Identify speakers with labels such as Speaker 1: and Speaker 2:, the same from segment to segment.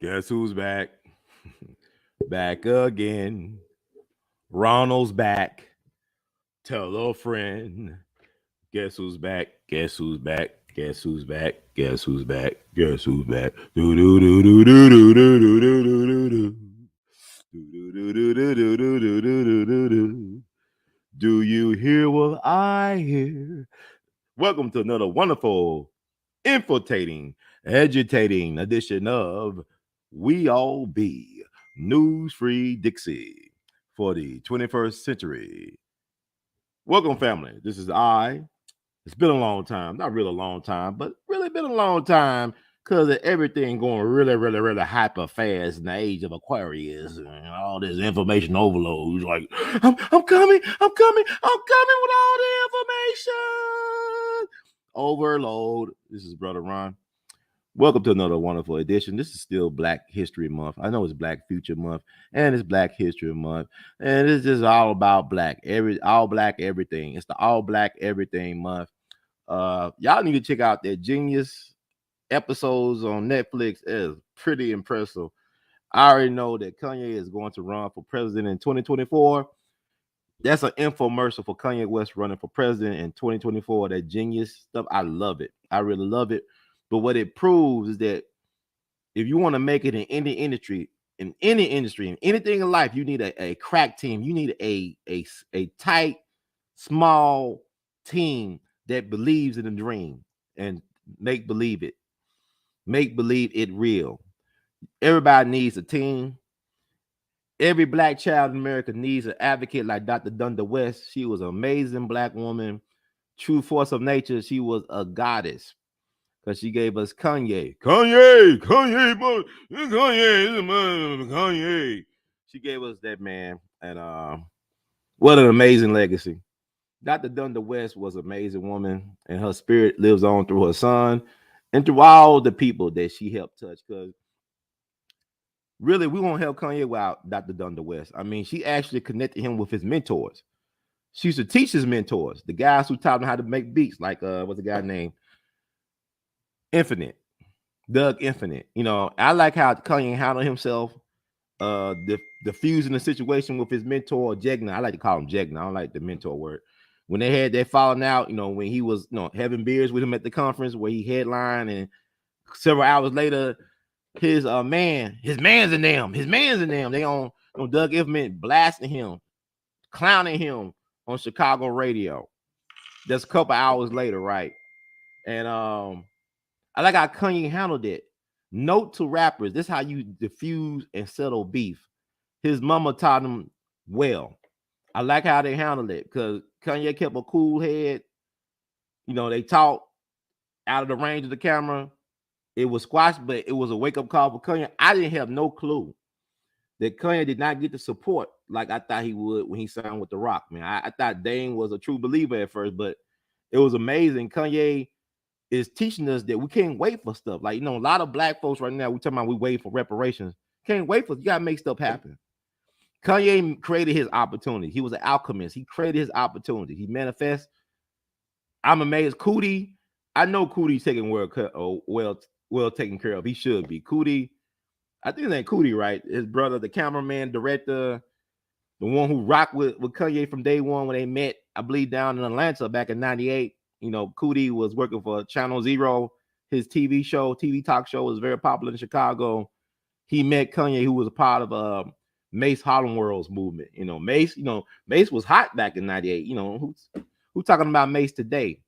Speaker 1: Guess who's back? Back again. Ronald's back. Tell a friend. Guess who's back? Guess who's back? Guess who's back? Guess who's back? Guess who's back? Do do do do do do do do do do do. Do do do do do do do do do. Do you hear what I hear? Welcome to another wonderful, infiltrating, agitating edition of We All Be News Free Dixie for the 21st century. Welcome, family. This is I. It's been a long time, not really a long time, but really been a long time because of everything going really hyper fast in the age of Aquarius and all this information overload. Like, I'm coming with all the information. Overload. This is Brother Ron. Welcome to another wonderful edition. This is still Black History Month. I know it's Black Future Month and it's Black History Month. And it's just all about black. All black everything. It's the all black everything month. Y'all need to check out their Genius episodes on Netflix. It is pretty impressive. I already know that Kanye is going to run for president in 2024. That's an infomercial for Kanye West running for president in 2024. That Genius stuff, I love it. I really love it. But what it proves is that if you want to make it in any industry, in anything in life, you need a crack team. You need a tight, small team that believes in the dream and make believe it real. Everybody needs a team. Every black child in America needs an advocate like Dr. Dunda West. She was an amazing black woman, true force of nature. She was a goddess because she gave us Kanye. She gave us that, man. And what an amazing legacy. Dr. Dunda West was an amazing woman, and her spirit lives on through her son and through all the people that she helped touch. Because really, we won't help Kanye without Dr. Dunda West. I mean, she actually connected him with his mentors. She used to teach his mentors, the guys who taught him how to make beats, like what's the guy named? Infinite. Doug Infinite. You know, I like how Kanye handled himself, diffusing the situation with his mentor, Jegna. I like to call him Jegna. I don't like the mentor word. When they had that falling out, you know, when he was, you know, having beers with him at the conference where he headlined, and several hours later, his man's in them. They on Doug Infinite blasting him, clowning him on Chicago radio. Just a couple hours later, right? And I like how Kanye handled it. Note to rappers: this is how you diffuse and settle beef. His mama taught him well. I like how they handled it because Kanye kept a cool head. You know, they talked out of the range of the camera. It was squashed, but it was a wake-up call for Kanye. I didn't have no clue that Kanye did not get the support like I thought he would when he signed with The Rock. Man, I thought Dane was a true believer at first, but it was amazing. Kanye is teaching us that we can't wait for stuff. Like, you know, a lot of black folks right now, we talking about we wait for reparations. Can't wait for, you gotta make stuff happen. Kanye created his opportunity. He was an alchemist. He created his opportunity. He manifests. I'm amazed. Cootie, I know Cootie's taking well taken care of. He should be. Cootie, I think his name Cootie, right? His brother, the cameraman, director, the one who rocked with Kanye from day one when they met, I believe, down in Atlanta back in 98. You know, Cootie was working for Channel Zero. His TV talk show was very popular in Chicago. He met Kanye, who was a part of Mace Harlem World's movement. You know, Mace was hot back in 98. You know, who's talking about Mace today?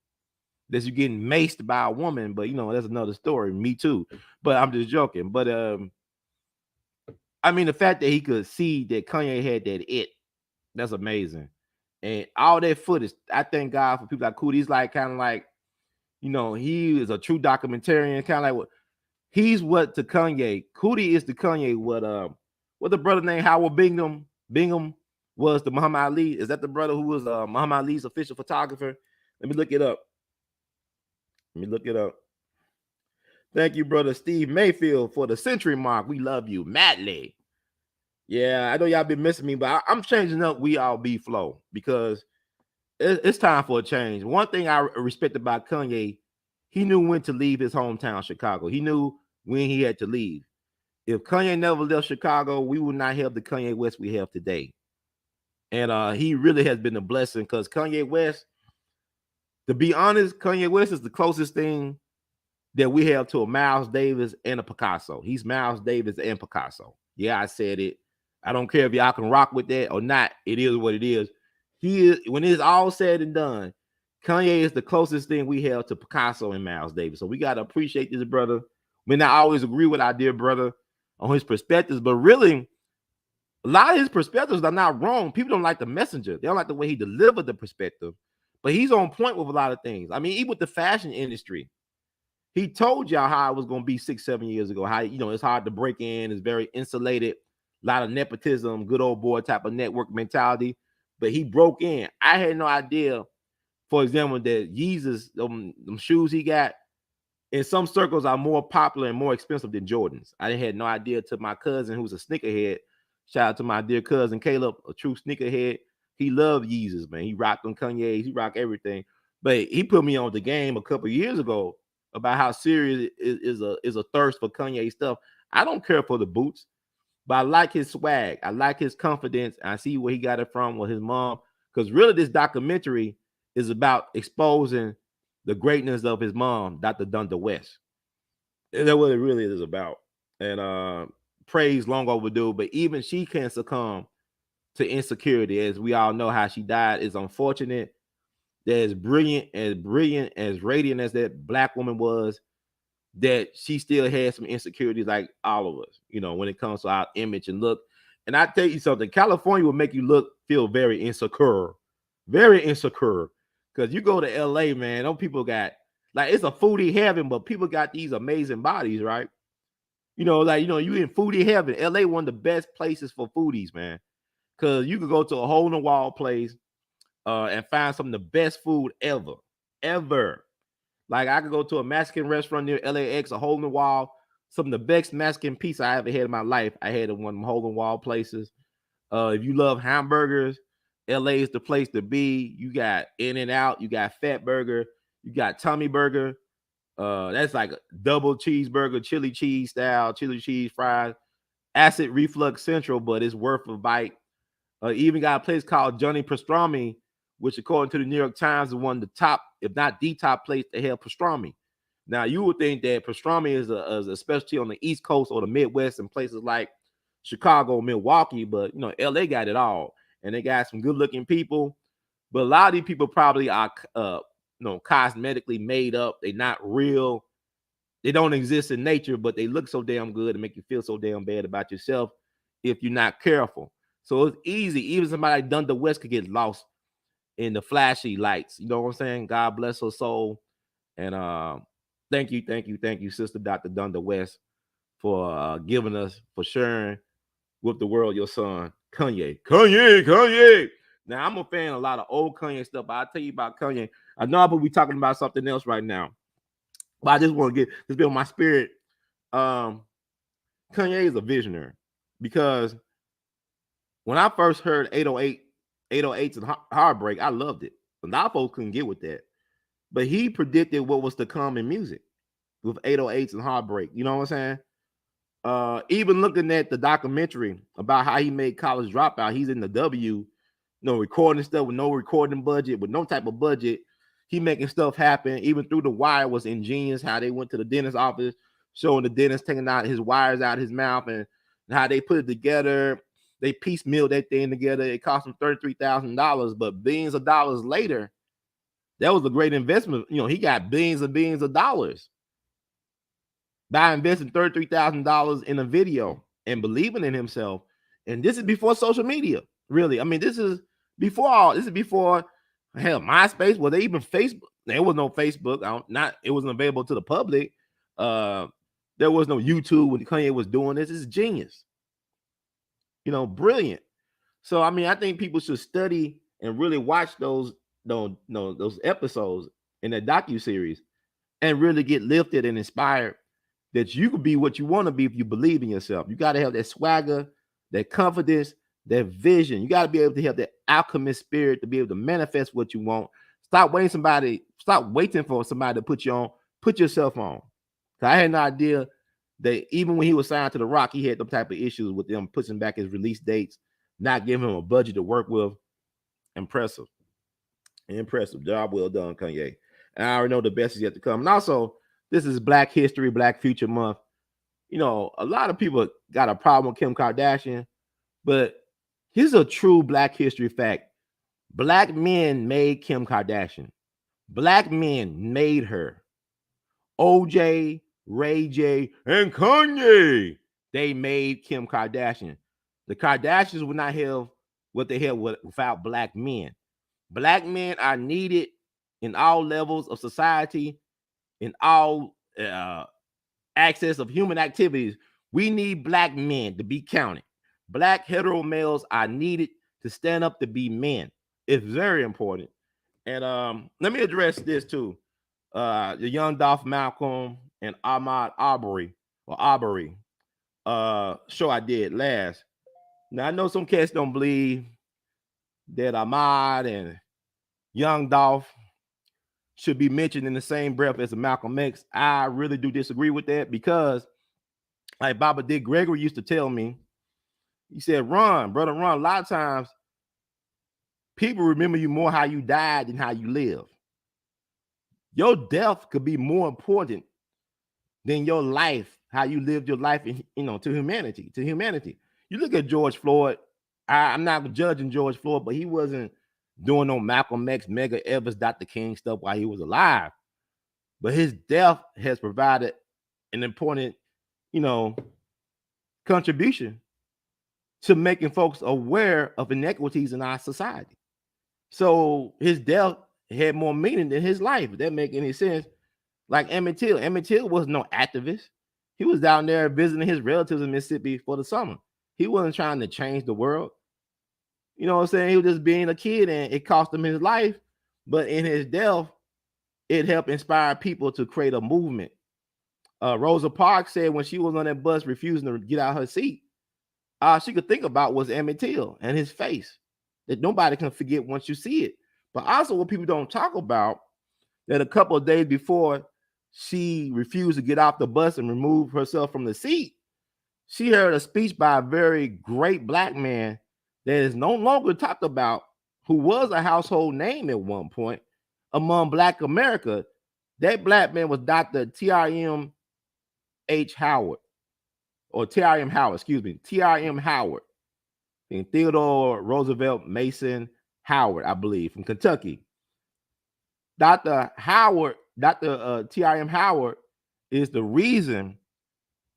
Speaker 1: That you getting maced by a woman, but you know, that's another story. Me too. But I'm just joking. But I mean, the fact that he could see that Kanye had that that's amazing. And all that footage, I thank God for people like Cootie. He's like kind of like, you know, he is a true documentarian, kind of like what he's what to Kanye. Cootie is to Kanye what the brother named Howard Bingham was to Muhammad Ali. Is that the brother who was Muhammad Ali's official photographer? Let me look it up. Thank you, brother Steve Mayfield, for the century mark. We love you madly. Yeah, I know y'all been missing me, but I'm changing up We All Be flow because it's time for a change. One thing I respect about Kanye, he knew when to leave his hometown, Chicago. He knew when he had to leave. If Kanye never left Chicago, we would not have the Kanye West we have today. And he really has been a blessing because Kanye West, to be honest, Kanye West is the closest thing that we have to a Miles Davis and a Picasso. He's Miles Davis and Picasso. Yeah, I said it. I don't care if y'all can rock with that or not. It is what it is. He is, when it's all said and done, Kanye is the closest thing we have to Picasso and Miles Davis. So we got to appreciate this brother. We not always agree with our dear brother on his perspectives, but really, a lot of his perspectives are not wrong. People don't like the messenger. They don't like the way he delivered the perspective, but he's on point with a lot of things. I mean, even with the fashion industry, he told y'all how it was going to be 6-7 years ago. How, you know, it's hard to break in. It's very insulated. A lot of nepotism, good old boy type of network mentality. But he broke in. I had no idea, for example, that Yeezus, them shoes he got, in some circles are more popular and more expensive than Jordans. I had no idea till my cousin, who's a sneakerhead. Shout out to my dear cousin Caleb, a true sneakerhead. He loved Yeezus, man. He rocked them Kanye's. He rocked everything. But he put me on the game a couple years ago about how serious is a thirst for Kanye stuff. I don't care for the boots, but I like his swag. I like his confidence. I see where he got it from with his mom. Because really, this documentary is about exposing the greatness of his mom, Dr. Donda West. And that's what it really is about. And praise long overdue, but even she can succumb to insecurity. As we all know, how she died is unfortunate. That as brilliant, as radiant as that Black woman was, that she still had some insecurities like all of us, you know, when it comes to our image and look. And I tell you something, California will make you feel very insecure. Because you go to LA, man, those people got, like, it's a foodie heaven, but people got these amazing bodies, right? You know, like, you know, you in foodie heaven. LA one of the best places for foodies, man. Because you could go to a hole in the wall place and find some of the best food ever. Like, I could go to a Mexican restaurant near LAX, a hole in the wall. Some of the best Mexican pizza I ever had in my life, I had at one of them hole in the wall places. If you love hamburgers, LA is the place to be. You got In-N-Out, you got Fat Burger, you got Tommy Burger. That's like a double cheeseburger, chili cheese style, chili cheese fries, acid reflux central, but it's worth a bite. Even got a place called Johnny Pastrami, which according to the New York Times is one of the top, if not the top place to have pastrami. Now, you would think that pastrami is a specialty on the East Coast or the Midwest and places like Chicago, Milwaukee, but, you know, LA got it all. And they got some good looking people. But a lot of these people probably are, cosmetically made up. They're not real. They don't exist in nature, but they look so damn good and make you feel so damn bad about yourself if you're not careful. So it's easy. Even somebody like Donda West could get lost in the flashy lights. You know what I'm saying? God bless her soul. And thank you, Sister Dr. Donda West, for giving us, for sharing with the world your son, Kanye. Now, I'm a fan of a lot of old Kanye stuff, but I'll tell you about Kanye. I know I'll be talking about something else right now, but I just want to get this bit on my spirit. Kanye is a visionary, because when I first heard 808s and Heartbreak, I loved it. A lot of folks couldn't get with that. But he predicted what was to come in music with 808s and Heartbreak. You know what I'm saying? Even looking at the documentary about how he made College Dropout, he's in the W, recording stuff with no recording budget, with no type of budget. He making stuff happen. Even Through the Wire was ingenious, how they went to the dentist office, showing the dentist taking out his wires out of his mouth, and how they put it together. They piecemealed that thing together. It cost them $33,000, but billions of dollars later, that was a great investment. He got billions and billions of dollars by investing $33,000 in a video and believing in himself. And this is before social media, really. I mean, this is before hell, MySpace. Was there even Facebook? There was no Facebook. It wasn't available to the public. There was no YouTube when Kanye was doing this. It's genius. Brilliant. So, I mean, I think people should study and really watch those episodes in that docuseries and really get lifted and inspired that you could be what you want to be if you believe in yourself. You got to have that swagger, that confidence, that vision. You got to be able to have that alchemist spirit to be able to manifest what you want. Stop waiting for somebody to put you on. Put yourself on. I had no idea They even when he was signed to the Rock, he had them type of issues with them pushing back his release dates, not giving him a budget to work with. Impressive. Impressive. Job well done, Kanye. And I already know the best is yet to come. And also, this is Black History, Black Future Month. You know, a lot of people got a problem with Kim Kardashian, but here's a true Black history fact. Black men made Kim Kardashian. Black men made her. OJ, Ray J, and Kanye, they made Kim Kardashian. The Kardashians would not have what they have without black men. Black men are needed in all levels of society, in all access of human activities. We need black men to be counted. Black hetero males are needed to stand up to be men. It's very important. And let me address this too. The young Dolph Malcolm and Ahmaud Arbery show I did last. Now I know some cats don't believe that Ahmaud and young Dolph should be mentioned in the same breath as a Malcolm X. I really do disagree with that because, like Baba Dick Gregory used to tell me, he said, brother, Ron, a lot of times people remember you more how you died than how you live. Your death could be more important than your life, how you lived your life, to humanity. You look at George Floyd. I'm not judging George Floyd, but he wasn't doing no Malcolm X, Medgar Evers, Dr. King stuff while he was alive. But his death has provided an important, contribution to making folks aware of inequities in our society. So his death had more meaning than his life. If that make any sense. Like Emmett Till. Emmett Till was no activist. He was down there visiting his relatives in Mississippi for the summer. He wasn't trying to change the world. You know what I'm saying? He was just being a kid and it cost him his life. But in his death, it helped inspire people to create a movement. Rosa Parks said when she was on that bus refusing to get out of her seat, all she could think about was Emmett Till and his face that nobody can forget once you see it. But also what people don't talk about, that a couple of days before she refused to get off the bus and remove herself from the seat, she heard a speech by a very great black man that is no longer talked about, who was a household name at one point among Black America. That black man was Dr. T.R.M. Howard, or T.R.M. Howard, T.R.M. Howard, and Theodore Roosevelt Mason Howard, I believe, from Kentucky. Dr. T.R.M. Howard is the reason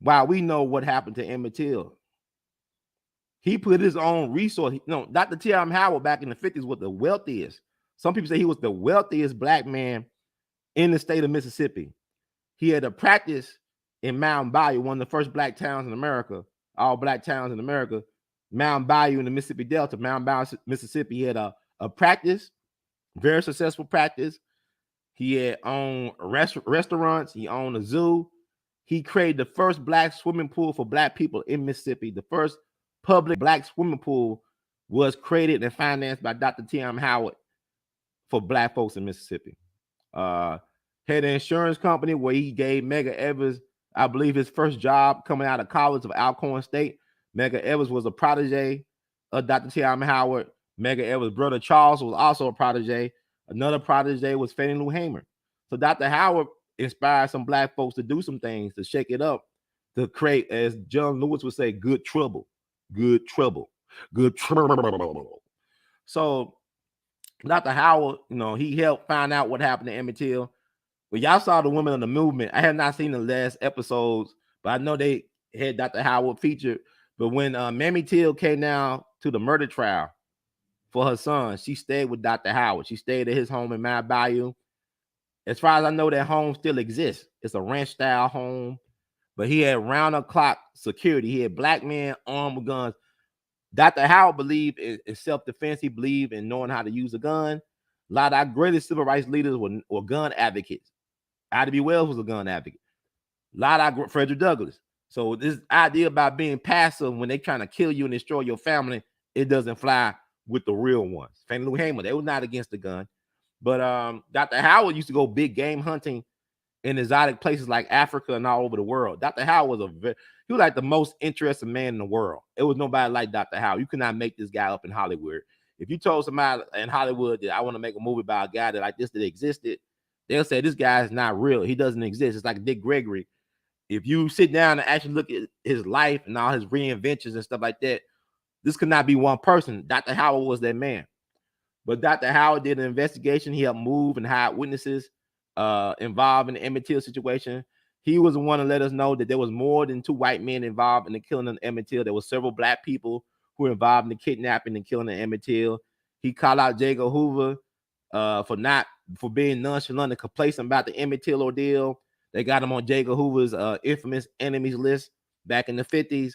Speaker 1: why we know what happened to Emmett Till. He put his own resource. Dr. T.R.M. Howard back in the 50s was the wealthiest. Some people say he was the wealthiest black man in the state of Mississippi. He had a practice in Mountain Bayou, one of the first black towns in America, all black towns in America. Mountain Bayou in the Mississippi Delta, Mountain Bayou, Mississippi. He had a practice, very successful practice. He had owned restaurants. He owned a zoo. He created the first black swimming pool for black people in Mississippi. The first public black swimming pool was created and financed by Dr. T.R.M. Howard for black folks in Mississippi. Had an insurance company where he gave Medgar Evers, I believe, his first job coming out of college of Alcorn State. Medgar Evers was a protege of Dr. T.R.M. Howard. Medgar Evers' brother Charles was also a protege. Another protege was Fannie Lou Hamer. So Dr. Howard inspired some black folks to do some things, to shake it up, to create, as John Lewis would say, good trouble. Good trouble. Good trouble. So Dr. Howard, he helped find out what happened to Emmett Till. When y'all saw the women of the movement, I have not seen the last episodes, but I know they had Dr. Howard featured. But when Mamie Till came down to the murder trial for her son, she stayed with Dr. Howard. She stayed at his home in Mountain Bayou. As far as I know, that home still exists. It's a ranch-style home, but he had round-the-clock security. He had black men armed with guns. Dr. Howard believed in self-defense. He believed in knowing how to use a gun. A lot of our greatest civil rights leaders were gun advocates. Ida B. Wells was a gun advocate. A lot of Frederick Douglass. So this idea about being passive when they trying to kill you and destroy your family, it doesn't fly with the real ones. Fannie Lou Hamer, they were not against the gun. But Dr. Howard used to go big game hunting in exotic places like Africa and all over the world. Dr. Howell was he was like the most interesting man in the world. It was nobody like Dr. Howell. You could not make this guy up in Hollywood. If you told somebody in Hollywood that I want to make a movie about a guy that like this that existed, they'll say this guy is not real. He doesn't exist. It's like Dick Gregory. If you sit down and actually look at his life and all his reinventions and stuff like that, this could not be one person. Dr. Howell was that man. But Dr. Howard did an investigation. He helped move and hide witnesses involved in the Emmett Till situation. He was the one to let us know that there was more than 2 white men involved in the killing of Emmett Till. There were several black people who were involved in the kidnapping and killing of Emmett Till. He called out J. Edgar Hoover for being nonchalant and complacent about the Emmett Till ordeal. They got him on J. Edgar Hoover's infamous enemies list back in the 50s,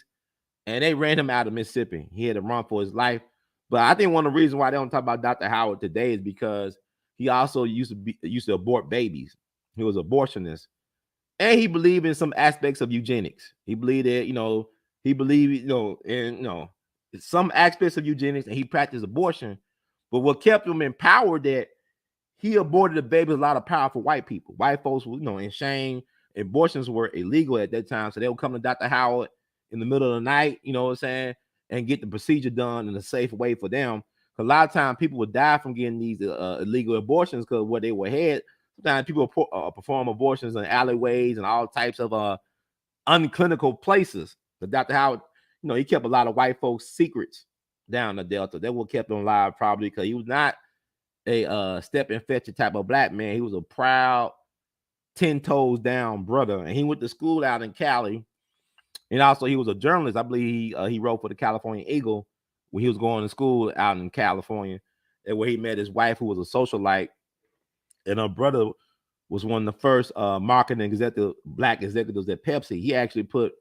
Speaker 1: and they ran him out of Mississippi. He had to run for his life. But I think one of the reasons why they don't talk about Dr. Howard today is because he also used to abort babies. He was an abortionist, and he believed in some aspects of eugenics. He believed that in some aspects of eugenics, and he practiced abortion. But what kept him in power that he aborted the baby with a lot of power for white people. White folks were, in shame. Abortions were illegal at that time, so they would come to Dr. Howard in the middle of the night, you know what I'm saying, and get the procedure done in a safe way for them. A lot of times people would die from getting these illegal abortions because what they were had. Sometimes people perform abortions in alleyways and all types of unclinical places. But Dr. Howard, he kept a lot of white folks' secrets down the Delta. That what kept him alive probably because he was not a step and fetch type of black man. He was a proud 10 toes down brother, and he went to school out in Cali. And also, he was a journalist. I believe he wrote for the California Eagle when he was going to school out in California, and where he met his wife, who was a socialite. And her brother was one of the first marketing black executives at Pepsi. He actually put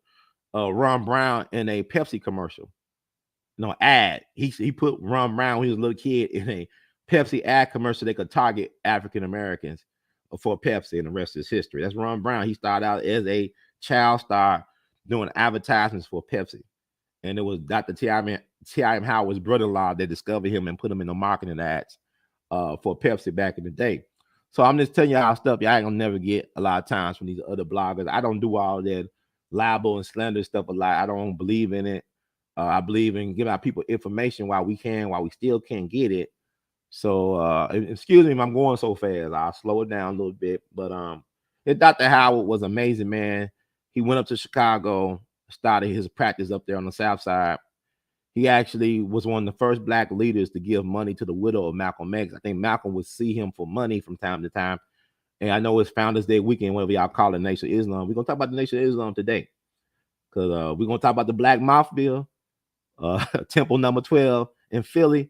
Speaker 1: Ron Brown in a Pepsi commercial. Ad. He put Ron Brown when he was a little kid in a Pepsi ad commercial that could target African Americans for Pepsi, and the rest is history. That's Ron Brown. He started out as a child star doing advertisements for Pepsi, and it was Dr. T.I.M. Howard's brother-in-law that discovered him and put him in the marketing ads for Pepsi back in the day. So I'm just telling y'all stuff y'all ain't gonna never get a lot of times from these other bloggers. I don't do all that libel and slander stuff a lot. I don't believe in it. I believe in giving out people information while we still can get it. So excuse me if I'm going so fast. I'll slow it down a little bit. But Dr. Howard was amazing, man. He went up to Chicago, started his practice up there on the South Side. He actually was one of the first black leaders to give money to the widow of Malcolm X. I think Malcolm would see him for money from time to time. And I know it's Founders Day weekend, whatever y'all call it, Nation of Islam. We're going to talk about the Nation of Islam today because we're going to talk about the Black Mafia, Temple number 12 in Philly.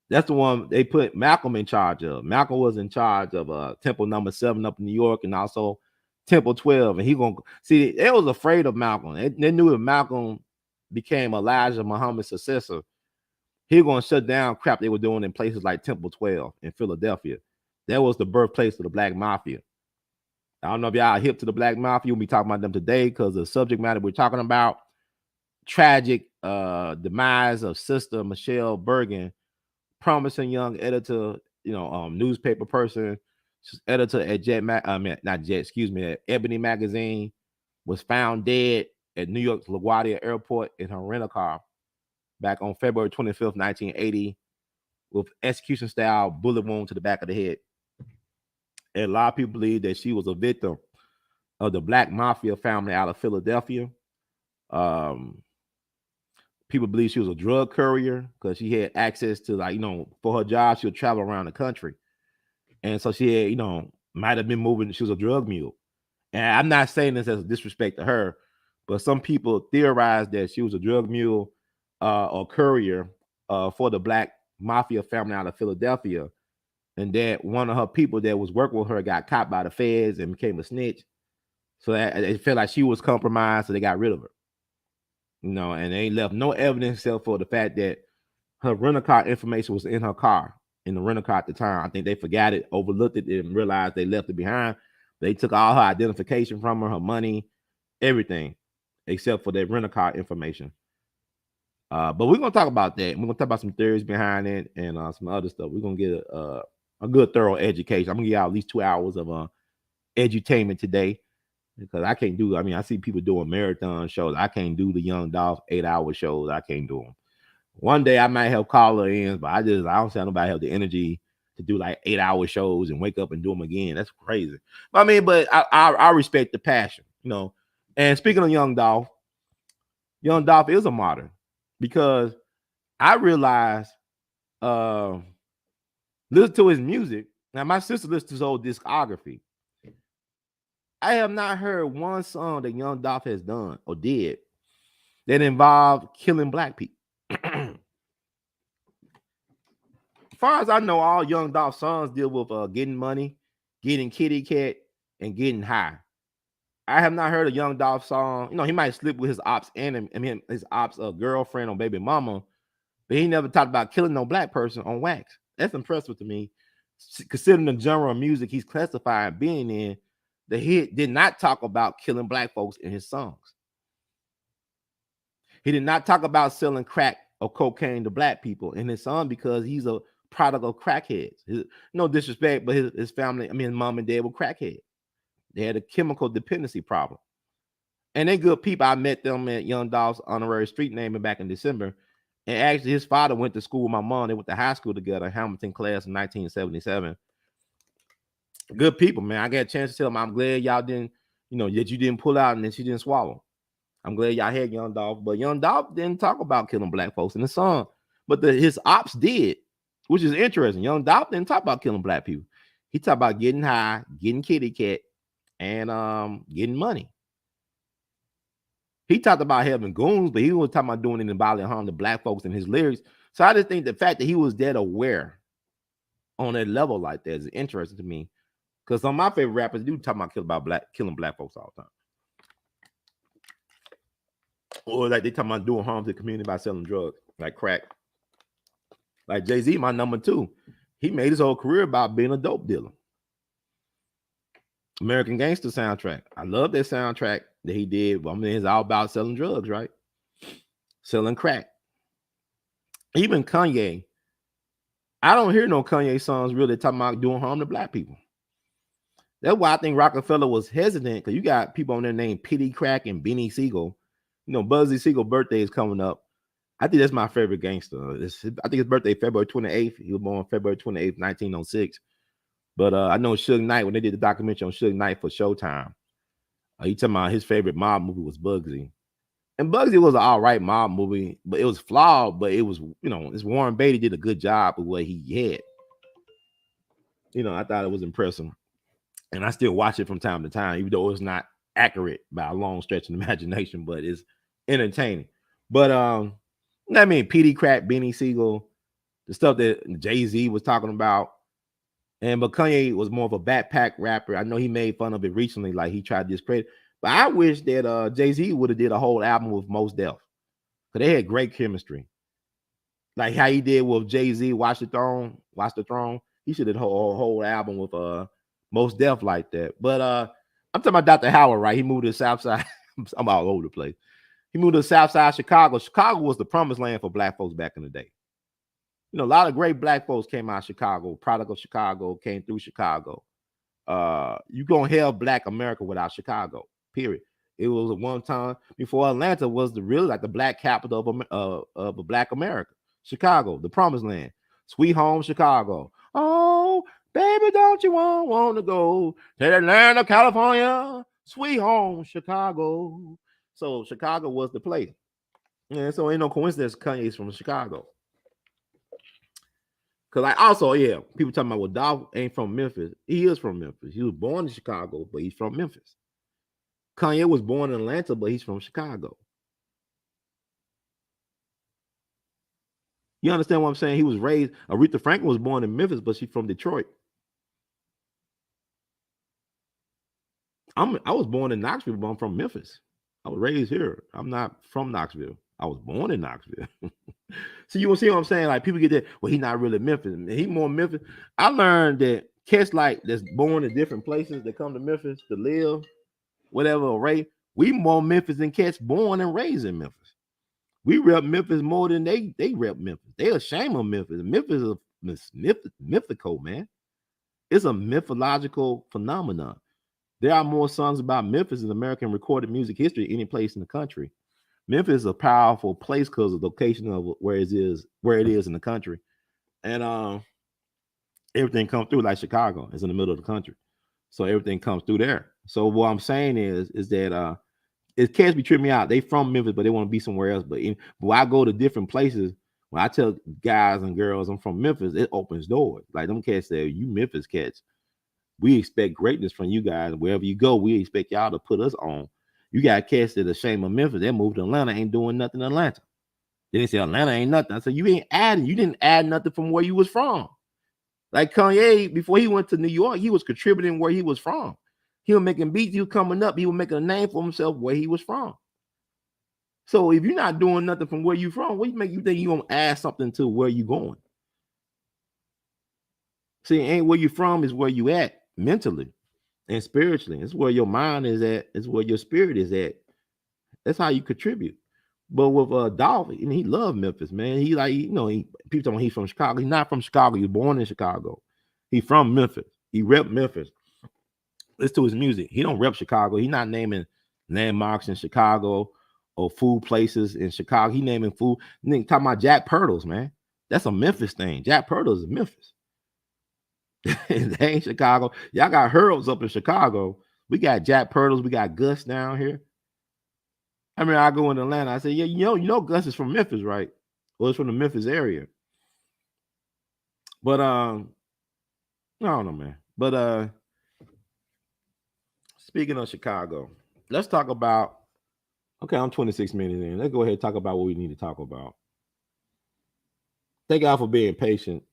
Speaker 1: That's the one they put Malcolm in charge of. Malcolm was in charge of Temple number 7 up in New York, and also Temple 12. And he gonna see they was afraid of Malcolm. They knew if Malcolm became Elijah Muhammad's successor, he was gonna shut down crap they were doing in places like Temple 12 in Philadelphia. That was the birthplace of the Black Mafia. I don't know if y'all hip to the Black Mafia. We'll be talking about them today because the subject matter we're talking about, tragic demise of Sister Michele Burgen, promising young editor, newspaper person, editor at at Ebony Magazine, was found dead at New York's LaGuardia Airport in her rental car back on February 25th, 1980, with execution-style bullet wound to the back of the head. And a lot of people believe that she was a victim of the Black Mafia family out of Philadelphia. People believe she was a drug courier because she had access to, for her job, she would travel around the country. And so she had, might have been moving. She was a drug mule. And I'm not saying this as a disrespect to her, but some people theorize that she was a drug mule or courier for the Black Mafia family out of Philadelphia. And that one of her people that was working with her got caught by the feds and became a snitch. So it felt like she was compromised, so they got rid of her. And they left no evidence except for the fact that her rental car information was in her car, in the rental car at the time. I think they forgot it, overlooked it, and realized they left it behind. They took all her identification from her money, everything, except for that rental car information. But we're going to talk about that. We're going to talk about some theories behind it and some other stuff. We're going to get a good, thorough education. I'm going to give y'all at least 2 hours of edutainment today because I can't do. I mean, I see people doing marathon shows. I can't do the Young Dolph 8-hour shows. I can't do them. One day I might have caller ins, but I don't see nobody have the energy to do like 8-hour shows and wake up and do them again. That's crazy. But I mean, but I respect the passion, you know. And speaking of Young Dolph is a martyr because I realized listen to his music. Now my sister listens to his whole discography. I have not heard one song that Young Dolph has done or did that involved killing black people. As far as I know, all Young Dolph songs deal with getting money, getting kitty cat, and getting high. I have not heard a Young Dolph song. You know, he might slip with his ops and his ops girlfriend or baby mama, but he never talked about killing no black person on wax. That's impressive to me, considering the genre of music he's classified being in. The hit did not talk about killing black folks in his songs. He did not talk about selling crack or cocaine to black people in his song because he's a product of crackheads. No disrespect, but his family, his mom and dad were crackheads. They had a chemical dependency problem. And they good people. I met them at Young Dolph's honorary street naming back in December. And actually, his father went to school with my mom. They went to high school together, Hamilton class in 1977. Good people, man. I got a chance to tell them I'm glad y'all didn't, that you didn't pull out and then she didn't swallow. I'm glad y'all had Young Dolph, but Young Dolph didn't talk about killing black folks in the song. But his ops did, which is interesting. Young Dolph didn't talk about killing black people. He talked about getting high, getting kitty cat, and getting money. He talked about having goons, but he was talking about doing it in bodily harm to black folks in his lyrics. So I just think the fact that he was that aware on that level like that is interesting to me. Because some of my favorite rappers do talk about killing black folks all the time. Or like they talking about doing harm to the community by selling drugs, like crack. Like Jay-Z, my number 2. He made his whole career about being a dope dealer. American Gangster soundtrack. I love that soundtrack that he did. It's all about selling drugs, right? Selling crack. Even Kanye. I don't hear no Kanye songs really talking about doing harm to black people. That's why I think Rockefeller was hesitant, because you got people on there named Petey Crack and Benny Siegel. Buzzy Siegel's birthday is coming up. I think that's my favorite gangster. I think his birthday February 28th. He was born February 28th, 1906. But I know Suge Knight, when they did the documentary on Suge Knight for Showtime, he talking about his favorite mob movie was Bugsy. And Bugsy was an all right mob movie, but it was flawed, but it was, this Warren Beatty did a good job with what he had. I thought it was impressive. And I still watch it from time to time, even though it's not accurate by a long stretch of imagination, but it's entertaining. But Petey Crack, Benny Siegel, the stuff that Jay-Z was talking about. But Kanye was more of a backpack rapper. I know he made fun of it recently, like he tried to discredit. But I wish that Jay-Z would have did a whole album with Mos Def, because they had great chemistry. Like how he did with Jay-Z, Watch the Throne. He should have did a whole album with Mos Def like that. But I'm talking about Dr. Howard, right? He moved to the South Side. I'm all over the place. He moved to the South Side of Chicago. Chicago was the promised land for black folks back in the day. A lot of great black folks came out of Chicago. Product of Chicago came through Chicago. You gonna have Black America without Chicago, period. It was one time before Atlanta was the black capital of Black America. Chicago, the promised land. Sweet home Chicago. Oh, baby, don't you want to go to the land of California? Sweet home Chicago. So Chicago was the place. And so ain't no coincidence Kanye's from Chicago. Because people talking about, well, Dolph ain't from Memphis. He is from Memphis. He was born in Chicago, but he's from Memphis. Kanye was born in Atlanta, but he's from Chicago. You understand what I'm saying? He was raised, Aretha Franklin was born in Memphis, but she's from Detroit. I was born in Knoxville, but I'm from Memphis. I was raised here. I'm not from Knoxville. I was born in Knoxville. So you will see what I'm saying? Like people get that, well, he's not really Memphis. He more Memphis. I learned that cats like that's born in different places that come to Memphis to live, whatever, race. We more Memphis than cats born and raised in Memphis. We rep Memphis more than they rep Memphis. They ashamed of Memphis. Memphis is mythical, man. It's a mythological phenomenon. There are more songs about Memphis in American recorded music history any place in the country. Memphis is a powerful place because of the location of where it is in the country. And everything comes through like Chicago. It's in the middle of the country. So everything comes through there. So what I'm saying is that it cats be tripping me out. They from Memphis, but they want to be somewhere else. But when I go to different places, when I tell guys and girls I'm from Memphis, it opens doors. Like them cats say, you Memphis cats, we expect greatness from you guys. Wherever you go, we expect y'all to put us on. You got cats that are ashamed of Memphis. They moved to Atlanta, ain't doing nothing in Atlanta. Then they say Atlanta ain't nothing. I said, you ain't adding. You didn't add nothing from where you was from. Like Kanye, before he went to New York, he was contributing where he was from. He was making beats. He was coming up. He was making a name for himself where he was from. So if you're not doing nothing from where you from, what make you think you gonna add something to where you going? See, ain't where you from is where you at mentally and spiritually. It's where your mind is at. It's where your spirit is at. That's how you contribute. But with Dolph, he loved Memphis, man. He like, people talking about he's from Chicago. He's not from Chicago. He was born in Chicago. He from Memphis. He rep Memphis. Listen to his music. He don't rep Chicago. He's not naming landmarks in Chicago or food places in Chicago. He naming food. Talking about Jack Pirtles, man. That's a Memphis thing. Jack Pirtles is Memphis. They ain't Chicago. Y'all got Hurls up in Chicago. We got Jack Pirtles. We got Gus down here. I mean, I go in Atlanta. I say, yeah, you know, Gus is from Memphis, right? Well, it's from the Memphis area. But I don't know, man. But speaking of Chicago, let's talk about. Okay, I'm 26 minutes in. Let's go ahead and talk about what we need to talk about. Thank y'all for being patient.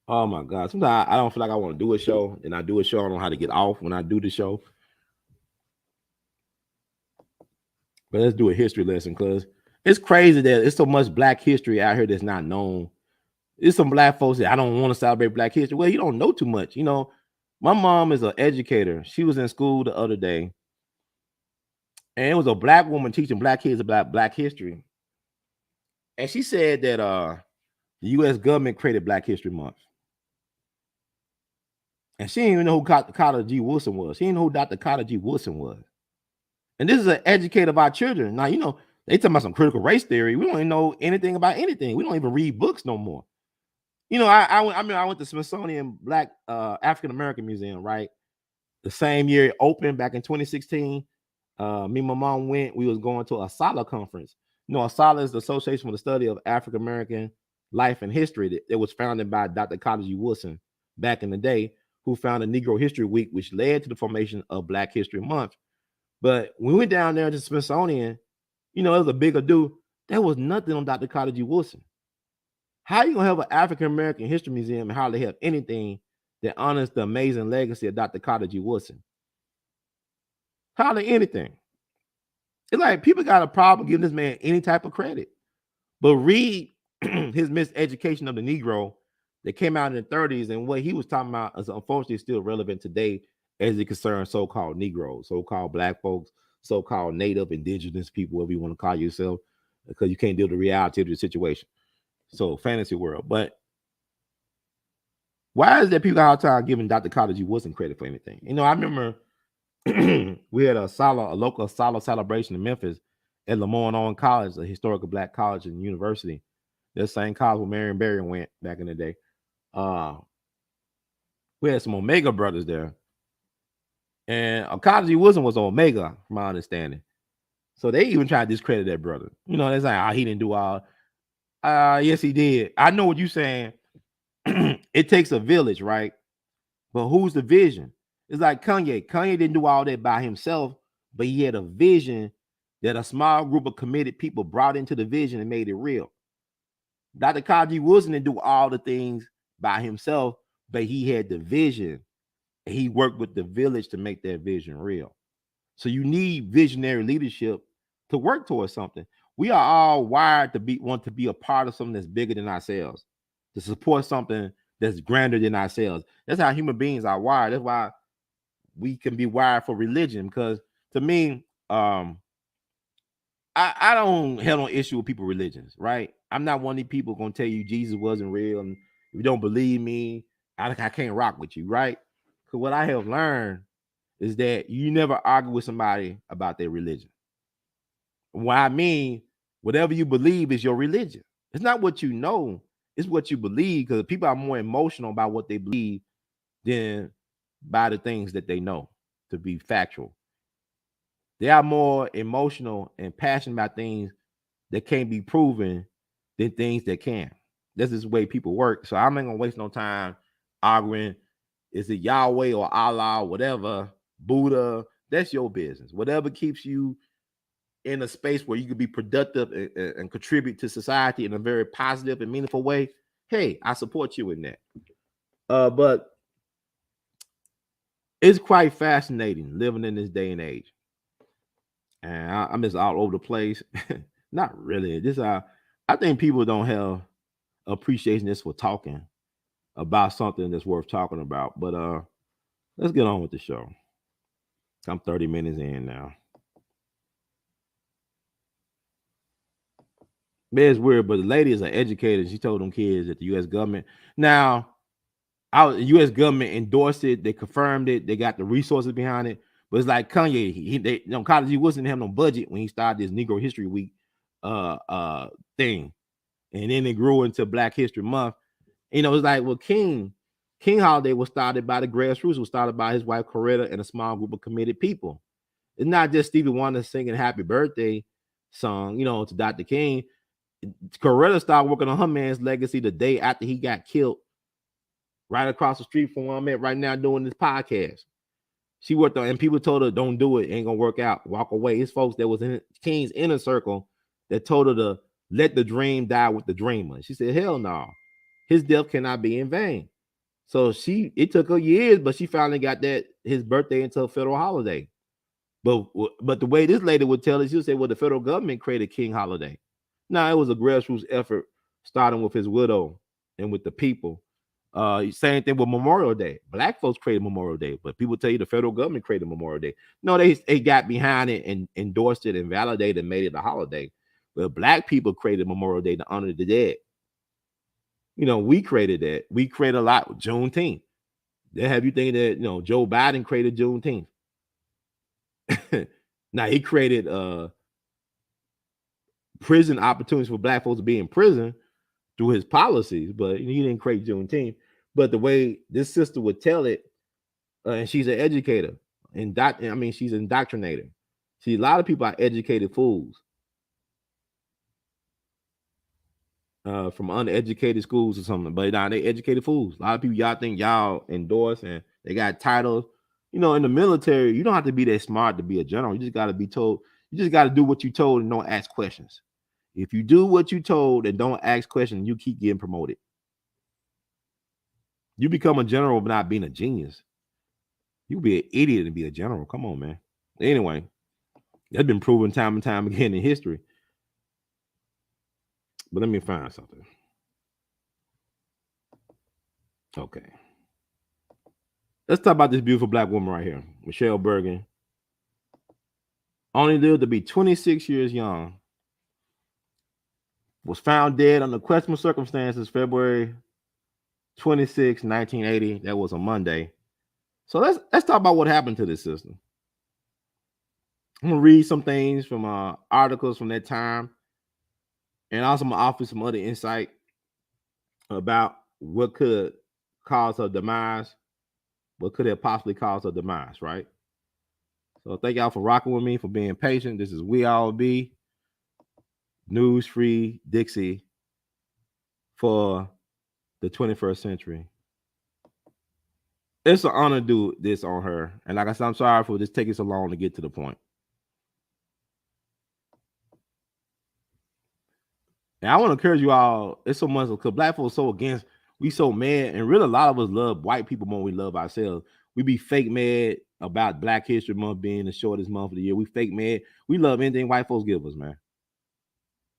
Speaker 1: Oh my God. Sometimes I don't feel like I want to do a show, and I do a show. I don't know how to get off when I do the show. But let's do a history lesson because it's crazy that it's so much Black history out here that's not known. There's some Black folks that I don't want to celebrate Black history. Well, you don't know too much. My mom is an educator. She was in school the other day, and it was a Black woman teaching Black kids about Black history. And she said that the U.S. government created Black History Month. And she didn't even know who Carter G. Woodson was. She didn't know who Dr. Carter G. Woodson was. And this is an educator of our children. Now, they talking about some critical race theory. We don't even know anything about anything. We don't even read books no more. I went to Smithsonian Black African American Museum, right? The same year it opened back in 2016. Me and my mom went. We was going to a ASALA conference. ASALA is the Association for the Study of African American Life and History. That was founded by Dr. Carter G. Woodson back in the day, who founded Negro History Week, which led to the formation of Black History Month. But when we went down there to Smithsonian, it was a big ado. There was nothing on Dr. Carter G. Woodson. How you gonna have an African American history museum and hardly have anything that honors the amazing legacy of Dr. Carter G. Woodson? Hardly anything. It's like people got a problem giving this man any type of credit. But read his miseducation of the Negro that came out in the 30s, and what he was talking about is unfortunately still relevant today as it concerns so-called Negroes, so-called Black folks, so-called Native, Indigenous people, whatever you want to call yourself, because you can't deal with the reality of the situation. So fantasy world. But why is there people all the time giving Dr. Carter G. Woodson credit for anything? I remember we had a local ASALA celebration in Memphis at Lemoyne Owen College, a historical Black college and university. The same college where Marion Barry went back in the day. We had some Omega brothers there. And Carter G. Woodson was Omega, from my understanding. So they even tried to discredit that brother. They're saying, he didn't do all. Yes, he did. I know what you're saying. It takes a village, right? But who's the vision? It's like Kanye. Kanye didn't do all that by himself, but he had a vision that a small group of committed people brought into the vision and made it real. Dr. Carter G. Woodson didn't do all the things by himself, but he had the vision. And he worked with the village to make that vision real. So you need visionary leadership to work towards something. We are all wired to want to be a part of something that's bigger than ourselves, to support something that's grander than ourselves. That's how human beings are wired. That's why we can be wired for religion. Because to me, I don't have no issue with people religions, right? I'm not one of these people gonna tell you Jesus wasn't real, and if you don't believe me, I can't rock with you, right? Because what I have learned is that you never argue with somebody about their religion. What I mean, whatever you believe is your religion. It's not what you know, it's what you believe, because people are more emotional about what they believe than by the things that they know to be factual. They are more emotional and passionate about things that can't be proven than things that can. This is the way people work. So I'm not gonna waste no time arguing. Is it Yahweh or Allah, whatever, Buddha? That's your business. Whatever keeps you in a space where you can be productive and contribute to society in a very positive and meaningful way. Hey, I support you in that. But it's quite fascinating living in this day and age. And I'm just all over the place. Not really. I think people don't have appreciation just for talking about something that's worth talking about. But let's get on with the show. I'm 30 minutes in now. Man, it's weird, but the lady is an educator. She told them kids that the U.S. government now, the U.S. government endorsed it. They confirmed it. They got the resources behind it. But it's like Kanye. College, he wasn't have no budget when he started this Negro History Week thing, and then it grew into Black History Month. It's like, well, King Holiday was started by the grassroots. Was started by his wife Coretta and a small group of committed people. It's not just Stevie Wonder singing "Happy Birthday" song, to Dr. King. Coretta started working on her man's legacy the day after he got killed, right across the street from where I'm at right now doing this podcast. She worked on, and people told her, "Don't do it, ain't gonna work out, walk away." It's folks that was in King's inner circle that told her to let the dream die with the dreamer. She said, "Hell no, his death cannot be in vain." So it took her years, but she finally got his birthday into a federal holiday. But the way this lady would tell it, she would say, "Well, the federal government created King Holiday." Now, it was a grassroots effort, starting with his widow and with the people. Same thing with Memorial Day. Black folks created Memorial Day, but people tell you the federal government created Memorial Day. No, they got behind it and endorsed it and validated and made it a holiday. But Black people created Memorial Day to honor the dead. We created that. We created a lot with Juneteenth. They have you think that Joe Biden created Juneteenth. Now he created prison opportunities for Black folks to be in prison through his policies, but he didn't create Juneteenth. But the way this sister would tell it, and she's an educator, she's an indoctrinator. See, a lot of people are educated fools from uneducated schools or something, but now they educated fools. A lot of people y'all think y'all endorse and they got titles. In the military, you don't have to be that smart to be a general. You just got to be told. You just got to do what you told and don't ask questions. If you do what you told and don't ask questions, you keep getting promoted. You become a general but not being a genius. You be an idiot and be a general. Come on, man. Anyway, that's been proven time and time again in history. But let me find something. Okay. Let's talk about this beautiful Black woman right here, Michele Burgen. Only lived to be 26 years young. Was found dead under questionable circumstances February 26, 1980. That was a Monday. So let's talk about what happened to this sister. I'm gonna read some things from articles from that time, and also I'm gonna offer some other insight about what could cause her demise, what could have possibly caused her demise, right? So thank y'all for rocking with me, for being patient. This is We All Be News Free Dixie for the 21st century. It's an honor to do this on her. And like I said, I'm sorry for this taking so long to get to the point. And I want to encourage you all, it's so much because Black folks so against, we so mad, and really a lot of us love white people more than we love ourselves. We be fake mad about Black History Month being the shortest month of the year. We fake mad. We love anything white folks give us, man.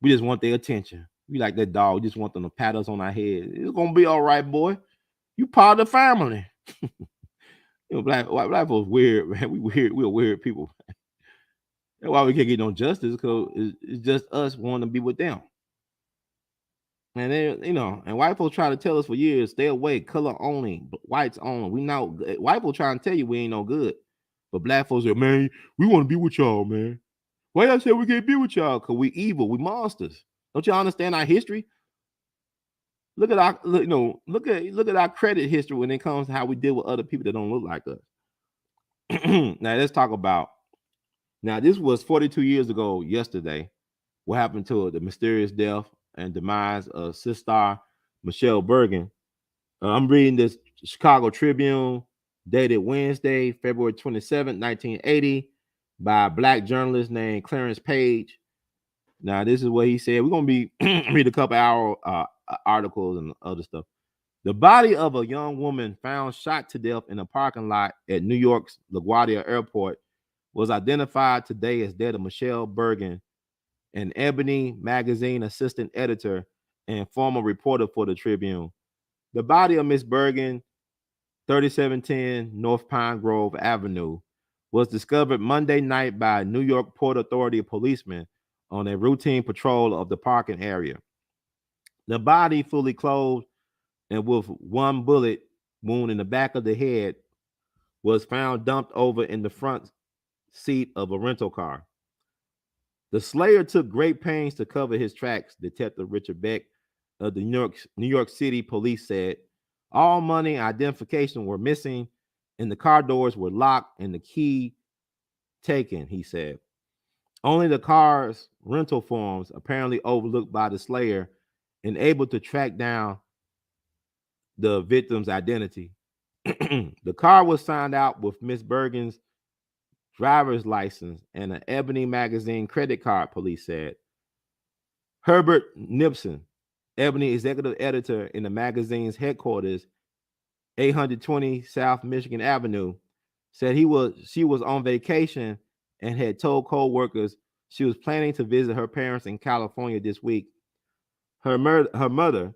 Speaker 1: We just want their attention. We like that dog. We just want them to pat us on our head. It's gonna be all right, boy. You part of the family. Black folks weird, man. We're weird people. That's why we can't get no justice, because it's just us wanting to be with them. And they, and white folks try to tell us for years, stay away, color only, whites only. We know white folks trying to tell you we ain't no good. But black folks are, man, we want to be with y'all, man. Why y'all say we can't be with y'all? Because we evil, we monsters. Don't y'all understand our history? Look at our look at our credit history when it comes to how we deal with other people that don't look like us. Now let's talk about this was 42 years ago yesterday. What happened to the mysterious death and demise of sister Michele Burgen. I'm reading this Chicago Tribune dated Wednesday, February 27, 1980, by a black journalist named Clarence Page. Now, this is what he said. We're going to be read a couple hour articles and other stuff. The body of a young woman found shot to death in a parking lot at New York's LaGuardia Airport was identified today as that of Michele Burgen, an Ebony magazine assistant editor and former reporter for the Tribune. The body of Miss Burgen, 3710 North Pine Grove Avenue, was discovered Monday night by New York Port Authority policemen on a routine patrol of the parking area. The body, fully clothed and with one bullet wound in the back of the head, was found dumped over in the front seat of a rental car. The slayer took great pains to cover his tracks, Detective Richard Beck of the New York City Police said. All money and identification were missing, and the car doors were locked and the key taken, he said. Only the car's rental forms, apparently overlooked by the slayer, and able to track down the victim's identity. The car was signed out with Miss Burgen's driver's license and an Ebony magazine credit card, police said. Herbert Nipson, Ebony executive editor in the magazine's headquarters, 820 South Michigan Avenue, said she was on vacation and had told co-workers she was planning to visit her parents in California this week. Her mother,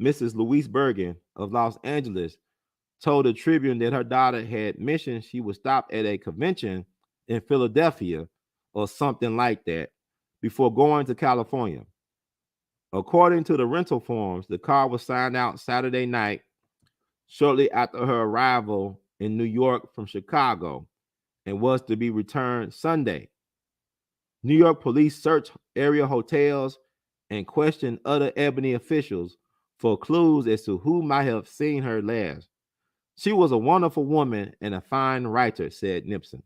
Speaker 1: Mrs. Louise Burgen of Los Angeles, told the Tribune that her daughter had mentioned she would stop at a convention in Philadelphia or something like that before going to California. According to the rental forms, the car was signed out Saturday night, shortly after her arrival in New York from Chicago, and was to be returned Sunday. New York police searched area hotels and questioned other Ebony officials for clues as to who might have seen her last. She was a wonderful woman and a fine writer, said Nipson.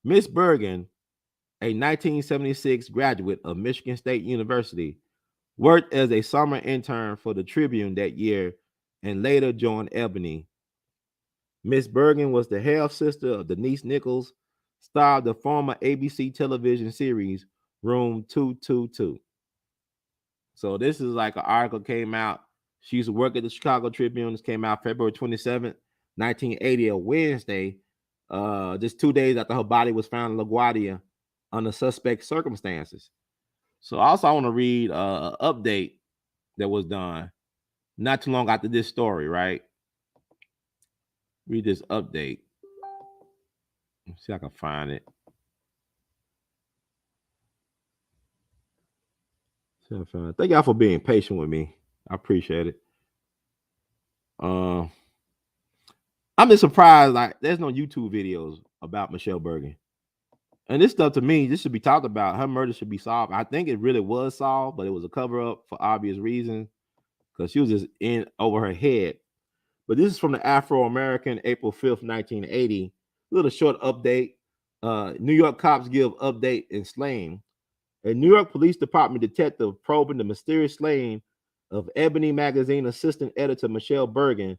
Speaker 1: Miss Burgen, a 1976 graduate of Michigan State University, worked as a summer intern for the Tribune that year and later joined Ebony. Miss Burgen was the half sister of Denise Nichols, star of the former ABC television series Room 222. So this is like an article came out. She used to work at the Chicago Tribune. This came out February 27th, 1980, a Wednesday, just 2 days after her body was found in LaGuardia under suspect circumstances. So also I want to read an update that was done not too long after this story, right? Read this update. Let's see if I can find it. Thank y'all for being patient with me. I appreciate it. I'm just surprised, like, there's no YouTube videos about Michele Burgen. And this stuff, to me, this should be talked about. Her murder should be solved. I think it really was solved, but it was a cover-up for obvious reasons because she was just in over her head. But this is from the Afro-American, April 5th, 1980. A little short update. New York cops give update in slaying. A New York Police Department detective probing the mysterious slaying of Ebony magazine assistant editor Michele Burgen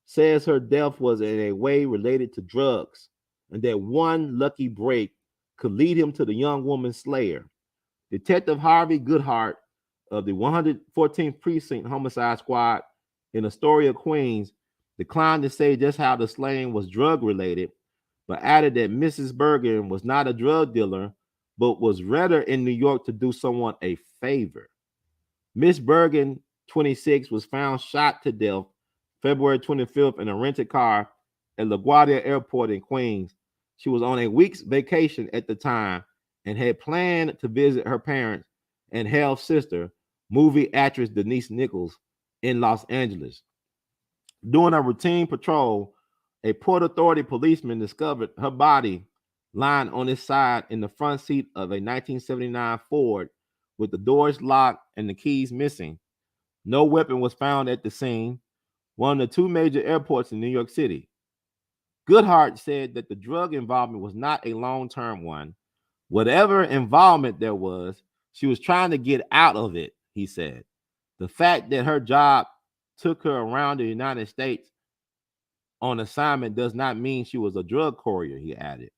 Speaker 1: says her death was in a way related to drugs and that one lucky break could lead him to the young woman's slayer. Detective Harvey Goodhart of the 114th Precinct Homicide Squad in Astoria, Queens, declined to say just how the slaying was drug related, but added that Mrs. Burgen was not a drug dealer, but was rather in New York to do someone a favor. Miss Burgen, 26, was found shot to death February 25th in a rented car at LaGuardia Airport in Queens. She was on a week's vacation at the time and had planned to visit her parents and half sister movie actress Denise Nichols in Los Angeles. During a routine patrol, a Port Authority policeman discovered her body lying on its side in the front seat of a 1979 Ford with the doors locked and the keys missing. No weapon was found at the scene, one of the two major airports in New York City. Goodhart said that the drug involvement was not a long term one. Whatever involvement there was, she was trying to get out of it, he said. The fact that her job took her around the United States on assignment does not mean she was a drug courier, he added.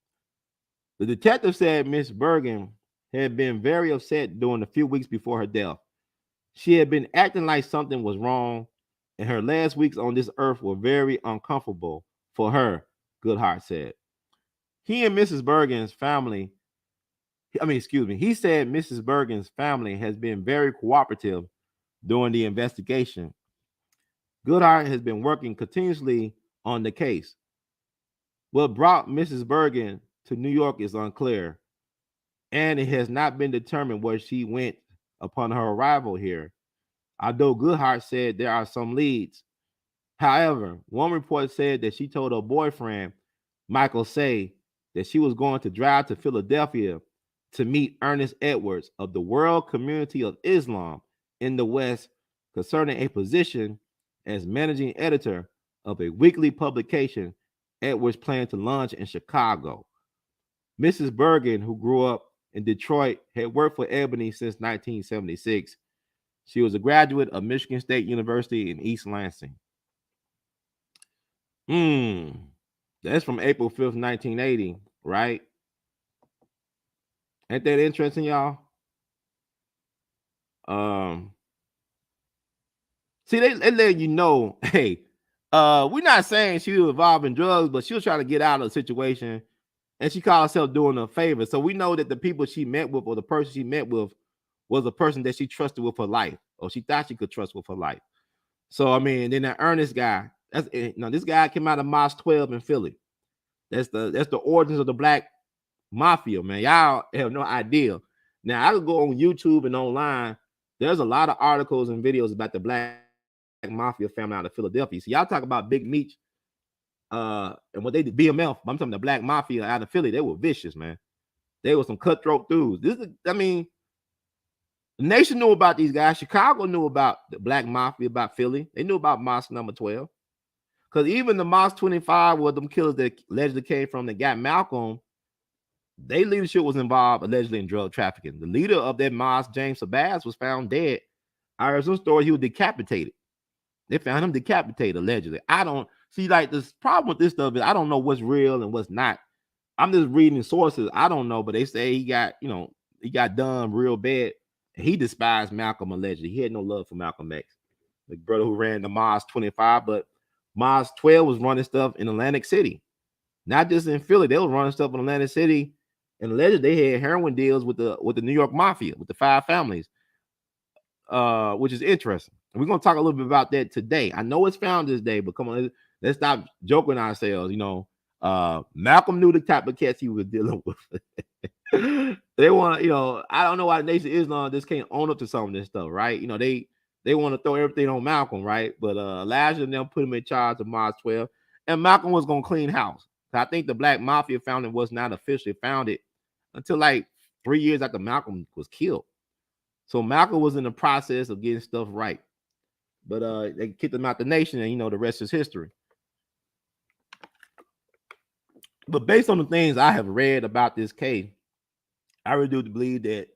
Speaker 1: The detective said Miss Burgen had been very upset during the few weeks before her death. She had been acting like something was wrong, and her last weeks on this earth were very uncomfortable for her, Goodhart said. He and Mrs. Bergen's family, he said Mrs. Bergen's family has been very cooperative during the investigation. Goodhart has been working continuously on the case. What brought Mrs. Burgen to New York is unclear, and it has not been determined where she went upon her arrival here. Although Goodhart said there are some leads. However, one report said that she told her boyfriend, Michael Say, that she was going to drive to Philadelphia to meet Ernest Edwards of the World Community of Islam in the West concerning a position as managing editor of a weekly publication Edwards planned to launch in Chicago. Mrs. Burgen, who grew up in Detroit, had worked for Ebony since 1976. She was a graduate of Michigan State University in East Lansing. That's from April 5th, 1980, right? Ain't that interesting, y'all? See, they let you know, hey, we're not saying she was involved in drugs, but she was trying to get out of the situation, and she called herself doing a favor. So we know that the people she met with, or the person she met with, was a person that she trusted with her life, or she thought she could trust with her life. So I mean, then that Ernest guy, this guy came out of Mos 12 in Philly. That's the origins of the black mafia, man. Y'all have no idea. Now I could go on YouTube and online. There's a lot of articles and videos about the black mafia family out of Philadelphia. So y'all talk about Big Meech, and what they did, BMF. I'm talking the black mafia out of Philly. They were vicious, man. They were some cutthroat dudes. The nation knew about these guys. Chicago knew about the black mafia, about Philly. They knew about Mosque number 12. Because even the Mosque 25, where them killers that allegedly came from that got Malcolm, their leadership was involved allegedly in drug trafficking. The leader of that mosque, James Sabaz, was found dead. I heard some story he was decapitated. They found him decapitated allegedly. I don't see, like, this problem with this stuff is I don't know what's real and what's not. I'm just reading sources. I don't know, but they say he got done real bad. He despised Malcolm allegedly. He had no love for Malcolm X, the brother who ran the Mosque 25, but Mosque 12 was running stuff in Atlantic City, not just in Philly. They were running stuff in Atlantic City, and allegedly they had heroin deals with the New York Mafia, with the five families, which is interesting. And we're gonna talk a little bit about that today. I know it's Founders Day, but come on, let's stop joking ourselves. Malcolm knew the type of cats he was dealing with. They want, I don't know why the Nation of Islam just can't own up to some of this stuff, right? They want to throw everything on Malcolm, right? But Elijah and them put him in charge of Mars 12, and Malcolm was gonna clean house. I think the Black Mafia founding was not officially founded until like 3 years after Malcolm was killed. So Malcolm was in the process of getting stuff right, but they kicked him out the nation, and the rest is history. But based on the things I have read about this case, I really do believe that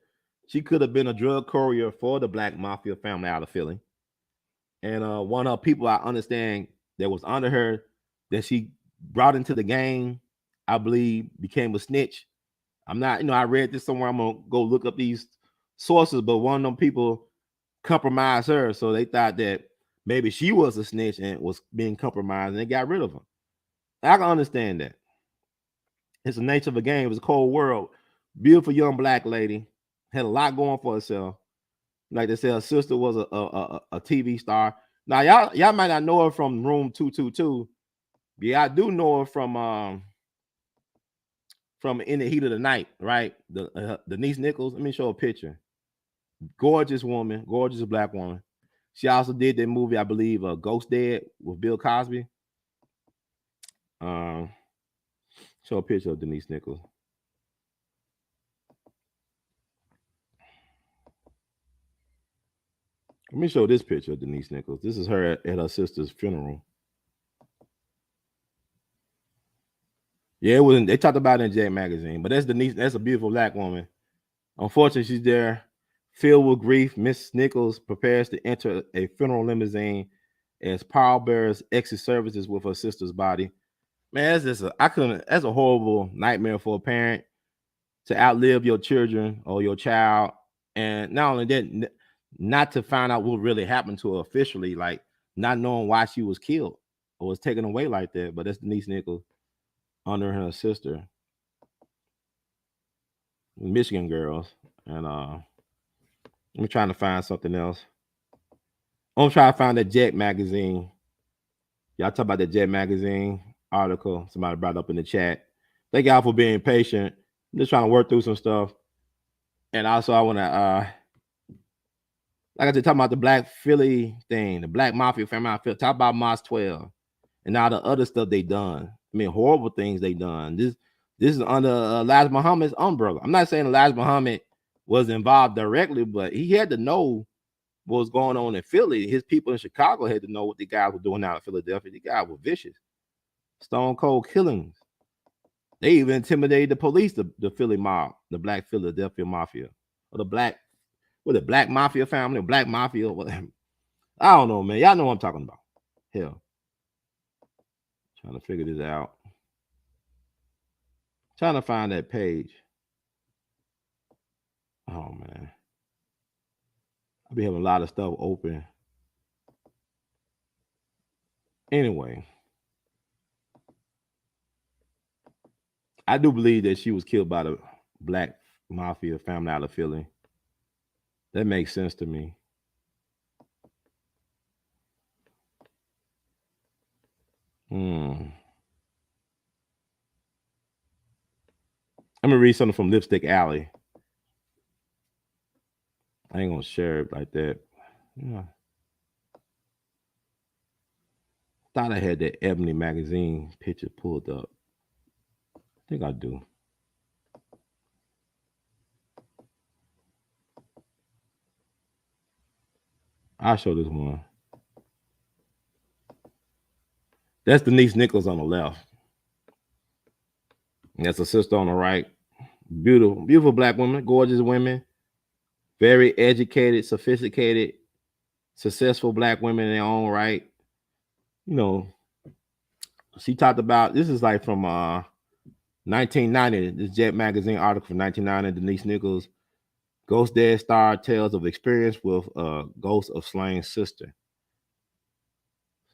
Speaker 1: she could have been a drug courier for the Black Mafia family out of Philly. And one of the people I understand that was under her, that she brought into the gang, I believe, became a snitch. I'm not, I read this somewhere. I'm going to go look up these sources, but one of them people compromised her. So they thought that maybe she was a snitch and was being compromised, and they got rid of her. I can understand that. It's the nature of the game. It was a cold world. Beautiful young black lady, had a lot going for herself. Like they said, her sister was a TV star. Now y'all might not know her from Room 222. Yeah, I do know her from In the Heat of the Night, right? The Denise Nichols. Let me show a picture. Gorgeous woman, gorgeous black woman. She also did that movie, I believe, Ghost Dead with Bill Cosby. Um, Show a picture of Denise Nichols. Let me show this picture of Denise Nichols. This is her at her sister's funeral. Yeah, it wasn't. They talked about it in Jet magazine, but that's Denise. That's a beautiful black woman. Unfortunately, she's there, filled with grief. Miss Nichols prepares to enter a funeral limousine as pallbearers exit services with her sister's body. Man, that's just I couldn't. That's a horrible nightmare for a parent to outlive your children or your child, and not only that, not to find out what really happened to her officially, like not knowing why she was killed or was taken away like that. But that's Denise Nichols under her sister, Michigan girls, and I'm trying to find something else. I'm trying to find that Jet magazine. Y'all talk about the Jet magazine article somebody brought up in the chat. Thank y'all for being patient. I'm just trying to work through some stuff. And also I want to like I said, talking about the Black Philly thing, the Black Mafia family outfit, talk about Mos 12 and all the other stuff they done. I mean, horrible things they done. This is under Elijah Muhammad's umbrella. I'm not saying Elijah Muhammad was involved directly, but he had to know what was going on in Philly. His people in Chicago had to know what the guys were doing out in Philadelphia. The guys were vicious. Stone cold killings. They even intimidated the police, the Philly mob, the Black Philadelphia Mafia, or the Black Mafia family, Black Mafia. I don't know, man. Y'all know what I'm talking about. Hell. Trying to figure this out. Trying to find that page. Oh, man. I'll be having a lot of stuff open. Anyway. I do believe that she was killed by the Black Mafia family out of Philly. That makes sense to me. I'm gonna read something from Lipstick Alley. I ain't gonna share it like that. Yeah. Thought I had that Ebony magazine picture pulled up. I think I do. I'll show this one. That's Denise Nichols on the left. And that's a sister on the right. Beautiful, beautiful black women, gorgeous women, very educated, sophisticated, successful black women in their own right. You know, she talked about this is like from 1990. This Jet magazine article from 1990. Denise Nichols, Ghost Dead Star tales of experience with ghost of slain sister.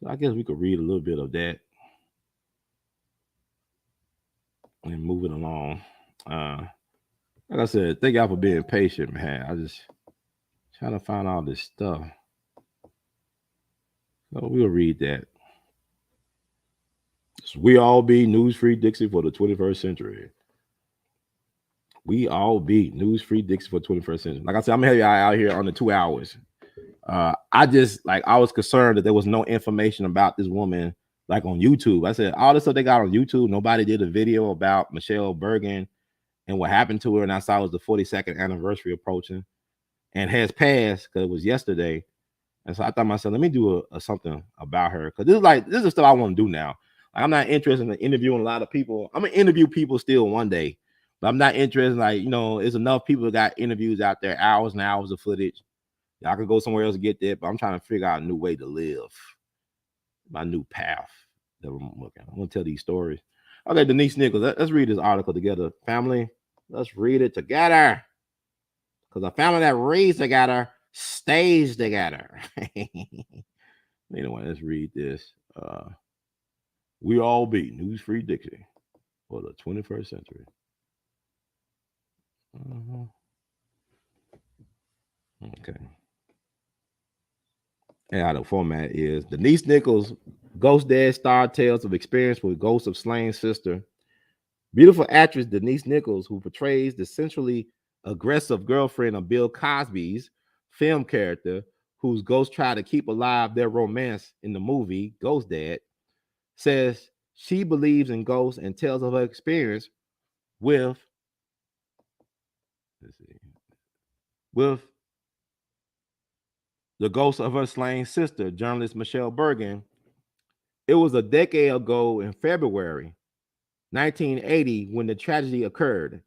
Speaker 1: So I guess we could read a little bit of that and move it along. Like I said, thank y'all for being patient, man. I just trying to find all this stuff. So we'll read that. We all be news free Dixie for the 21st century. We all be news free Dixie for the 21st century. Like I said, I'm gonna have y'all out here under 2 hours. I was concerned that there was no information about this woman like on YouTube. I said all the stuff they got on YouTube, nobody did a video about Michele Burgen and what happened to her. And I saw it was the 42nd anniversary approaching and has passed because it was yesterday. And so I thought to myself, let me do a something about her because this is stuff I want to do now. Like, I'm not interested in interviewing a lot of people. I'm gonna interview people still one day, but I'm not interested. There's enough people that got interviews out there, hours and hours of footage. Y'all can go somewhere else to get that, but I'm trying to figure out a new way to live, my new path that I'm looking. I'm gonna tell these stories. Okay, Denise Nichols. Let's read this article together, family. Let's read it together, because a family that reads together stays together. Anyway, let's read this. We all be news free Dixie for the 21st century. Okay. And how the format is Denise Nichols, Ghost Dead Star tales of experience with ghosts of slain sister. Beautiful actress Denise Nichols, who portrays the centrally aggressive girlfriend of Bill Cosby's film character whose ghost tried to keep alive their romance in the movie Ghost Dad, says she believes in ghosts and tells of her experience with let's see, with the ghost of her slain sister, journalist Michele Burgen. It was a decade ago in February 1980 when the tragedy occurred.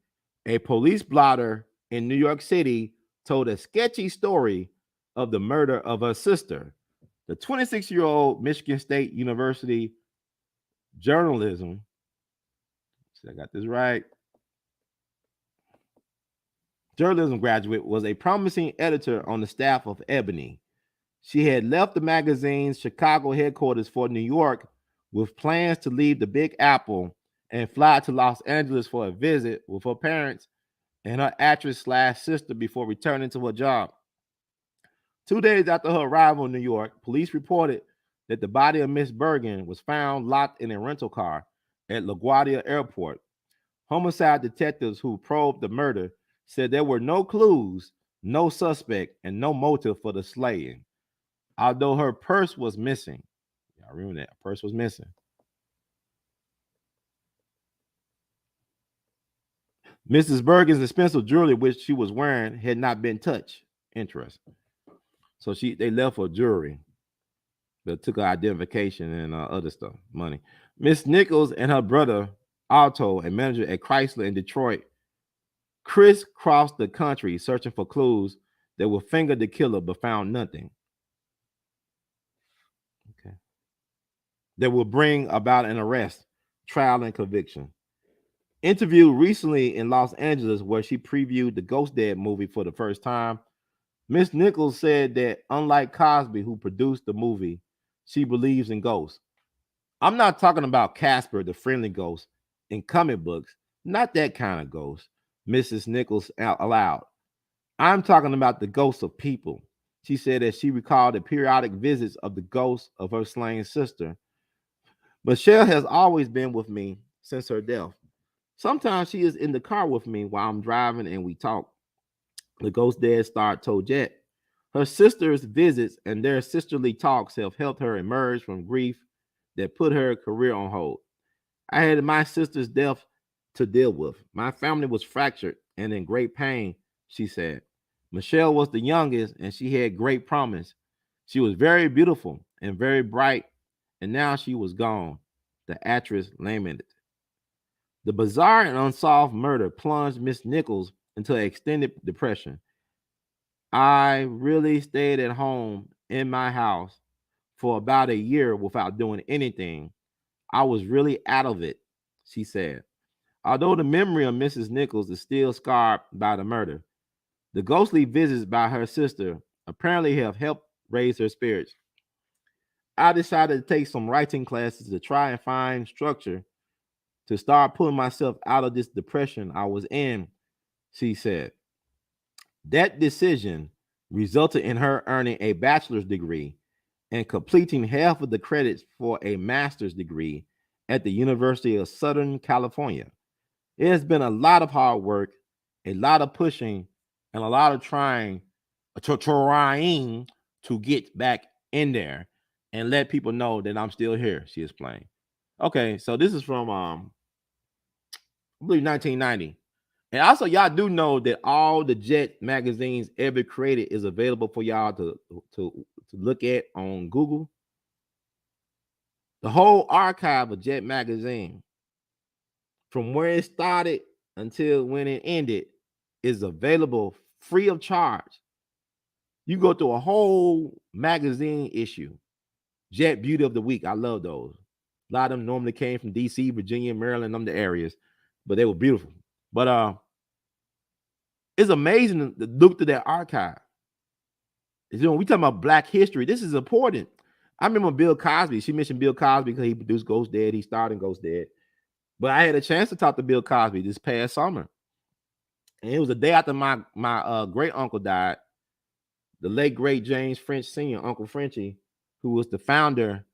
Speaker 1: A police blotter in New York City told a sketchy story of the murder of her sister. The 26-year-old Michigan State University journalism, see, I got this right, journalism graduate was a promising editor on the staff of Ebony. She had left the magazine's Chicago headquarters for New York with plans to leave the Big Apple and fly to Los Angeles for a visit with her parents and her actress slash sister before returning to her job. 2 days after her arrival in New York, police reported that the body of Miss Burgen was found locked in a rental car at LaGuardia Airport. Homicide detectives who probed the murder said there were no clues, no suspect, and no motive for the slaying. Although her purse was missing. Y'all remember that? Her purse was missing. Mrs. Bergen's expensive jewelry, which she was wearing, had not been touched. Interesting. So they left her jewelry, but took her identification and other stuff, money. Miss Nichols and her brother, Otto, a manager at Chrysler in Detroit, crisscrossed the country searching for clues that would finger the killer, but found nothing. Okay. That will bring about an arrest, trial, and conviction. Interviewed recently in Los Angeles, where she previewed the Ghost Dad movie for the first time, Miss Nichols said that unlike Cosby, who produced the movie, she believes in ghosts. I'm not talking about Casper, the friendly ghost in comic books, not that kind of ghost, Mrs. Nichols allowed. I'm talking about the ghosts of people. She said that she recalled the periodic visits of the ghost of her slain sister. Michelle has always been with me since her death. Sometimes she is in the car with me while I'm driving and we talk. The Ghost Dad star told Jet. Her sister's visits and their sisterly talks have helped her emerge from grief that put her career on hold. I had my sister's death to deal with. My family was fractured and in great pain, she said. Michelle was the youngest and she had great promise. She was very beautiful and very bright, and now she was gone, the actress lamented. The bizarre and unsolved murder plunged Miss Nichols into an extended depression. I really stayed at home in my house for about a year without doing anything. I was really out of it, she said. Although the memory of Mrs. Nichols is still scarred by the murder, the ghostly visits by her sister apparently have helped raise her spirits. I decided to take some writing classes to try and find structure to start pulling myself out of this depression I was in, she said. That decision resulted in her earning a bachelor's degree and completing half of the credits for a master's degree at the University of Southern California. It has been a lot of hard work, a lot of pushing, and a lot of trying to get back in there and let people know that I'm still here, she explained. Okay, so this is from I believe 1990. And also, y'all do know that all the Jet magazines ever created is available for y'all to look at on Google. The whole archive of Jet magazine, from where it started until when it ended, is available free of charge. You go through a whole magazine issue. Jet Beauty of the Week. I love those. A lot of them normally came from DC, Virginia, Maryland, them the areas, but they were beautiful. But it's amazing to look through that archive. You know, we talking about Black history. This is important. I remember Bill Cosby. She mentioned Bill Cosby because he produced Ghost Dad. He starred in Ghost Dad. But I had a chance to talk to Bill Cosby this past summer, and it was the day after my great uncle died. The late great James French Sr., Uncle Frenchie, who was the founder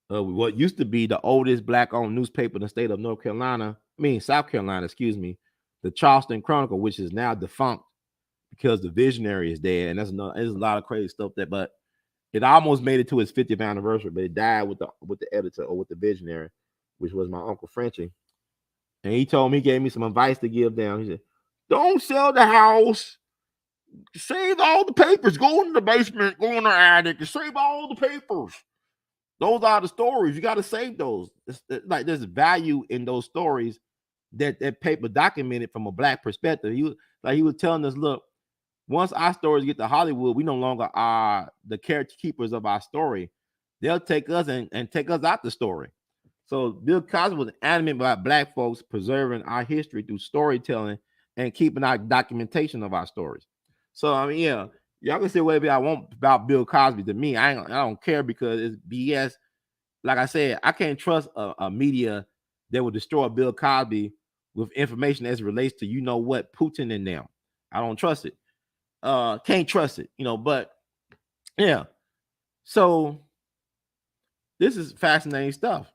Speaker 1: of what used to be the oldest Black-owned newspaper in the state of South Carolina, excuse me, the Charleston Chronicle, which is now defunct because the visionary is dead, and there's a lot of crazy stuff that, but it almost made it to his 50th anniversary, but it died with the editor or with the visionary, which was my uncle Frenchie. And he told me, he gave me some advice to give them. He said, "Don't sell the house. Save all the papers. Go in the basement, go in the attic, and save all the papers. Those are the stories. You got to save those. Like there's value in those stories that paper documented from a Black perspective." He was telling us, look, once our stories get to Hollywood, we no longer are the character keepers of our story. They'll take us and take us out the story. So Bill Cosby was adamant about Black folks preserving our history through storytelling and keeping our documentation of our stories. So I mean, yeah, y'all can say whatever I want about Bill Cosby. To me, I don't care because it's BS. Like I said, I can't trust a media that will destroy Bill Cosby with information as it relates to what Putin and them. I don't trust it. Can't trust it. But yeah. So this is fascinating stuff.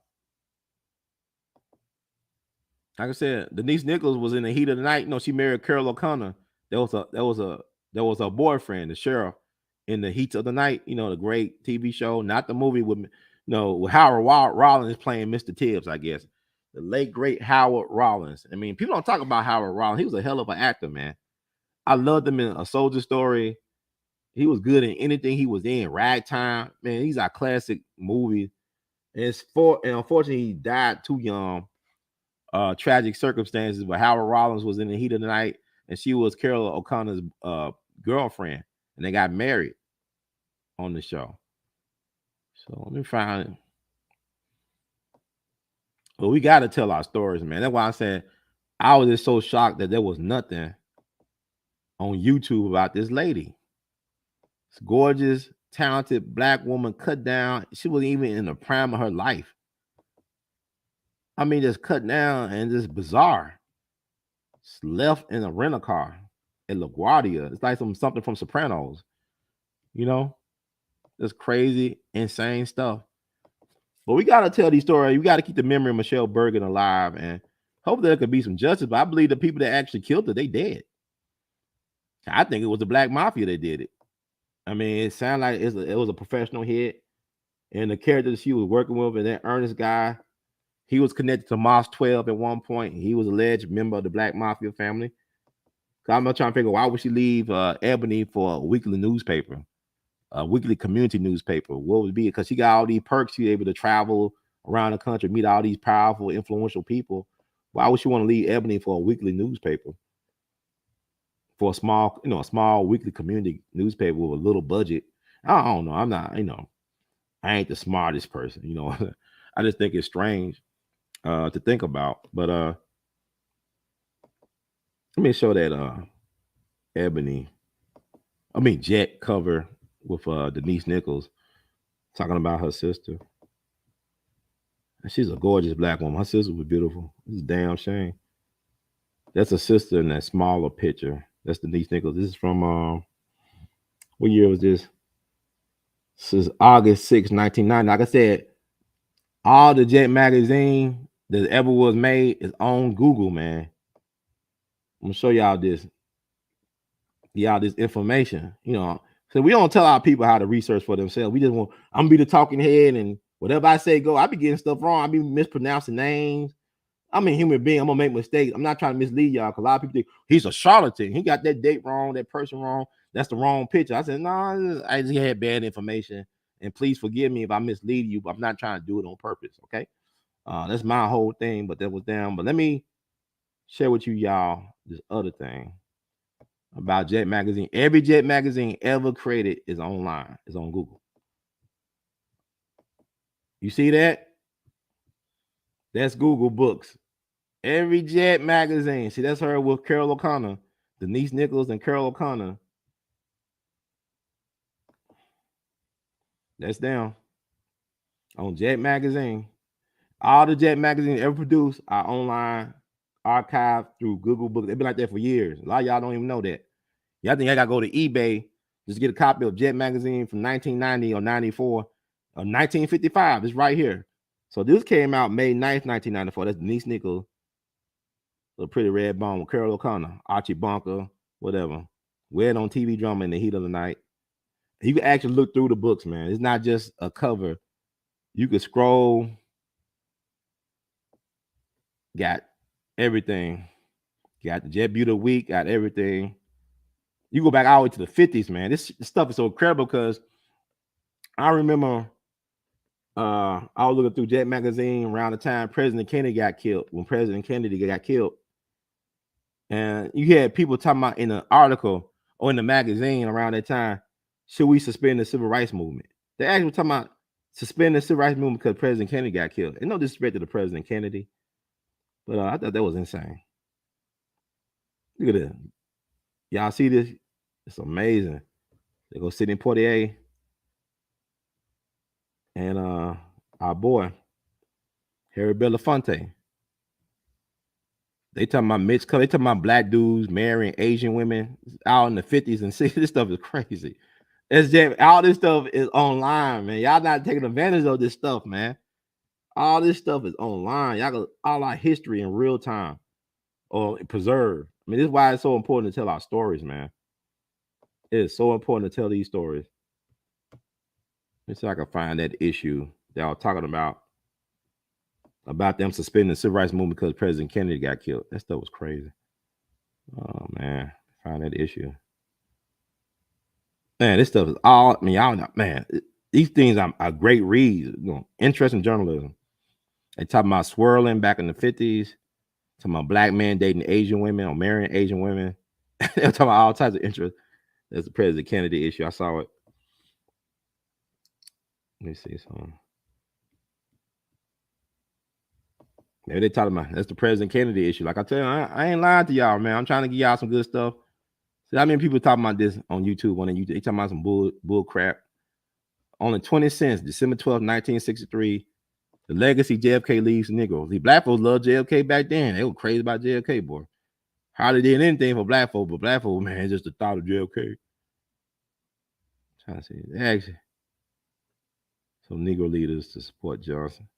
Speaker 1: Like I said, Denise Nichols was in the heat of the night. She married Carol O'Connor. That was a boyfriend, the sheriff, in the heat of the night. The great TV show, not the movie with with Howard Rollins playing Mr. Tibbs. I guess the late great Howard Rollins. I mean, people don't talk about Howard Rollins. He was a hell of an actor, man. I loved him in A Soldier Story. He was good in anything he was in. Ragtime, man. These are classic movies. And unfortunately, he died too young. Tragic circumstances, but Howard Rollins was in the heat of the night, and she was Carol O'Connor's girlfriend, and they got married on the show. So let me find it. But we got to tell our stories, man. That's why I said I was just so shocked that there was nothing on YouTube about this lady. This gorgeous, talented Black woman cut down. She wasn't even in the prime of her life. I mean, just cut down and just bizarre. It's left in a rental car at LaGuardia. It's like something from Sopranos. It's crazy, insane stuff. But we got to tell these stories. We got to keep the memory of Michele Burgen alive, and hopefully there could be some justice. But I believe the people that actually killed her, they dead. I think it was the Black Mafia that did it. I mean, it sounded like it was a professional hit, and the character that she was working with, and that Ernest guy, he was connected to Moss 12 at one point. He was alleged member of the Black Mafia family. I'm not trying to figure why would she leave Ebony for a weekly newspaper, a weekly community newspaper. What would it be? Because she got all these perks. She was able to travel around the country, meet all these powerful, influential people. Why would she want to leave Ebony for a weekly newspaper? For a small weekly community newspaper with a little budget. I don't know. I'm not, I ain't the smartest person, I just think it's strange to think about. But let me show that Jet cover with Denise Nichols talking about her sister. She's a gorgeous Black woman. Her sister was beautiful. It's a damn shame. That's a sister in that smaller picture. That's Denise Nichols. This is from what year was this? This is August 6, 1990. Like I said, all the Jet magazine that ever was made is on Google, man. I'm gonna show y'all this information. So we don't tell our people how to research for themselves. We just want, I'm gonna be the talking head, and whatever I say go. I be getting stuff wrong. I be mispronouncing names. I'm a human being. I'm gonna make mistakes. I'm not trying to mislead y'all, because a lot of people think he's a charlatan. He got that date wrong, that person wrong. That's the wrong picture. I said, no, I just had bad information, and please forgive me if I mislead you, but I'm not trying to do it on purpose. Okay, that's my whole thing. But that was down. But let me share with y'all this other thing about Jet magazine. Every Jet magazine ever created is online. It's on Google. You see that? That's Google Books. Every Jet magazine. See, that's her with Carol O'Connor, Denise Nichols, and Carol O'Connor. That's down on Jet magazine. All the Jet magazines ever produced are online, archived through Google Books. They've been like that for years. A lot of y'all don't even know that. Y'all think I gotta go to eBay just to get a copy of Jet magazine from 1990 or 94 or 1955. It's right here. So this came out May 9th, 1994. That's Denise Nichols, the Pretty Red Bone with Carol O'Connor, Archie Bunker, whatever. We had on TV drama in the heat of the night. You can actually look through the books, man. It's not just a cover. You can scroll, got everything. Got the Jet Beauty Week, got everything. You go back all the way to the 50s, man. This stuff is so incredible because I remember I was looking through Jet magazine around the time President Kennedy got killed, when President Kennedy got killed. And you had people talking about in an article or in the magazine around that time, should we suspend the civil rights movement? They actually talking about suspending the civil rights movement because President Kennedy got killed. And no disrespect to the President Kennedy, but I thought that was insane. Look at this. Y'all see this? It's amazing. They go Sidney Poitier and our boy Harry Belafonte. They talking about mixed color. They talking about black dudes marrying Asian women out in the 50s and 60s. This stuff is crazy. It's just all this stuff is online, man. Y'all not taking advantage of this stuff, man. All this stuff is online. Y'all got all our history in real time or preserved. I mean, this is why it's so important to tell our stories, man. It is so important to tell these stories. Let's see if I can find that issue that I was talking about them suspending the civil rights movement because President Kennedy got killed. That stuff was crazy. Oh man, find that issue. Man, this stuff is all. I mean, y'all know, man. These things are great reads. You know, interesting journalism. They talking about swirling back in the 50s. Talking about black men dating Asian women or marrying Asian women. They're talking about all types of interest. That's the President Kennedy issue. I saw it. Let me see something. Maybe they talking about that's the President Kennedy issue. Like I tell you, I ain't lying to y'all, man. I'm trying to give y'all some good stuff. See how many people talking about this on YouTube? On YouTube, they talking about some bull crap. Only 20 cents, December 12th, 1963. The legacy JFK leaves Negroes. The black folks loved JFK back then. They were crazy about JFK, boy. Hardly did anything for black folks, but black folks, man, just the thought of JFK. Trying to see. Actually, some Negro leaders to support Johnson.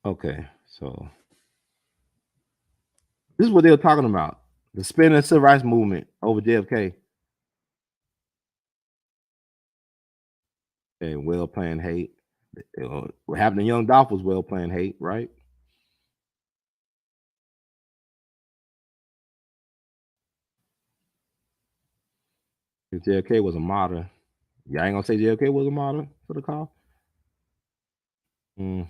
Speaker 1: Okay, so this is what they were talking about. The spinning civil rights movement over JFK. And well planned hate. What happened to Young Dolph was well planned hate, right? If JFK was a martyr, y'all ain't gonna say JFK was a martyr for the cause? Mm.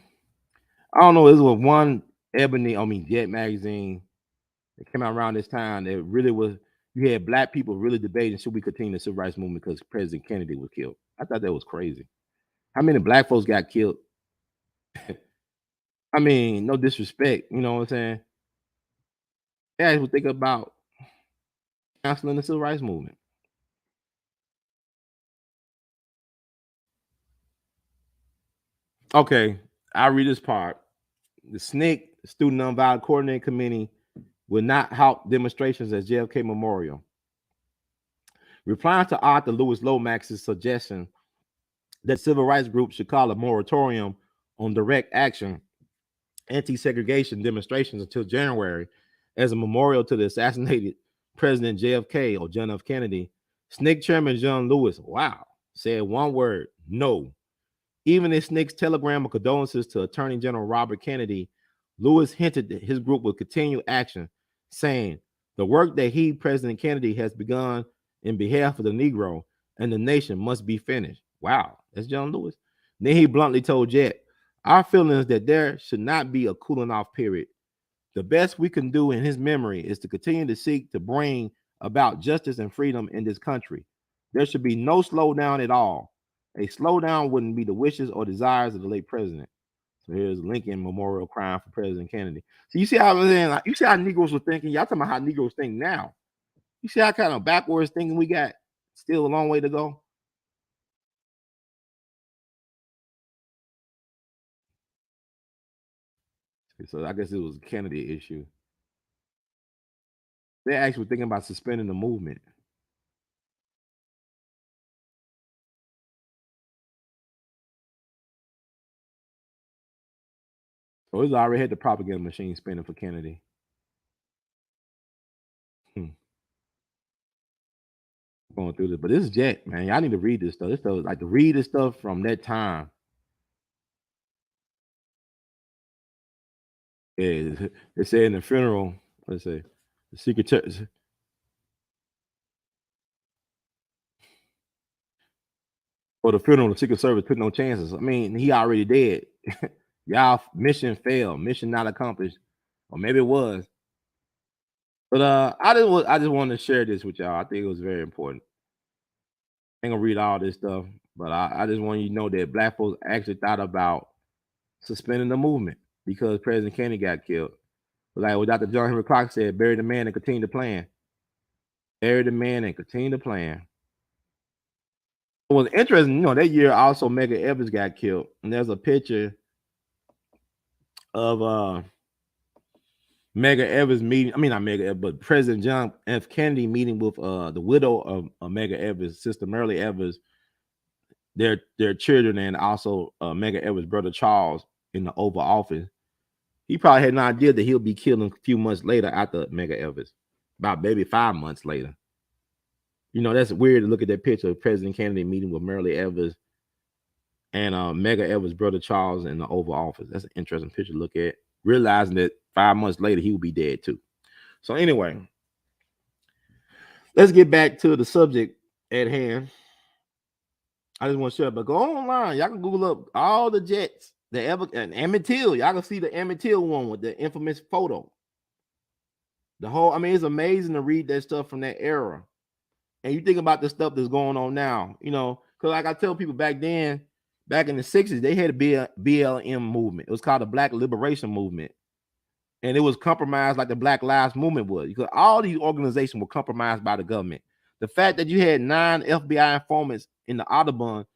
Speaker 1: I don't know. This was one Jet magazine that came out around this time. That really was. You had black people really debating should we continue the civil rights movement because President Kennedy was killed. I thought that was crazy. How many black folks got killed? I mean, no disrespect, you know what I'm saying? Yeah, I was thinking about canceling the civil rights movement. Okay, I'll read this part. The SNCC, Student Nonviolent Coordinating Committee, will not halt demonstrations at JFK Memorial. Replying to Arthur Lewis Lomax's suggestion that civil rights groups should call a moratorium on direct action anti-segregation demonstrations until January as a memorial to the assassinated President JFK or John F. Kennedy, SNCC Chairman John Lewis, said one word, no. Even in SNCC's telegram of condolences to Attorney General Robert Kennedy, Lewis hinted that his group would continue action, saying the work that he, President Kennedy, has begun in behalf of the Negro and the nation must be finished. Wow, that's John Lewis. Then he bluntly told Jet, our feeling is that there should not be a cooling off period. The best we can do in his memory is to continue to seek to bring about justice and freedom in this country. There should be no slowdown at all. A slowdown wouldn't be the wishes or desires of the late president. So here's Lincoln Memorial Crime for President Kennedy. So you see how you see how Negroes were thinking. Y'all talking about how Negroes think now. You see how kind of backwards thinking we got. Still a long way to go. So I guess it was a Kennedy issue. They're actually thinking about suspending the movement. So it's already had the propaganda machine spinning for Kennedy. Hmm. going through this, but this is Jet, man. Y'all need to read this stuff. This stuff, like to read this stuff from that time. Yeah, they say in the funeral, let's say the Secret Service for the funeral, the Secret Service took no chances. I mean, he already dead. Y'all mission failed, mission not accomplished, or maybe it was. But I just wanted to share this with y'all. I think it was very important. I ain't gonna read all this stuff, but I just want you to know that black folks actually thought about suspending the movement because President Kennedy got killed. But like what Dr. John Henry Clark said, bury the man and continue the plan. Bury the man and continue the plan. It was interesting, you know, that year also Medgar Evers got killed. And there's a picture of Medgar Evers meeting, I mean not Medgar Evers, but President John F. Kennedy meeting with the widow of Medgar Evers, Sister Merle Evers, their children, and also Medgar Evers' brother Charles in the Oval Office. He probably had no idea that he'll be killed a few months later after Medgar Evers, about maybe 5 months later. You know, that's weird to look at that picture of President Kennedy meeting with Merle Evers and Medgar Evers' brother Charles in the Oval Office. That's an interesting picture to look at, realizing that 5 months later he will be dead too. So anyway, let's get back to the subject at hand. I just want to share, but go online. Y'all can Google up all the jets, and Emmett Till. Y'all can see the Emmett Till one with the infamous photo. The whole, I mean, it's amazing to read that stuff from that era. And you think about the stuff that's going on now, you know, because like I tell people back then, back in the 60s, they had a BLM movement. It was called the Black Liberation Movement. And it was compromised like the Black Lives Movement was. Because all these organizations were compromised by the government. The fact that you had 9 FBI informants in the Audubon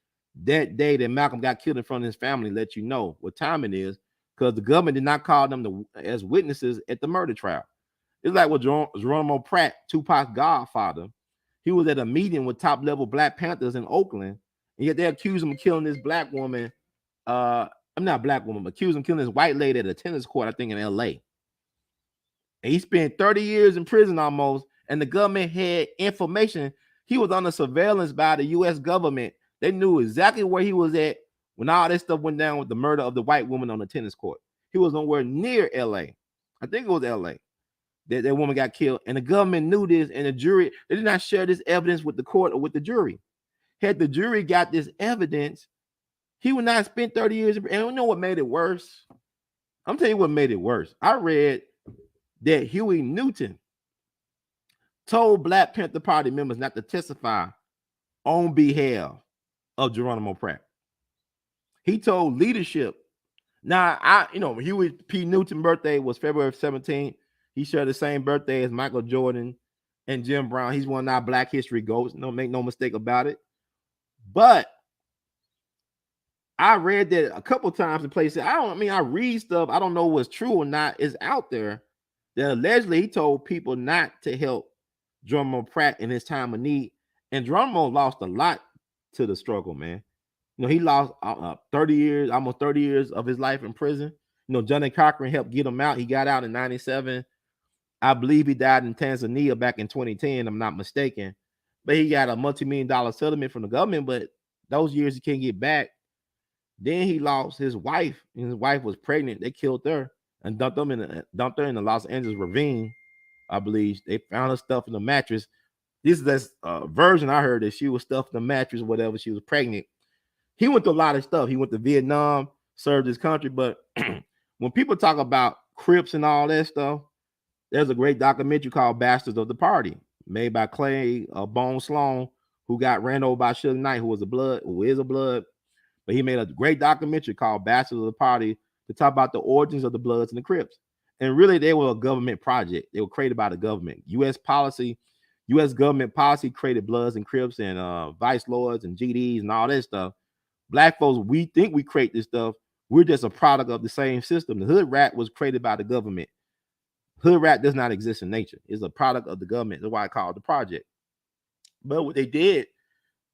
Speaker 1: that day that Malcolm got killed in front of his family let you know what time it is, because the government did not call them as witnesses at the murder trial. It's like what Geronimo Pratt, Tupac's godfather, he was at a meeting with top-level Black Panthers in Oakland, and yet they accused him of killing this black woman. I'm not black woman, but accused him of killing this white lady at a tennis court, I think in L.A. And he spent 30 years in prison almost, and the government had information. He was under surveillance by the U.S. government. They knew exactly where he was at when all this stuff went down with the murder of the white woman on the tennis court. He was nowhere near L.A. I think it was L.A. That woman got killed, and the government knew this, and the jury, they did not share this evidence with the court or with the jury. Had the jury got this evidence, he would not spend 30 years. And you know what made it worse? I'm telling you what made it worse. I read that Huey Newton told Black Panther Party members not to testify on behalf of Geronimo Pratt. He told leadership. Now, Huey P. Newton's birthday was February 17th. He shared the same birthday as Michael Jordan and Jim Brown. He's one of our Black history goats. No, make no mistake about it. But I read that a couple times in places. I read stuff. I don't know what's true or not. Is out there that allegedly he told people not to help Geronimo Pratt in his time of need. And Geronimo lost a lot to the struggle, man. You know, he lost 30 years, almost 30 years of his life in prison. You know, Johnny Cochran helped get him out. He got out in 97. I believe he died in Tanzania back in 2010, I'm not mistaken. But he got a multi-million-dollar settlement from the government, but those years he can't get back. Then he lost his wife, and his wife was pregnant. They killed her and dumped her in the Los Angeles ravine, I believe. They found her stuff in the mattress. This is this version I heard that she was stuffed in the mattress or whatever. She was pregnant. He went through a lot of stuff. He went to Vietnam, served his country. But when people talk about Crips and all that stuff, there's a great documentary called Bastards of the Party, made by Clay Bone Sloan, who got ran over by Suge Knight, who is a blood. But he made a great documentary called Bastards of the Party to talk about the origins of the Bloods and the Crips. And really, they were a government project. They were created by the government. U.S. government policy created Bloods and Crips and Vice Lords and GDs and all that stuff. Black folks, we think we create this stuff. We're just a product of the same system. The hood rat was created by the government. Hood rat does not exist in nature. It's a product of the government. That's why I call it the project. But what they did,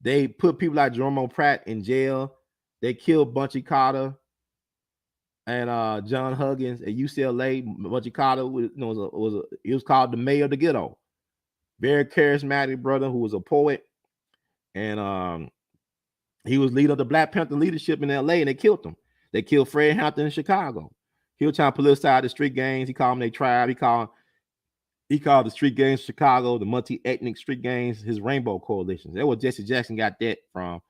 Speaker 1: they put people like Geronimo Pratt in jail. They killed Bunchy Carter and John Huggins at UCLA. Bunchy Carter was called the mayor of the ghetto. Very charismatic brother who was a poet. and he was leader of the Black Panther leadership in L.A. and they killed him. They killed Fred Hampton in Chicago. He was trying to politicize the street gangs. He called them their tribe. He called the street gangs Chicago, the multi-ethnic street gangs, his Rainbow Coalition. That was Jesse Jackson got that from.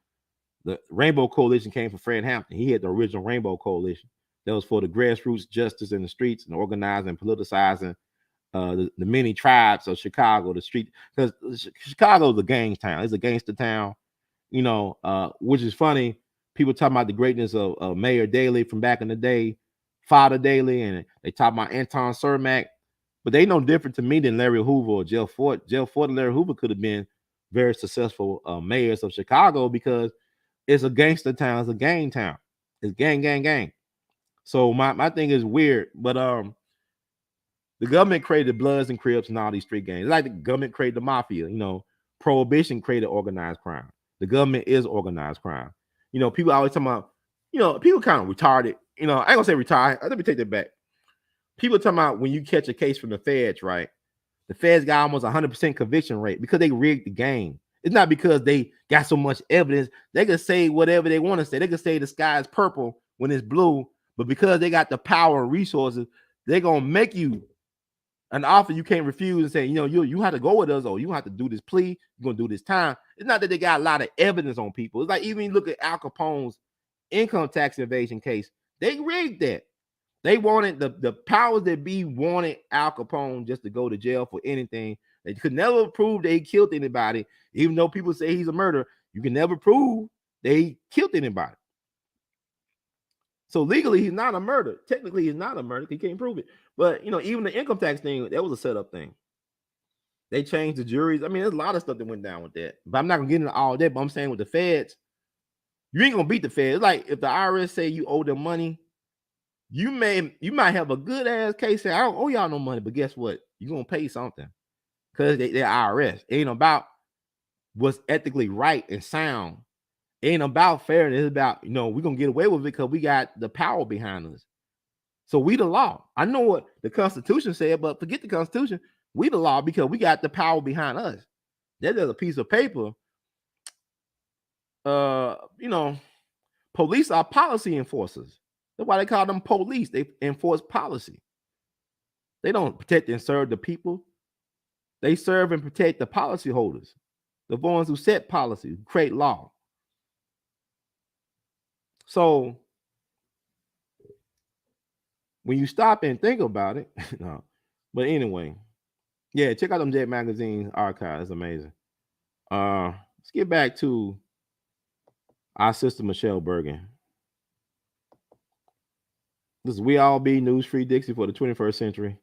Speaker 1: The Rainbow Coalition came from Fred Hampton. He had the original Rainbow Coalition. That was for the grassroots justice in the streets and organizing and politicizing the many tribes of Chicago, the street, because Chicago is a gang town. It's a gangster town, which is funny. People talk about the greatness of Mayor Daley from back in the day, Father Daley, and they talk about Anton Cermak, but they no different to me than Larry Hoover or Jeff Fort. Jeff Fort and Larry Hoover could have been very successful mayors of Chicago because it's a gangster town. It's a gang town. It's gang. So my thing is weird, but the government created Bloods and Crips and all these street gangs. It's like the government created the mafia. Prohibition created organized crime. The government is organized crime. People always talking about, people kind of retarded. I ain't gonna say retarded. Let me take that back. People talking about when you catch a case from the feds, right? The feds got almost 100% conviction rate because they rigged the game. It's not because they got so much evidence. They can say whatever they want to say. They can say the sky is purple when it's blue, but because they got the power and resources, they're gonna make you an offer you can't refuse and say, you have to go with us, or you have to do this plea. You're gonna do this time. It's not that they got a lot of evidence on people. It's like even you look at Al Capone's income tax evasion case. They rigged that. They wanted the powers that be wanted Al Capone just to go to jail for anything. They could never prove that he killed anybody, even though people say he's a murderer. You can never prove that he killed anybody. So legally, he's not a murderer. Technically, he's not a murderer. He can't prove it. But even the income tax thing, that was a setup thing. They changed the juries. I mean, there's a lot of stuff that went down with that. But I'm not gonna get into all that. But I'm saying with the feds, you ain't gonna beat the feds. It's like if the IRS say you owe them money, you might have a good ass case saying I don't owe y'all no money, but guess what? You're gonna pay something because they're IRS. It ain't about what's ethically right and sound. It ain't about fairness. It's about we're gonna get away with it because we got the power behind us. So we the law. I know what the Constitution said, but forget the Constitution. We the law because we got the power behind us. There's a piece of paper. Police are policy enforcers. That's why they call them police. They enforce policy. They don't protect and serve the people. They serve and protect the policyholders, the ones who set policy, who create law. So when you stop and think about it, no. But anyway, yeah, check out them Jet Magazine archives. It's amazing. Let's get back to our sister Michele Burgen. This is We All Be News Free Dixie for the 21st century.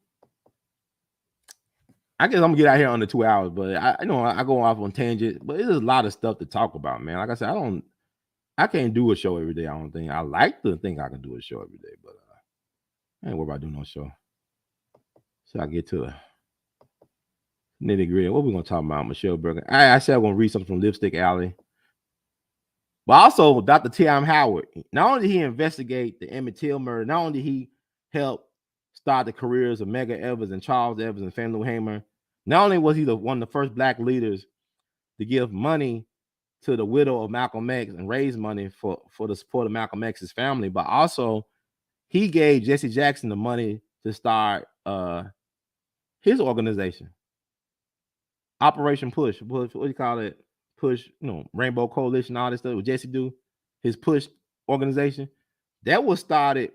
Speaker 1: I guess I'm gonna get out here under 2 hours, but I go off on tangent, but there's a lot of stuff to talk about, man. Like I said, I can't do a show every day. I don't think I like to think I can do a show every day, but I ain't worried about doing no show. So I get to the nitty gritty. What we gonna talk about, Michele Burgen? I said I'm gonna read something from Lipstick Alley. But also, Dr. T.M. Howard, not only did he investigate the Emmett Till murder, not only did he help start the careers of Medgar Evers and Charles Evans and Fannie Lou Hamer, not only was he one of the first Black leaders to give money to the widow of Malcolm X and raise money for the support of Malcolm X's family, but also he gave Jesse Jackson the money to start his organization, Operation Push. What do you call it? Push, Rainbow Coalition, all this stuff. What Jesse do, his Push organization, that was started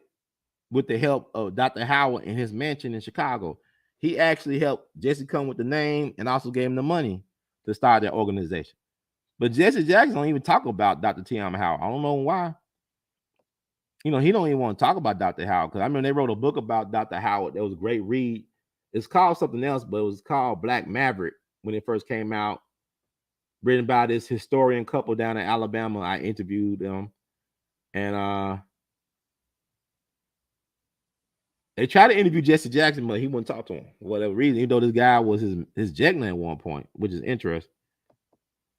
Speaker 1: with the help of Dr. Howard in his mansion in Chicago. He actually helped Jesse come with the name and also gave him the money to start that organization. But Jesse Jackson don't even talk about Dr. T.M. Howard. I don't know why. He don't even want to talk about Dr. Howard, because I remember they wrote a book about Dr. Howard. That was a great read. It's called something else, but it was called Black Maverick when it first came out. Written by this historian couple down in Alabama. I interviewed them, and they tried to interview Jesse Jackson, but he wouldn't talk to him for whatever reason, even though this guy was his Jegna at one point, which is interesting.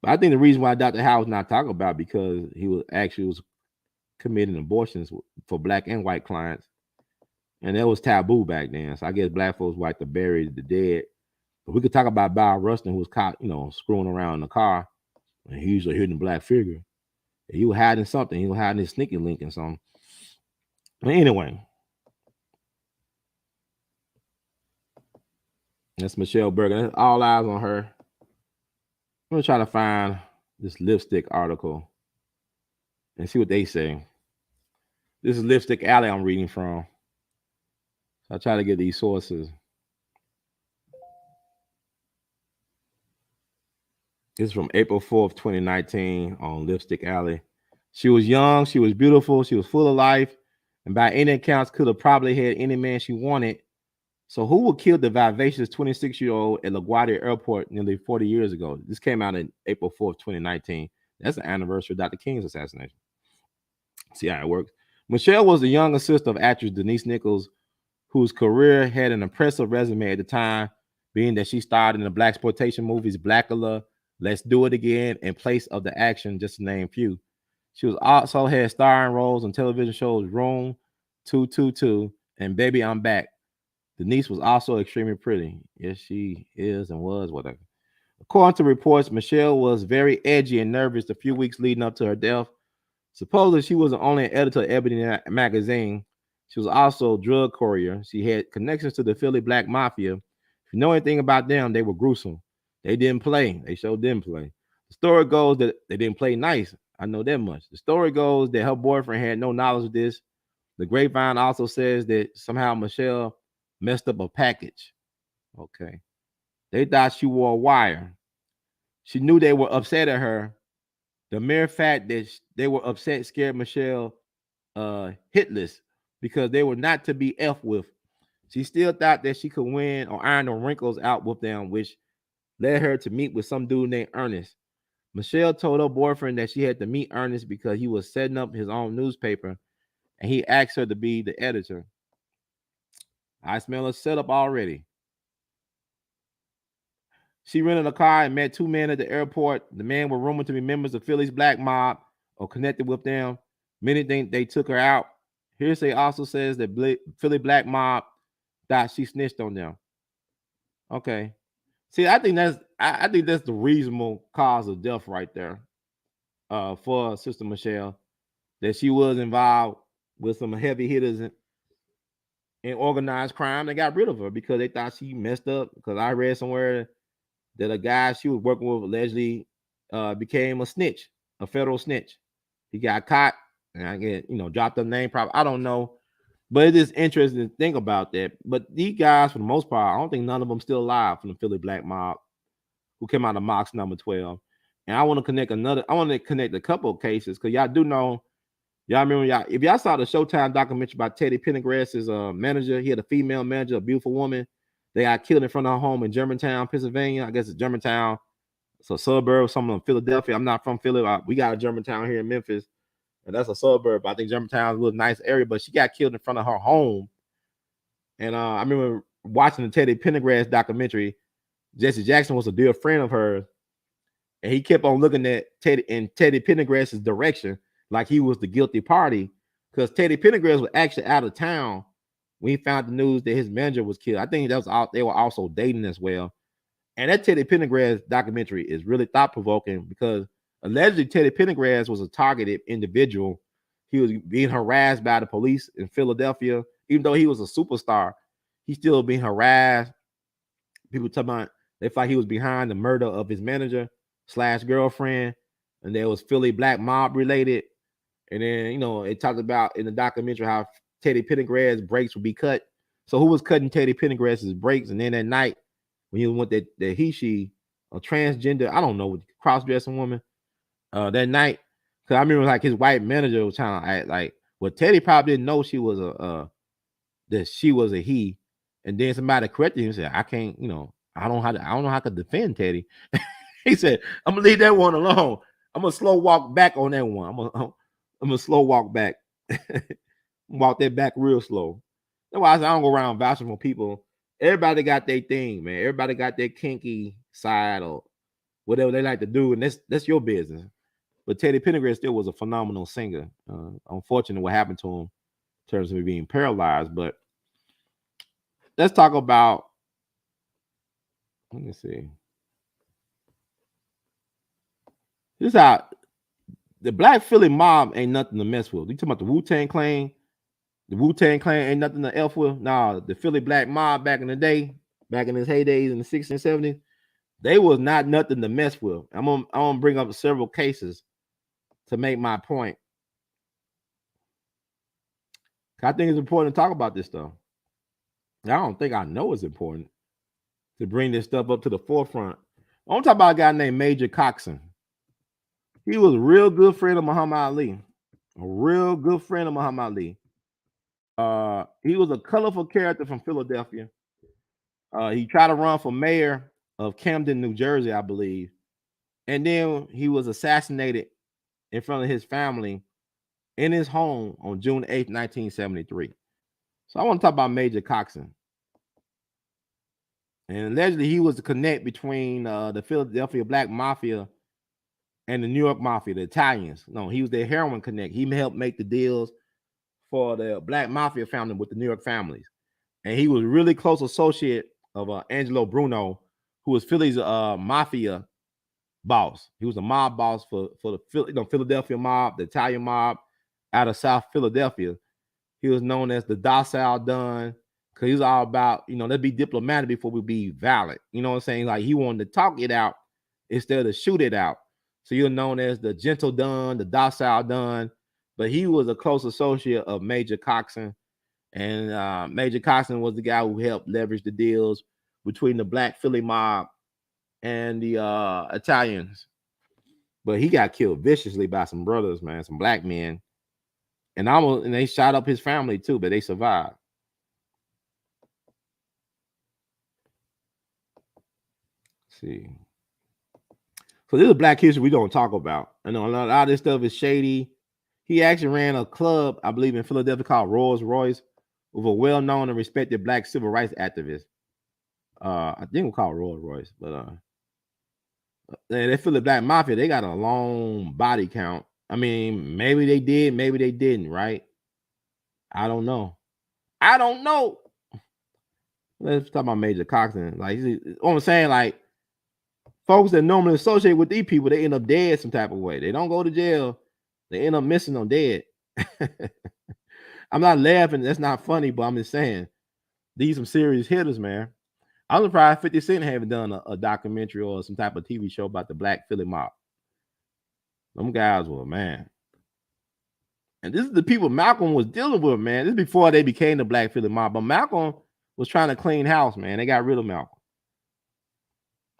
Speaker 1: But I think the reason why Dr. Howard's not talking about because he was committing abortions for Black and white clients, and that was taboo back then. So I guess Black folks like to bury the dead. But we could talk about Bob Rustin, who was caught, screwing around in the car And he's a hidden black figure. He was hiding something. He was hiding his sneaky link and something. But anyway, that's Michele Burgen. That's all eyes on her. I'm gonna try to find this lipstick article and see what they say. This is Lipstick Alley I'm reading from. So I try to get these sources. This is from April 4th, 2019 on Lipstick Alley. She was young, she was beautiful, she was full of life, and by any accounts could have probably had any man she wanted. So who would kill the vivacious 26-year-old at LaGuardia Airport nearly 40 years ago? This came out in April 4th, 2019. That's the anniversary of Dr. King's assassination. See how it works. Michele was the younger sister of actress Denise Nichols, whose career had an impressive resume at the time, being that she starred in the blaxploitation movies Blackula, Let's Do It Again, and Place of the Action, just to name a few. She was also had starring roles on television shows Room, 222, and Baby I'm Back. Denise was also extremely pretty. Yes, she is and was, whatever. According to reports, Michele was very edgy and nervous the few weeks leading up to her death. Supposedly, she was the only editor of Ebony magazine. She was also a drug courier. She had connections to the Philly Black Mafia. If you know anything about them, they were gruesome. They didn't play. They sure didn't play. The story goes that they didn't play nice. I know that much. The story goes that her boyfriend had no knowledge of this. The grapevine also says that somehow Michele messed up a package. Okay. They thought she wore a wire. She knew they were upset at her. The mere fact that they were upset scared Michele hitless because they were not to be F with. She still thought that she could win or iron the wrinkles out with them, which led her to meet with some dude named Ernest. Michele told her boyfriend that she had to meet Ernest because he was setting up his own newspaper and he asked her to be the editor. I smell a setup already. She rented a car and met two men at the airport. The men were rumored to be members of Philly's black mob or connected with them. Many think they took her out. Hearsay also says that Philly black mob thought she snitched on them. Okay. See, I think that's the reasonable cause of death right there. For Sister Michele, that she was involved with some heavy hitters in organized crime. They got rid of her because they thought she messed up. Because I read somewhere that a guy she was working with allegedly became a snitch, a federal snitch. He got caught, and I get dropped the name. Probably I don't know, but it is interesting to think about that. But these guys, for the most part, I don't think none of them still alive from the Philly Black Mob, who came out of Mox number 12. And I want to connect a couple of cases because y'all do know. Y'all remember if y'all saw the Showtime documentary about Teddy Pendergrass's manager, he had a female manager, a beautiful woman. They got killed in front of her home in Germantown, Pennsylvania. I guess it's Germantown. It's a suburb, something in Philadelphia. I'm not from Philly. We got a Germantown here in Memphis, and that's a suburb. I think Germantown is a little nice area, but she got killed in front of her home. And I remember watching the Teddy Pendergrass documentary. Jesse Jackson was a dear friend of hers, and he kept on looking at Teddy Pendergrass's direction like he was the guilty party, because Teddy Pendergrass was actually out of town when he found the news that his manager was killed. I think they were also dating as well. And that Teddy Pendergrass documentary is really thought-provoking because allegedly Teddy Pendergrass was a targeted individual. He was being harassed by the police in Philadelphia. Even though he was a superstar, he still being harassed. People talking about they thought he was behind the murder of his manager / girlfriend, and there was Philly black mob related. And then, it talked about in the documentary how Teddy Pendergrass brakes would be cut. So who was cutting Teddy Pendergrass's brakes? And then that night, when he went that she, a transgender, I don't know, cross-dressing woman, that night, because I remember like his white manager was trying to act like, well, Teddy probably didn't know she was that she was a he. And then somebody corrected him and said, I can't, I don't know how to defend Teddy. He said, I'm gonna leave that one alone. I'm gonna slow walk back on that one. I'm gonna slow walk back. Walk that back real slow. That's why I don't go around vouching for people. Everybody got their thing, man. Everybody got their kinky side or whatever they like to do, and that's your business. But Teddy Pendergrass still was a phenomenal singer. Unfortunately, what happened to him in terms of being paralyzed. But let's talk about. Let me see. This is how the Black Philly mob ain't nothing to mess with. You talking about the Wu-Tang Clan? The Wu-Tang Clan ain't nothing to F with. Nah, the Philly Black mob back in the day, back in his heydays in the 60s and 70s, they was not nothing to mess with. I'm gonna bring up several cases to make my point. I think it's important to talk about this stuff. I don't think I know it's important to bring this stuff up to the forefront. I want to talk about a guy named Major Coxon. He was a real good friend of Muhammad Ali. A real good friend of Muhammad Ali. He was a colorful character from Philadelphia. He tried to run for mayor of Camden, New Jersey, I believe. And then he was assassinated in front of his family in his home on June 8th, 1973. So I want to talk about Major Coxon. And allegedly, he was the connect between the Philadelphia Black Mafia and the New York Mafia, the Italians. No, he was their heroin connect. He helped make the deals for the Black Mafia family with the New York families. And he was really close associate of Angelo Bruno, who was Philly's mafia boss. He was a mob boss for the Philadelphia mob, the Italian mob out of South Philadelphia. He was known as the docile Don, because he was all about, let's be diplomatic before we be violent. You know what I'm saying? Like, he wanted to talk it out instead of shoot it out. So you're known as the gentle Don, the docile Don. But he was a close associate of Major Coxon. And Major Coxon was the guy who helped leverage the deals between the Black Philly mob and the Italians. But he got killed viciously by some brothers, man, some black men. And they shot up his family too, but they survived. Let's see. So this is Black history we don't talk about. I know a lot of this stuff is shady. He actually ran a club, I believe, in Philadelphia called Rolls Royce with a well-known and respected Black civil rights activist. I think we'll call it Rolls Royce, but they Philly Black Mafia, they got a long body count. I mean, maybe they did, maybe they didn't, right? I don't know. Let's talk about Major Coxon. Like, what I'm saying, like, folks that normally associate with these people, they end up dead some type of way. They don't go to jail. They end up missing them dead. I'm not laughing. That's not funny, but I'm just saying these some serious hitters, man. I'm surprised 50 Cent haven't done a documentary or some type of TV show about the Black Philly mob. Them guys were, man. And this is the people Malcolm was dealing with, man. This is before they became the Black Philly mob. But Malcolm was trying to clean house, man. They got rid of Malcolm.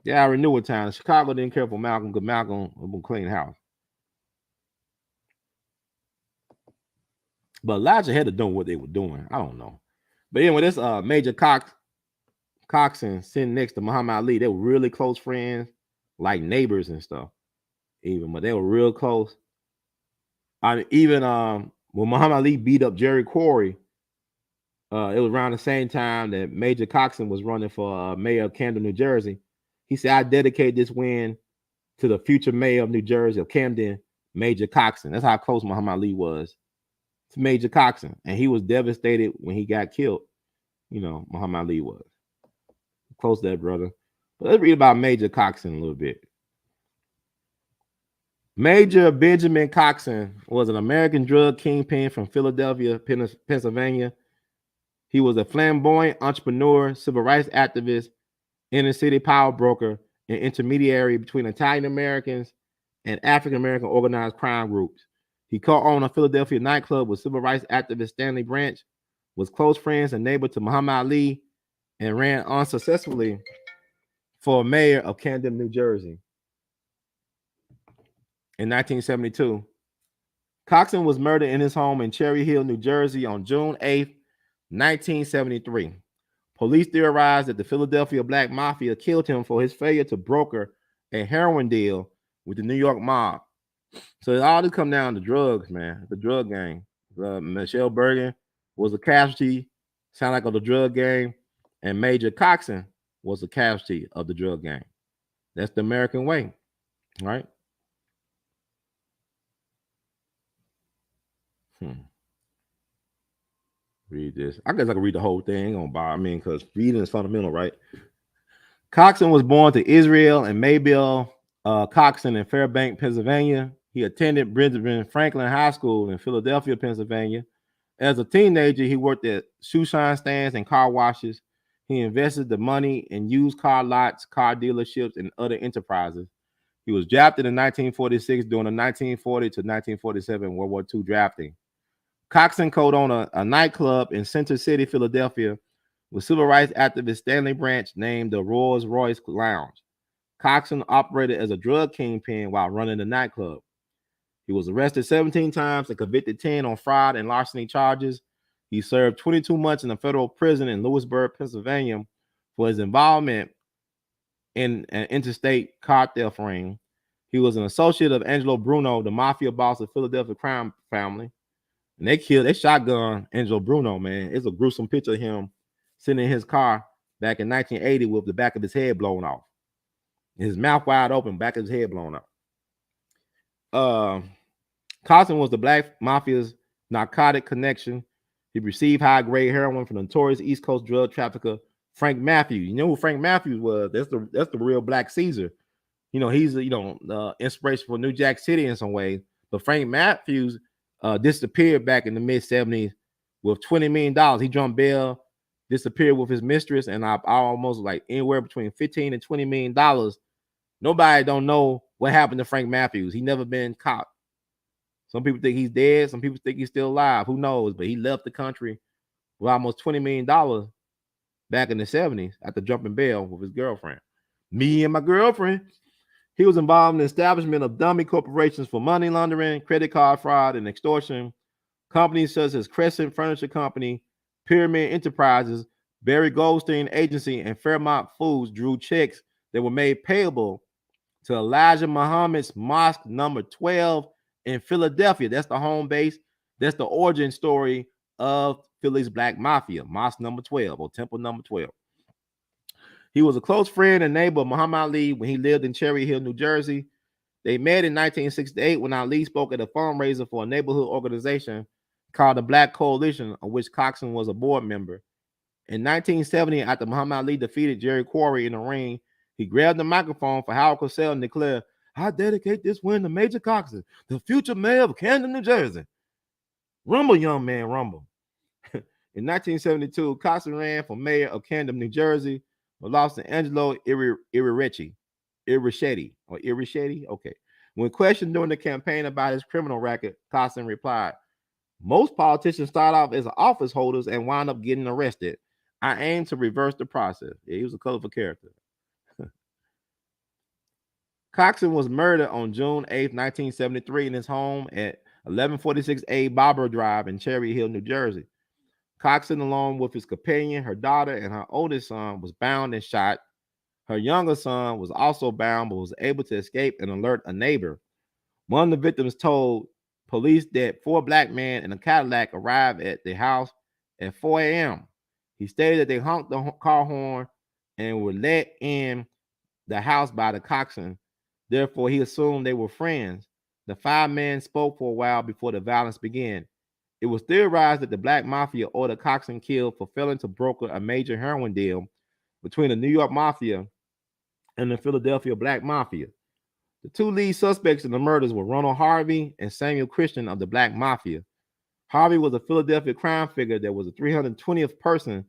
Speaker 1: Yeah, I renew a time. Chicago didn't care for Malcolm because Malcolm would clean house. But Elijah had to know what they were doing. I don't know. But anyway, this Major Coxon sitting next to Muhammad Ali. They were really close friends, like neighbors and stuff. But they were real close. Even when Muhammad Ali beat up Jerry Quarry, it was around the same time that Major Coxon was running for mayor of Camden, New Jersey. He said, "I dedicate this win to the future mayor of New Jersey, of Camden, Major Coxon." That's how close Muhammad Ali was to Major Coxon. And he was devastated when he got killed. Muhammad Ali was close to that brother. But let's read about Major Coxon a little bit. Major Benjamin Coxon was an American drug kingpin from Philadelphia, Pennsylvania. He was a flamboyant entrepreneur, civil rights activist, inner city power broker, and intermediary between Italian Americans and African American organized crime groups. He co-owned a Philadelphia nightclub with civil rights activist Stanley Branch, was close friends and neighbor to Muhammad Ali, and ran unsuccessfully for mayor of Camden, New Jersey. In 1972, Coxon was murdered in his home in Cherry Hill, New Jersey on June 8th, 1973. Police theorized that the Philadelphia Black Mafia killed him for his failure to broker a heroin deal with the New York mob. So it all just come down to drugs, man. The drug gang. Michele Burgen was a casualty, sound like of the drug gang, and Major Coxon was a casualty of the drug gang. That's the American way, right? Read this. I guess I can read the whole thing because reading is fundamental, right? Coxon was born to Israel and Maybelle Coxon in Fairbank, Pennsylvania. He attended Benjamin Franklin High School in Philadelphia, Pennsylvania. As a teenager, he worked at shoe shine stands and car washes. He invested the money in used car lots, car dealerships, and other enterprises. He was drafted in 1946 during the 1940 to 1947 World War II drafting. Coxon co-owned a nightclub in Center City, Philadelphia, with civil rights activist Stanley Branch, named the Rolls Royce Lounge. Coxon operated as a drug kingpin while running the nightclub. He was arrested 17 times and convicted 10 on fraud and larceny charges. He served 22 months in a federal prison in Lewisburg, Pennsylvania, for his involvement in an interstate car theft ring. He was an associate of Angelo Bruno, the mafia boss of Philadelphia crime family. And they shotgun Angelo Bruno, man. It's a gruesome picture of him sitting in his car back in 1980 with the back of his head blown off. His mouth wide open, back of his head blown up. Coxon was the Black Mafia's narcotic connection. He received high-grade heroin from the notorious East Coast drug trafficker Frank Matthews. You know who Frank Matthews was? That's the real Black Caesar. You know, he's the inspiration for New Jack City in some ways. But Frank Matthews disappeared back in the mid-70s with $20 million. He jumped bail, disappeared with his mistress, and I almost like anywhere between $15 and $20 million. Nobody don't know what happened to Frank Matthews. He never been caught. Some people think he's dead. Some people think he's still alive. Who knows? But he left the country with almost $20 million back in the 70s after jumping bail with his girlfriend. Me and my girlfriend. He was involved in the establishment of dummy corporations for money laundering, credit card fraud, and extortion. Companies such as Crescent Furniture Company, Pyramid Enterprises, Barry Goldstein Agency, and Fairmont Foods drew checks that were made payable to Elijah Muhammad's Mosque number 12 in Philadelphia. That's the home base. That's the origin story of Philly's Black Mafia, Mosque number 12 or Temple number 12. He was a close friend and neighbor of Muhammad Ali when he lived in Cherry Hill, New Jersey. They met in 1968 when Ali spoke at a fundraiser for a neighborhood organization called the Black Coalition, of which Coxon was a board member. In 1970, after Muhammad Ali defeated Jerry Quarry in the ring, he grabbed the microphone for Howard Cosell and declared, "I dedicate this win to Major Coxon, the future mayor of Camden, New Jersey. Rumble, young man, rumble." In 1972, Coxon ran for mayor of Camden, New Jersey, but lost to Angelo Irichetti. Okay. When questioned during the campaign about his criminal record, Coxon replied, "Most politicians start off as office holders and wind up getting arrested. I aim to reverse the process." Yeah, he was a colorful character. Coxon was murdered on June 8, 1973 in his home at 1146A Barber Drive in Cherry Hill, New Jersey. Coxon, along with his companion, her daughter, and her oldest son, was bound and shot. Her younger son was also bound but was able to escape and alert a neighbor. One of the victims told police that 4 black men in a Cadillac arrived at the house at 4 a.m. He stated that they honked the car horn and were let in the house by the Coxon. Therefore, he assumed they were friends. The 5 men spoke for a while before the violence began. It was theorized that the Black Mafia ordered Coxon killed for failing to broker a major heroin deal between the New York Mafia and the Philadelphia Black Mafia. The 2 lead suspects in the murders were Ronald Harvey and Samuel Christian of the Black Mafia. Harvey was a Philadelphia crime figure that was the 320th person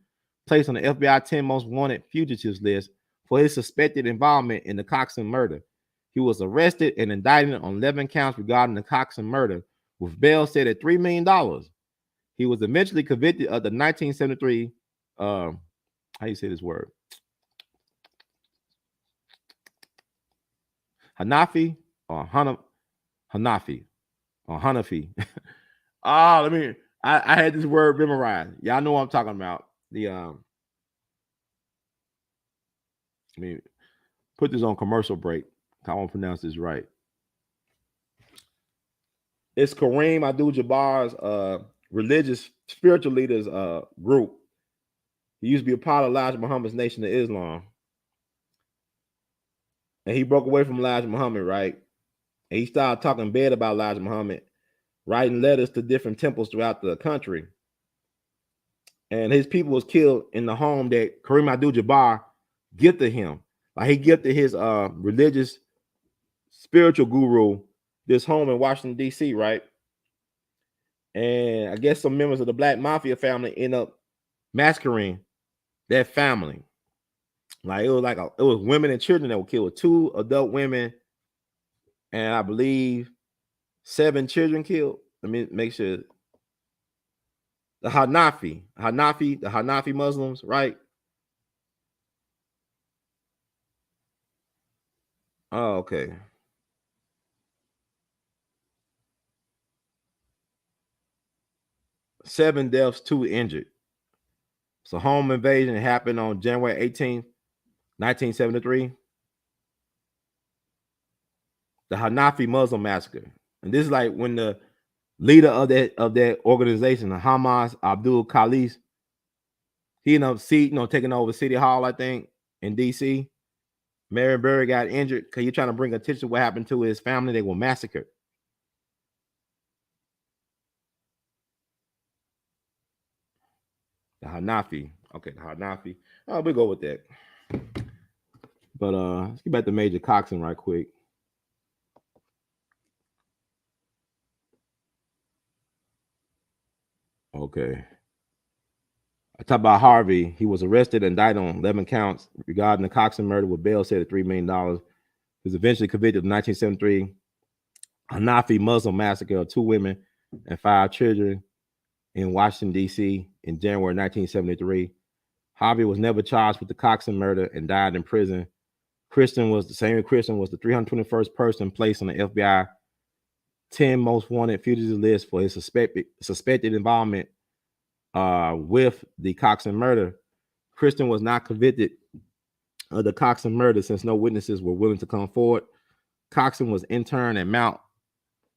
Speaker 1: placed on the FBI 10 most wanted fugitives list for his suspected involvement in the Coxon murder. He was arrested and indicted on 11 counts regarding the Coxon murder, with bail set at $3 million. He was eventually convicted of the 1973, how you say this word? Hanafi or Hanafi. I had this word memorized. Y'all know what I'm talking about. Let me put this on commercial break. I won't pronounce this right. It's Kareem Abdul-Jabbar's religious spiritual leaders group. He used to be a part of Elijah Muhammad's Nation of Islam. And he broke away from Elijah Muhammad, right? And he started talking bad about Elijah Muhammad, writing letters to different temples throughout the country. And his people was killed in the home that Kareem Abdul-Jabbar gifted him. Like he gifted his religious spiritual guru this home in Washington, D.C., right? And I guess some members of the Black Mafia family end up massacring that family. Like it was women and children that were killed. 2 adult women, and I believe 7 children killed. Let me make sure. The Hanafi Muslims, right? Oh, okay. 7 deaths, 2 injured. So home invasion happened on January 18th, 1973. The Hanafi Muslim massacre. And this is like when the leader of that organization, the Hamas, Abdul Khalis, he ended up taking over City Hall, I think, in DC. Mary Berry got injured because you're trying to bring attention to what happened to his family. They were massacred. The Hanafi. Okay, the Hanafi. Oh, we'll go with that. But let's get back to Major Coxon right quick. Okay. I talk about Harvey. He was arrested and indicted on 11 counts regarding the Coxon murder with bail set at $3 million. He was eventually convicted in 1973 Hanafi Muslim massacre of 2 women and 5 children in Washington, D.C. in January 1973. Harvey was never charged with the Coxon murder and died in prison. Christian was the 321st person placed on the FBI 10 most wanted fugitive list for his suspected involvement with the Coxon murder. Christian was not convicted of the Coxon murder since no witnesses were willing to come forward. Coxon was interned at Mount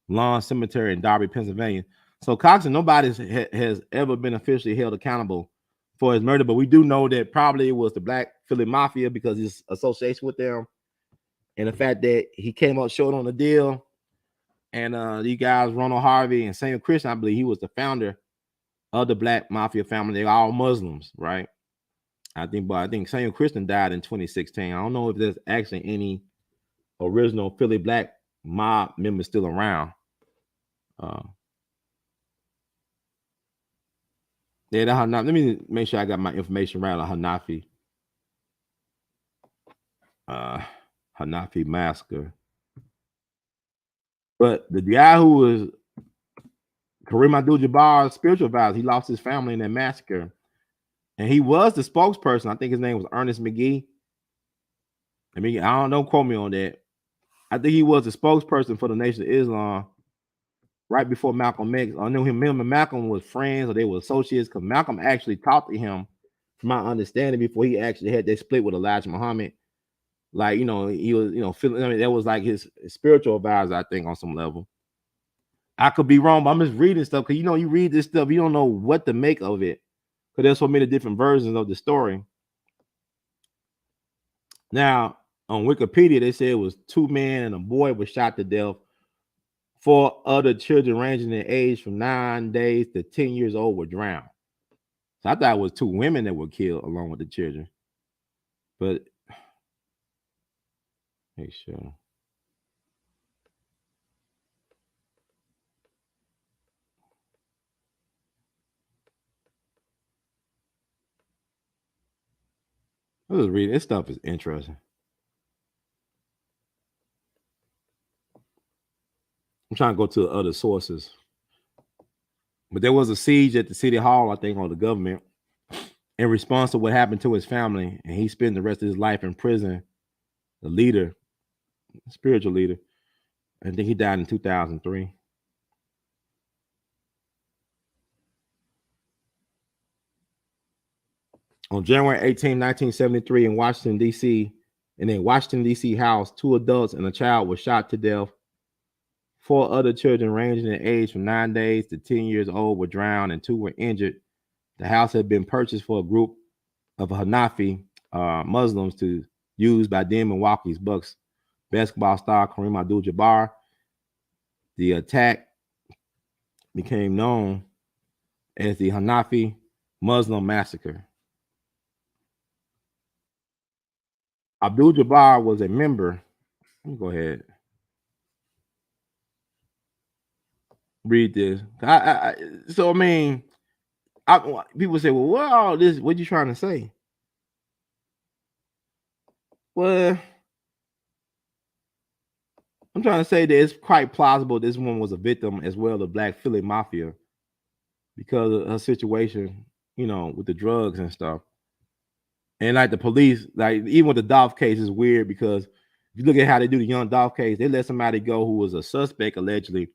Speaker 1: Lawn Cemetery in Darby, Pennsylvania. So Coxon, nobody has ever been officially held accountable for his murder, but we do know that probably it was the Black Philly Mafia because his association with them and the fact that he came up short on the deal. And these guys, Ronald Harvey and Samuel Christian, I believe he was the founder of the Black Mafia family. They're all Muslims, right? I think Samuel Christian died in 2016. I don't know if there's actually any original Philly Black mob members still around. Yeah, the Hanafi. Let me make sure I got my information right on Hanafi. Hanafi massacre. But the guy who was Kareem Abdul-Jabbar's spiritual advisor, he lost his family in that massacre. And he was the spokesperson. I think his name was Ernest McGee. I mean, I don't quote me on that. I think he was the spokesperson for the Nation of Islam right before Malcolm X. I knew him and Malcolm was friends or they were associates because Malcolm actually talked to him, from my understanding, before he actually had that split with Elijah Muhammad. Like, he was, feeling, I mean, that was like his spiritual advisor, I think, on some level. I could be wrong, but I'm just reading stuff because, you read this stuff, you don't know what to make of it because there's so many different versions of the story. Now, on Wikipedia, they said it was 2 men and a boy was shot to death. 4 other children ranging in age from 9 days to 10 years old were drowned. So I thought it was 2 women that were killed along with the children. But make sure. I was reading. This stuff is interesting. I'm trying to go to other sources. But there was a siege at the city hall, I think, on the government in response to what happened to his family. And he spent the rest of his life in prison. The leader, spiritual leader. I think he died in 2003. On January 18, 1973, in Washington, D.C., in a Washington, D.C. house, 2 adults and a child were shot to death. 4 other children ranging in age from 9 days to 10 years old were drowned and 2 were injured. The house had been purchased for a group of Hanafi Muslims to use by then Milwaukee's Bucks basketball star Kareem Abdul-Jabbar. The attack became known as the Hanafi Muslim massacre. Abdul-Jabbar was a member. Let me go ahead. read this. So I mean, people say, well, what all this? What you trying to say? Well, I'm trying to say that it's quite plausible this woman was a victim as well of Black Philly Mafia because of her situation, with the drugs and stuff. And like the police, like even with the Dolph case is weird because if you look at how they do the young Dolph case, they let somebody go who was a suspect allegedly,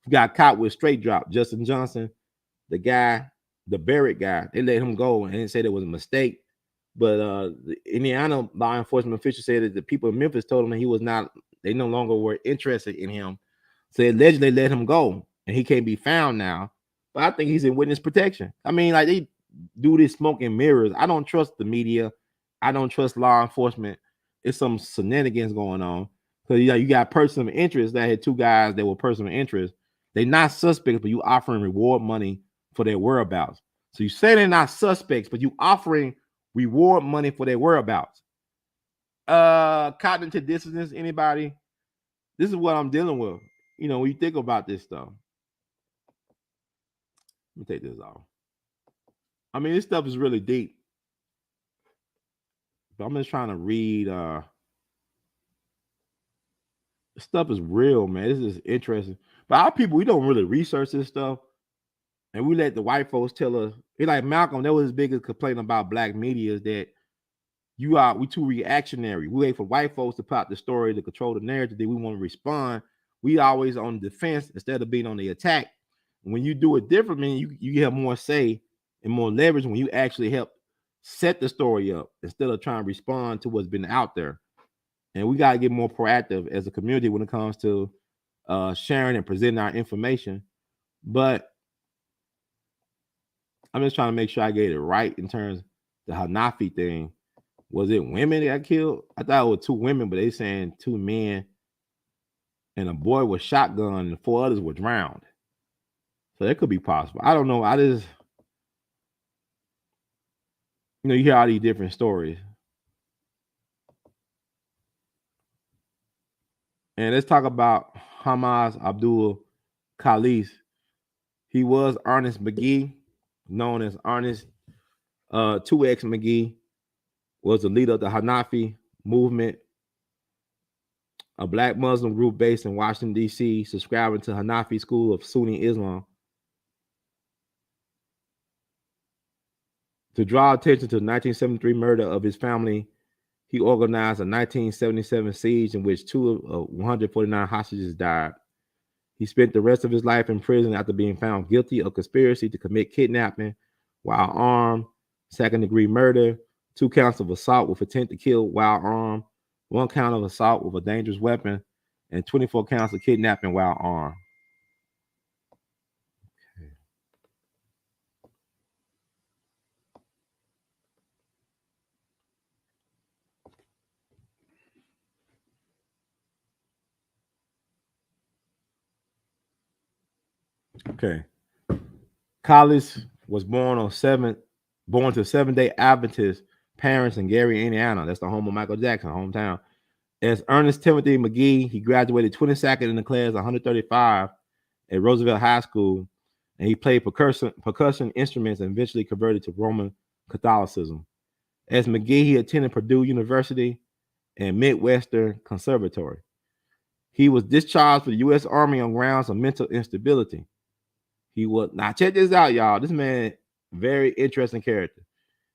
Speaker 1: who got caught with straight drop. Justin Johnson, the guy, the Barrett guy, they let him go and didn't say there was a mistake. But the Indiana law enforcement official said that the people in Memphis told him that he was not, they no longer were interested in him. So they allegedly let him go and he can't be found now. But I think he's in witness protection. I mean, like they do this smoke and mirrors. I don't trust the media. I don't trust law enforcement. It's some shenanigans going on. Because you got person of interest that had two guys that were person of interest. They're not suspects, but you offering reward money for their whereabouts. So you say they're not suspects, but you offering reward money for their whereabouts. Cognitive dissonance, anybody? This is what I'm dealing with. When you think about this stuff. Let me take this off. I mean, this stuff is really deep. But I'm just trying to read. This stuff is real, man. This is interesting. But our people, we don't really research this stuff. And we let the white folks tell us. It's like Malcolm, that was his biggest complaint about Black media is that we too reactionary. We wait for white folks to pop the story to control the narrative. Then we want to respond. We always on the defense instead of being on the attack. When you do it differently, you have more say and more leverage when you actually help set the story up instead of trying to respond to what's been out there. And we got to get more proactive as a community when it comes to sharing and presenting our information. But I'm just trying to make sure I get it right in terms of the Hanafi thing. Was it women that got killed? I thought it was two women, but they saying two men and a boy was shotgunned and four others were drowned. So that could be possible. I don't know. I just, you hear all these different stories. And let's talk about Hamas Abdul Khalis. He was Ernest McGee, known as Ernest 2X McGee, was the leader of the Hanafi movement, a Black Muslim group based in Washington, D.C., subscribing to Hanafi school of Sunni Islam. To draw attention to the 1973 murder of his family, he organized a 1977 siege in which 149 hostages died. He spent the rest of his life in prison after being found guilty of conspiracy to commit kidnapping while armed, second-degree murder, 2 counts of assault with intent to kill while armed, 1 count of assault with a dangerous weapon, and 24 counts of kidnapping while armed. Okay. Collis was born to Seventh-day Adventist parents in Gary, Indiana. That's the home of Michael Jackson, hometown. As Ernest Timothy McGee, he graduated 22nd in the class 135 at Roosevelt High School, and he played percussion instruments and eventually converted to Roman Catholicism. As McGee, he attended Purdue University and Midwestern Conservatory. He was discharged from the U.S. Army on grounds of mental instability. He was, now check this out, y'all. This man, very interesting character.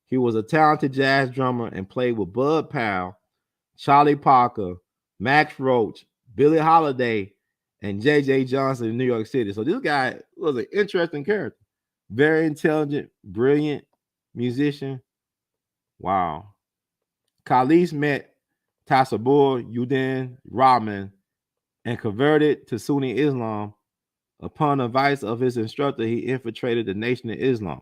Speaker 1: He was a talented jazz drummer and played with Bud Powell, Charlie Parker, Max Roach, Billie Holiday, and J.J. Johnson in New York City. So this guy was an interesting character. Very intelligent, brilliant musician. Wow. Khalis met Tasabur Udin Rahman and converted to Sunni Islam. Upon advice of his instructor, he infiltrated the Nation of Islam.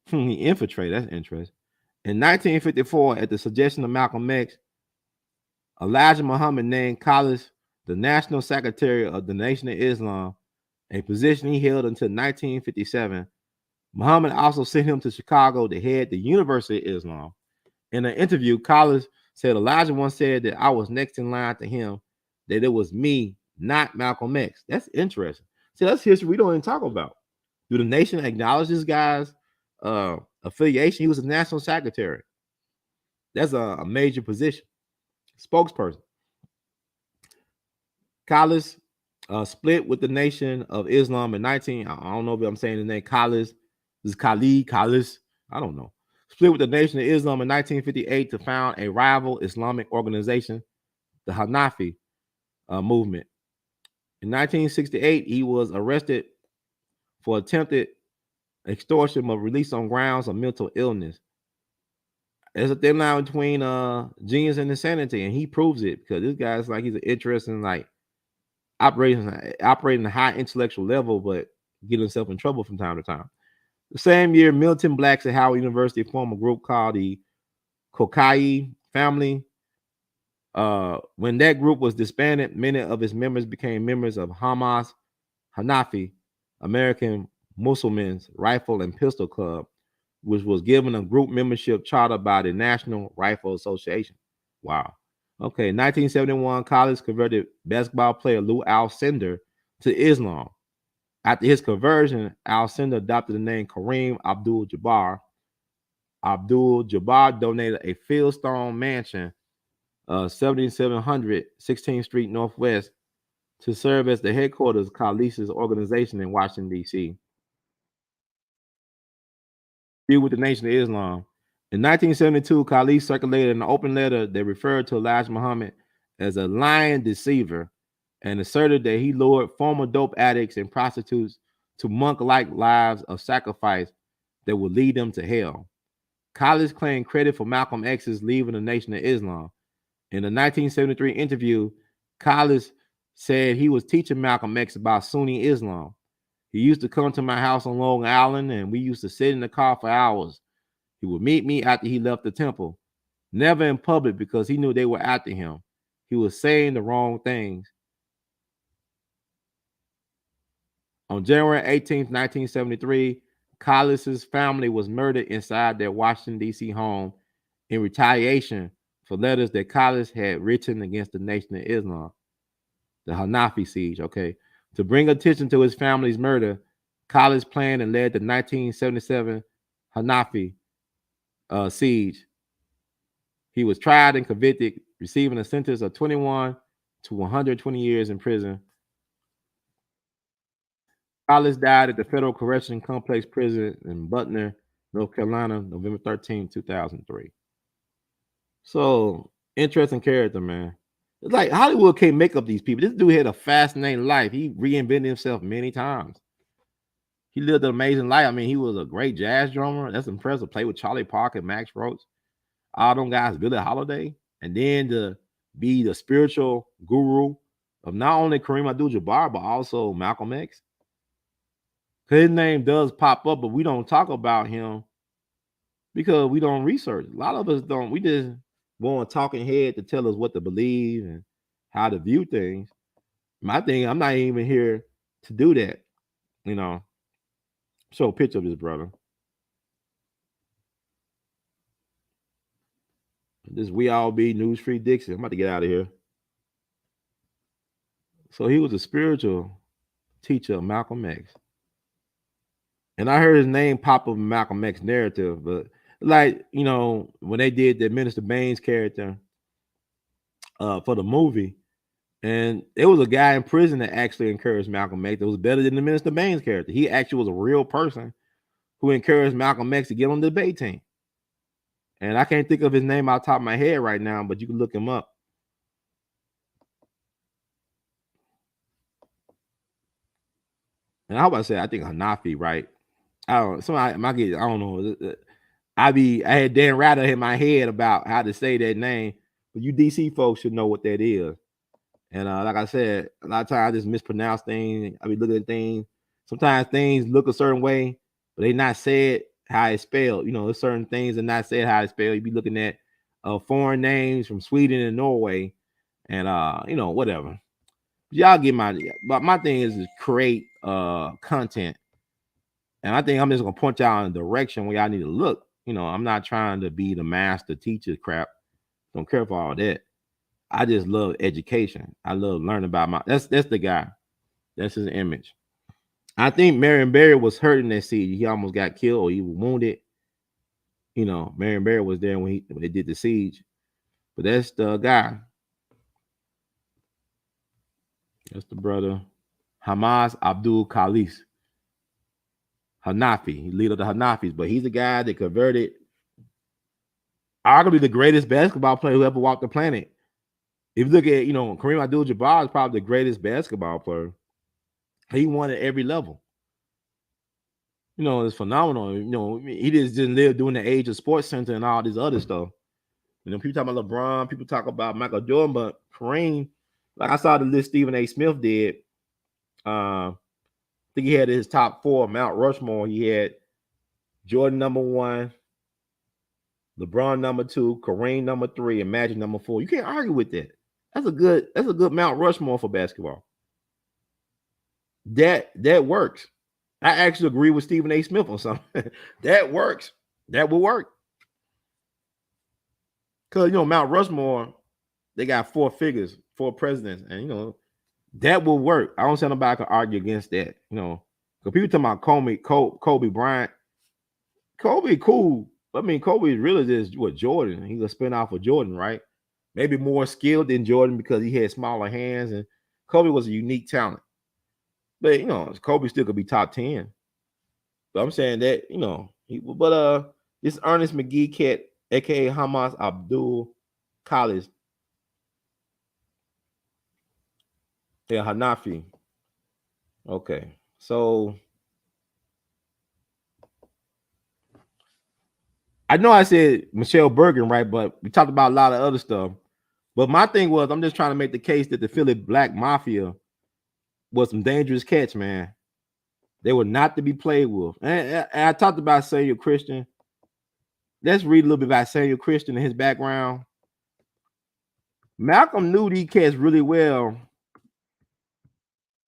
Speaker 1: He infiltrated, that's interesting. In 1954, at the suggestion of Malcolm X, Elijah Muhammad named Khalis the National Secretary of the Nation of Islam, a position he held until 1957. Muhammad also sent him to Chicago to head the University of Islam. In an interview, Khalis said Elijah once said that I was next in line to him, that it was me, not Malcolm X. That's interesting. See, that's history we don't even talk about. Do the nation acknowledge this guy's affiliation? He was a national secretary. That's a major position. Spokesperson. Khalis split with the Nation of Islam in 19. I don't know if I'm saying the name Khalis. This is Khalid, Khalis. I don't know. Split with the Nation of Islam in 1958 to found a rival Islamic organization, the Hanafi movement. In 1968, he was arrested for attempted extortion but released on grounds of mental illness. There's a thin line between genius and insanity, and he proves it because this guy's like he's an interesting, like operating a high intellectual level, but get himself in trouble from time to time. The same year, militant blacks at Howard University formed a group called the Kokai family. When that group was disbanded, many of its members became members of Hamas Hanafi, American Muslims Rifle and Pistol Club, which was given a group membership charter by the National Rifle Association. Wow. Okay, 1971, Khalis converted basketball player Lou Alcindor to Islam. After his conversion, Alcindor adopted the name Kareem Abdul-Jabbar. Abdul-Jabbar donated a fieldstone mansion, 7700 16th Street Northwest, to serve as the headquarters of Khalis's organization in Washington, D.C. Deal with the Nation of Islam. In 1972, Khalis circulated an open letter that referred to Elijah Muhammad as a lying deceiver and asserted that he lured former dope addicts and prostitutes to monk-like lives of sacrifice that would lead them to hell. Khalis claimed credit for Malcolm X's leaving the Nation of Islam. In a 1973 interview, Khalis said he was teaching Malcolm X about Sunni Islam. He used to come to my house on Long Island, and we used to sit in the car for hours. He would meet me after he left the temple, never in public because he knew they were after him. He was saying the wrong things. On January 18th, 1973, Khalis' family was murdered inside their Washington, D.C. home in retaliation for letters that Khalis had written against the Nation of Islam, the Hanafi siege, okay? To bring attention to his family's murder, Khalis planned and led the 1977 Hanafi siege. He was tried and convicted, receiving a sentence of 21 to 120 years in prison. Khalis died at the Federal Correction Complex Prison in Butner, North Carolina, November 13, 2003. So, interesting character, man. It's like Hollywood can't make up these people. This dude had a fascinating life. He reinvented himself many times. He lived an amazing life. I mean, he was a great jazz drummer. That's impressive. Played with Charlie Parker and Max Roach. All them guys, Billie Holiday. And then to be the spiritual guru of not only Kareem Abdul-Jabbar, but also Malcolm X. His name does pop up, but we don't talk about him because we don't research. A lot of us don't. We just want a talking head to tell us what to believe and how to view things. My thing, I'm not even here to do that. You know, show a picture of this brother. This We All Be News Free Dixon. I'm about to get out of here. So he was a spiritual teacher of Malcolm X. And I heard his name pop up in Malcolm X narrative, but like, you know, when they did the Minister Baines character for the movie, and there was a guy in prison that actually encouraged Malcolm X that was better than the Minister Baines character. He actually was a real person who encouraged Malcolm X to get on the debate team. And I can't think of his name off the top of my head right now, but you can look him up. And how about to say, I think Hanafi, right? I don't know. I had Dan Rather in my head about how to say that name, but you DC folks should know what that is. And like I said, a lot of times I just mispronounce things. I be looking at things. Sometimes things look a certain way, but they not said how it's spelled. You know, there's certain things are not said how it's spelled. You be looking at foreign names from Sweden and Norway, and you know, whatever. Y'all get but my thing is to create content. And I think I'm just gonna point y'all in a direction where y'all need to look. You know, I'm not trying to be the master teacher crap. Don't care for all that. I just love education. I love learning about that's the guy. That's his image. I think Marion Barry was hurt in that siege. He almost got killed or he was wounded. Marion Barry was there when they did the siege. But that's the guy. That's the brother. Hamas Abdul Khalis. Hanafi. He leader of the Hanafis. But he's the guy that converted arguably the greatest basketball player who ever walked the planet. If you look at, Kareem Abdul-Jabbar is probably the greatest basketball player. He won at every level. It's phenomenal. He just didn't live during the age of Sports Center and all this other stuff. People talk about LeBron, people talk about Michael Jordan, but Kareem, like I saw the list Stephen A. Smith did. I think he had his top 4, Mount Rushmore. He had Jordan number 1, LeBron number 2, Kareem number 3, and Magic number 4. You can't argue with that. That's a good Mount Rushmore for basketball. That works. I actually agree with Stephen A. Smith on something. That works. That will work. Because Mount Rushmore, they got 4 figures, 4 presidents, and that will work. I don't see nobody can argue against that. Because people talking about Kobe Bryant. Kobe cool. I mean, Kobe is really just what Jordan. He's a spin off of Jordan, right? Maybe more skilled than Jordan because he had smaller hands, and Kobe was a unique talent. But Kobe still could be top 10. But I'm saying that, this Ernest McGee cat, aka Hamas Abdul Khalis, Hanafi. Okay. So I know I said Michele Burgen, right? But we talked about a lot of other stuff. But my thing was, I'm just trying to make the case that the Philly Black Mafia was some dangerous cats, man. They were not to be played with. And I talked about Samuel Christian. Let's read a little bit about Samuel Christian and his background. Malcolm knew these cats really well.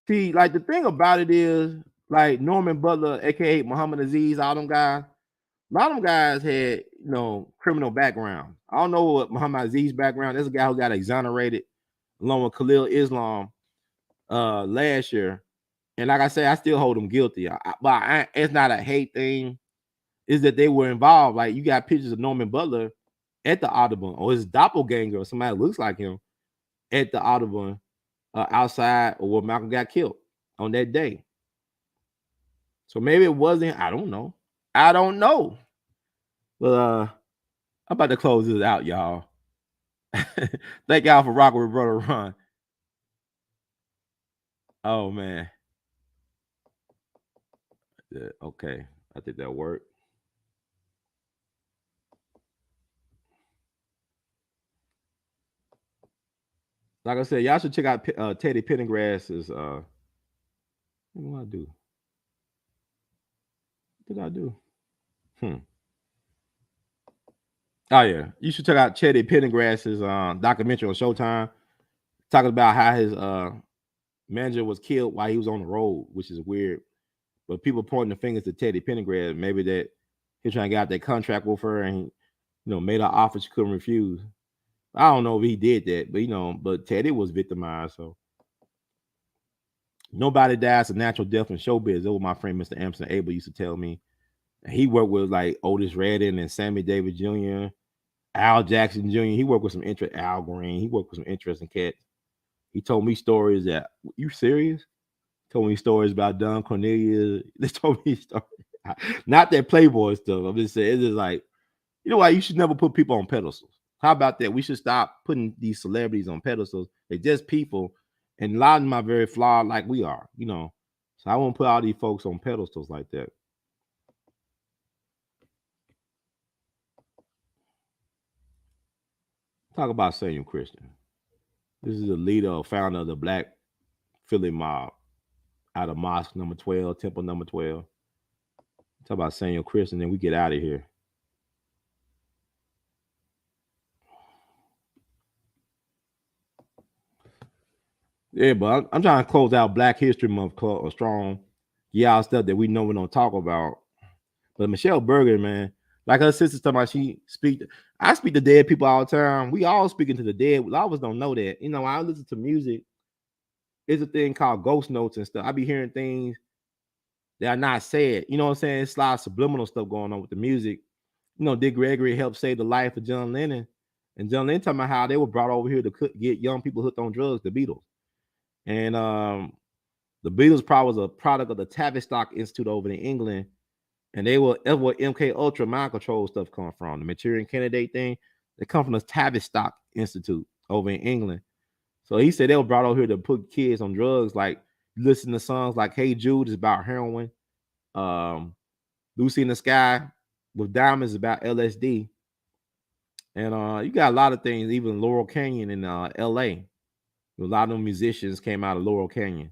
Speaker 1: See, like the thing about it is, like Norman Butler, aka Muhammad Aziz, all them guys, a lot of them guys had, criminal background. I don't know what Muhammad Aziz's background. There's a guy who got exonerated along with Khalil Islam last year. And like I say, I still hold them guilty. It's not a hate thing. Is that they were involved. Like you got pictures of Norman Butler at the Audubon or his doppelganger or somebody that looks like him at the Audubon outside or where Malcolm got killed on that day. So maybe it wasn't. I don't know. But I'm about to close this out, y'all. Thank y'all for rocking with Brother Ron. Oh man. Yeah, okay. I think that worked. Like I said, y'all should check out Teddy Pendergrass's what do I do? What did I do? Oh yeah. You should check out Teddy Pendergrass's documentary on Showtime, talking about how his manager was killed while he was on the road, which is weird. But people pointing the fingers to Teddy Pendergrass, maybe that he's trying to get out that contract with her and he, made her offer she couldn't refuse. I don't know if he did that, but Teddy was victimized. So nobody dies a natural death in showbiz. That's what my friend Mr. Emerson Abel used to tell me. He worked with like Otis Redding and Sammy Davis Jr., Al Jackson Jr. He worked with some Al Green. He worked with some interesting cats. He told me stories that, you serious? Told me stories about Don Cornelius. They told me stories. Not that Playboy stuff. I'm just saying, it's just like, why you should never put people on pedestals. How about that? We should stop putting these celebrities on pedestals. They're just people, and a lot of them are very flawed like we are, So I won't put all these folks on pedestals like that. Talk about Samuel Christian. This is the leader or founder of the Black Philly mob out of Mosque number 12, Temple number 12. Talk about Samuel Christian, then we get out of here. Yeah, but I'm trying to close out Black History Month strong. Y'all stuff that we know we don't talk about. But Michele Burgen, man, like her sister's talking about, I speak to dead people all the time. We all speaking to the dead. A lot of us don't know that. When I listen to music, it's a thing called ghost notes and stuff. I be hearing things They are not said. You know what I'm saying? It's a lot of subliminal stuff going on with the music. You know, Dick Gregory helped save the life of John Lennon. And John Lennon talking about how they were brought over here to get young people hooked on drugs, the Beatles. And the Beatles probably was a product of the Tavistock Institute over in England. And that's where MK Ultra mind control stuff come from. The Manchurian Candidate thing, they come from the Tavistock Institute over in England. So he said they were brought over here to put kids on drugs, like listen to songs like Hey Jude is about heroin. Lucy in the Sky with Diamonds is about LSD. And you got a lot of things, even Laurel Canyon in LA. A lot of them musicians came out of Laurel Canyon.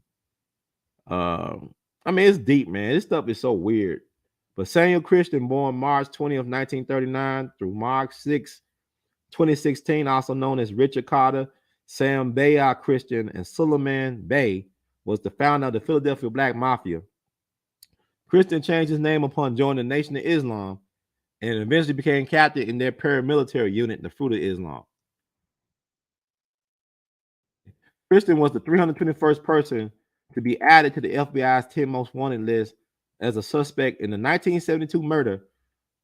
Speaker 1: I mean, it's deep, man. This stuff is so weird. But Samuel Christian, born March 20th, 1939 through March 6, 2016, also known as Richard Carter, Sam Bayard Christian, and Suleiman Bey, was the founder of the Philadelphia Black Mafia. Christian changed his name upon joining the Nation of Islam and eventually became captain in their paramilitary unit, the Fruit of Islam. Christian was the 321st person to be added to the FBI's 10 most wanted list as a suspect in the 1972 murder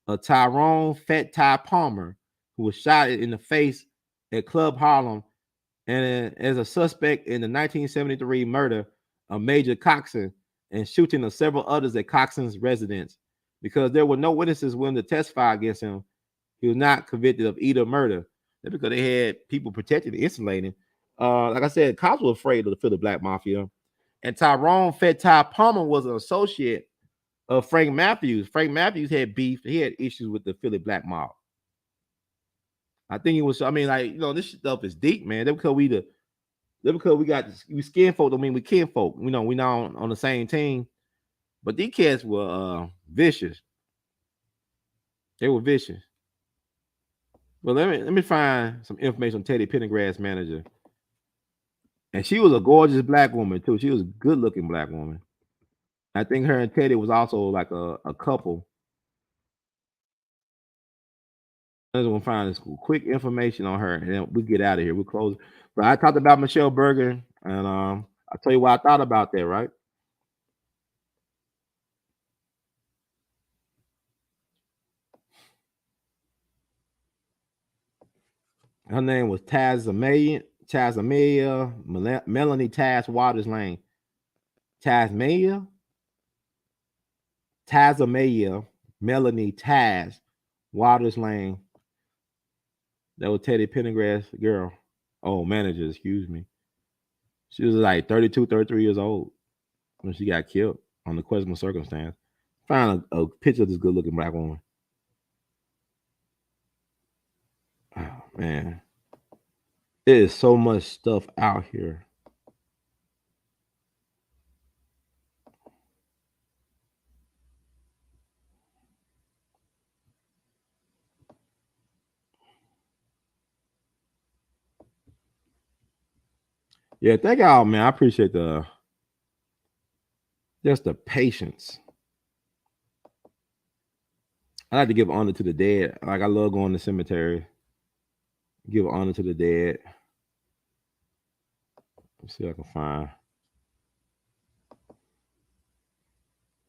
Speaker 1: of Tyrone Fat Ty Palmer, who was shot in the face at Club Harlem, and as a suspect in the 1973 murder of Major Coxon and shooting of several others at Coxon's residence. Because there were no witnesses willing to testify against him, he was not convicted of either murder. That's because they had people protecting and insulating. Like I said, cops were afraid of the Philly Black Mafia. And Tyrone Fat Ty Palmer was an associate of Frank Matthews. Frank Matthews had beef. He had issues with the Philly Black Mob. I think it was. I mean, like, you know, this stuff is deep, man. That's because we skin folk don't mean we kin folk. You know, we not on the same team. But these cats were vicious. They were vicious. Well, let me find some information on Teddy Pendergrass' manager. And she was a gorgeous black woman too. She was a good looking black woman. I think her and Teddy was also like a couple. I just want to find this quick information on her, and then we get out of here. We'll close. But I talked about Michele Burgen, and I'll tell you what I thought about that, right? Her name was Tazamaya Melanie Taz Waters Lane. Tazamaya Melanie Taz Waters Lane. That was Teddy Pendergrass' girl. Oh, manager, excuse me. She was like 32, 33 years old when she got killed on the questionable circumstance. Find a picture of this good looking black woman. Oh, man. There is so much stuff out here. Yeah, thank y'all, man. I appreciate just the patience. I like to give honor to the dead. Like, I love going to the cemetery. Give honor to the dead. Let's see if I can find.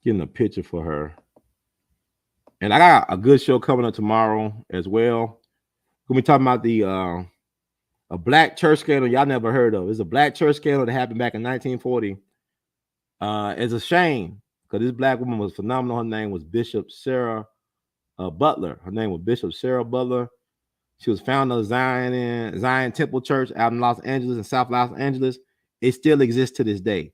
Speaker 1: Getting a picture for her. And I got a good show coming up tomorrow as well. We're gonna be talking about a black church scandal y'all never heard of. It's a black church scandal that happened back in 1940. It's a shame because this black woman was phenomenal. Her name was Bishop Sarah Butler. Her name was Bishop Sarah Butler. She was founder of Zion Temple Church out in Los Angeles and South Los Angeles. It still exists to this day.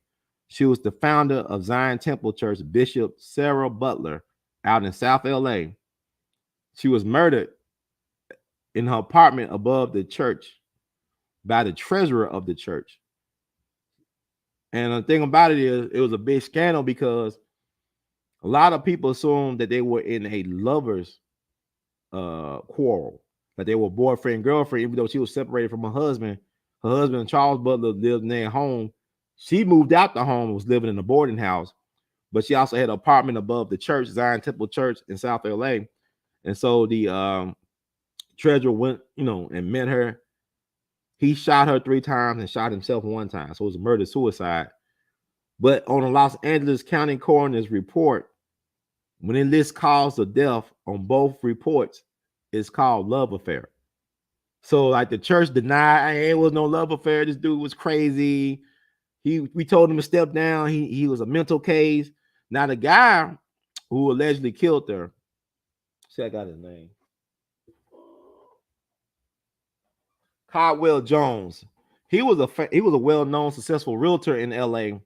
Speaker 1: She was the founder of Zion Temple Church, Bishop Sarah Butler, out in South LA. She was murdered in her apartment above the church by the treasurer of the church. And the thing about it is, it was a big scandal because a lot of people assumed that they were in a lover's quarrel, that they were boyfriend girlfriend, even though she was separated from her husband. Her husband, Charles Butler, lived in their home. She moved out the home and was living in a boarding house, but she also had an apartment above the church, Zion Temple Church in South LA. And so the treasurer went, and met her. He shot her 3 times and shot himself 1 time. So it was a murder suicide. But on the Los Angeles County Coroner's report, when it lists cause of death on both reports, it's called love affair. So like the church denied, hey, it was no love affair. This dude was crazy. We told him to step down. He was a mental case. Now the guy who allegedly killed her, see, I got his name, Caldwell Jones. He was a well-known, successful realtor in L.A.,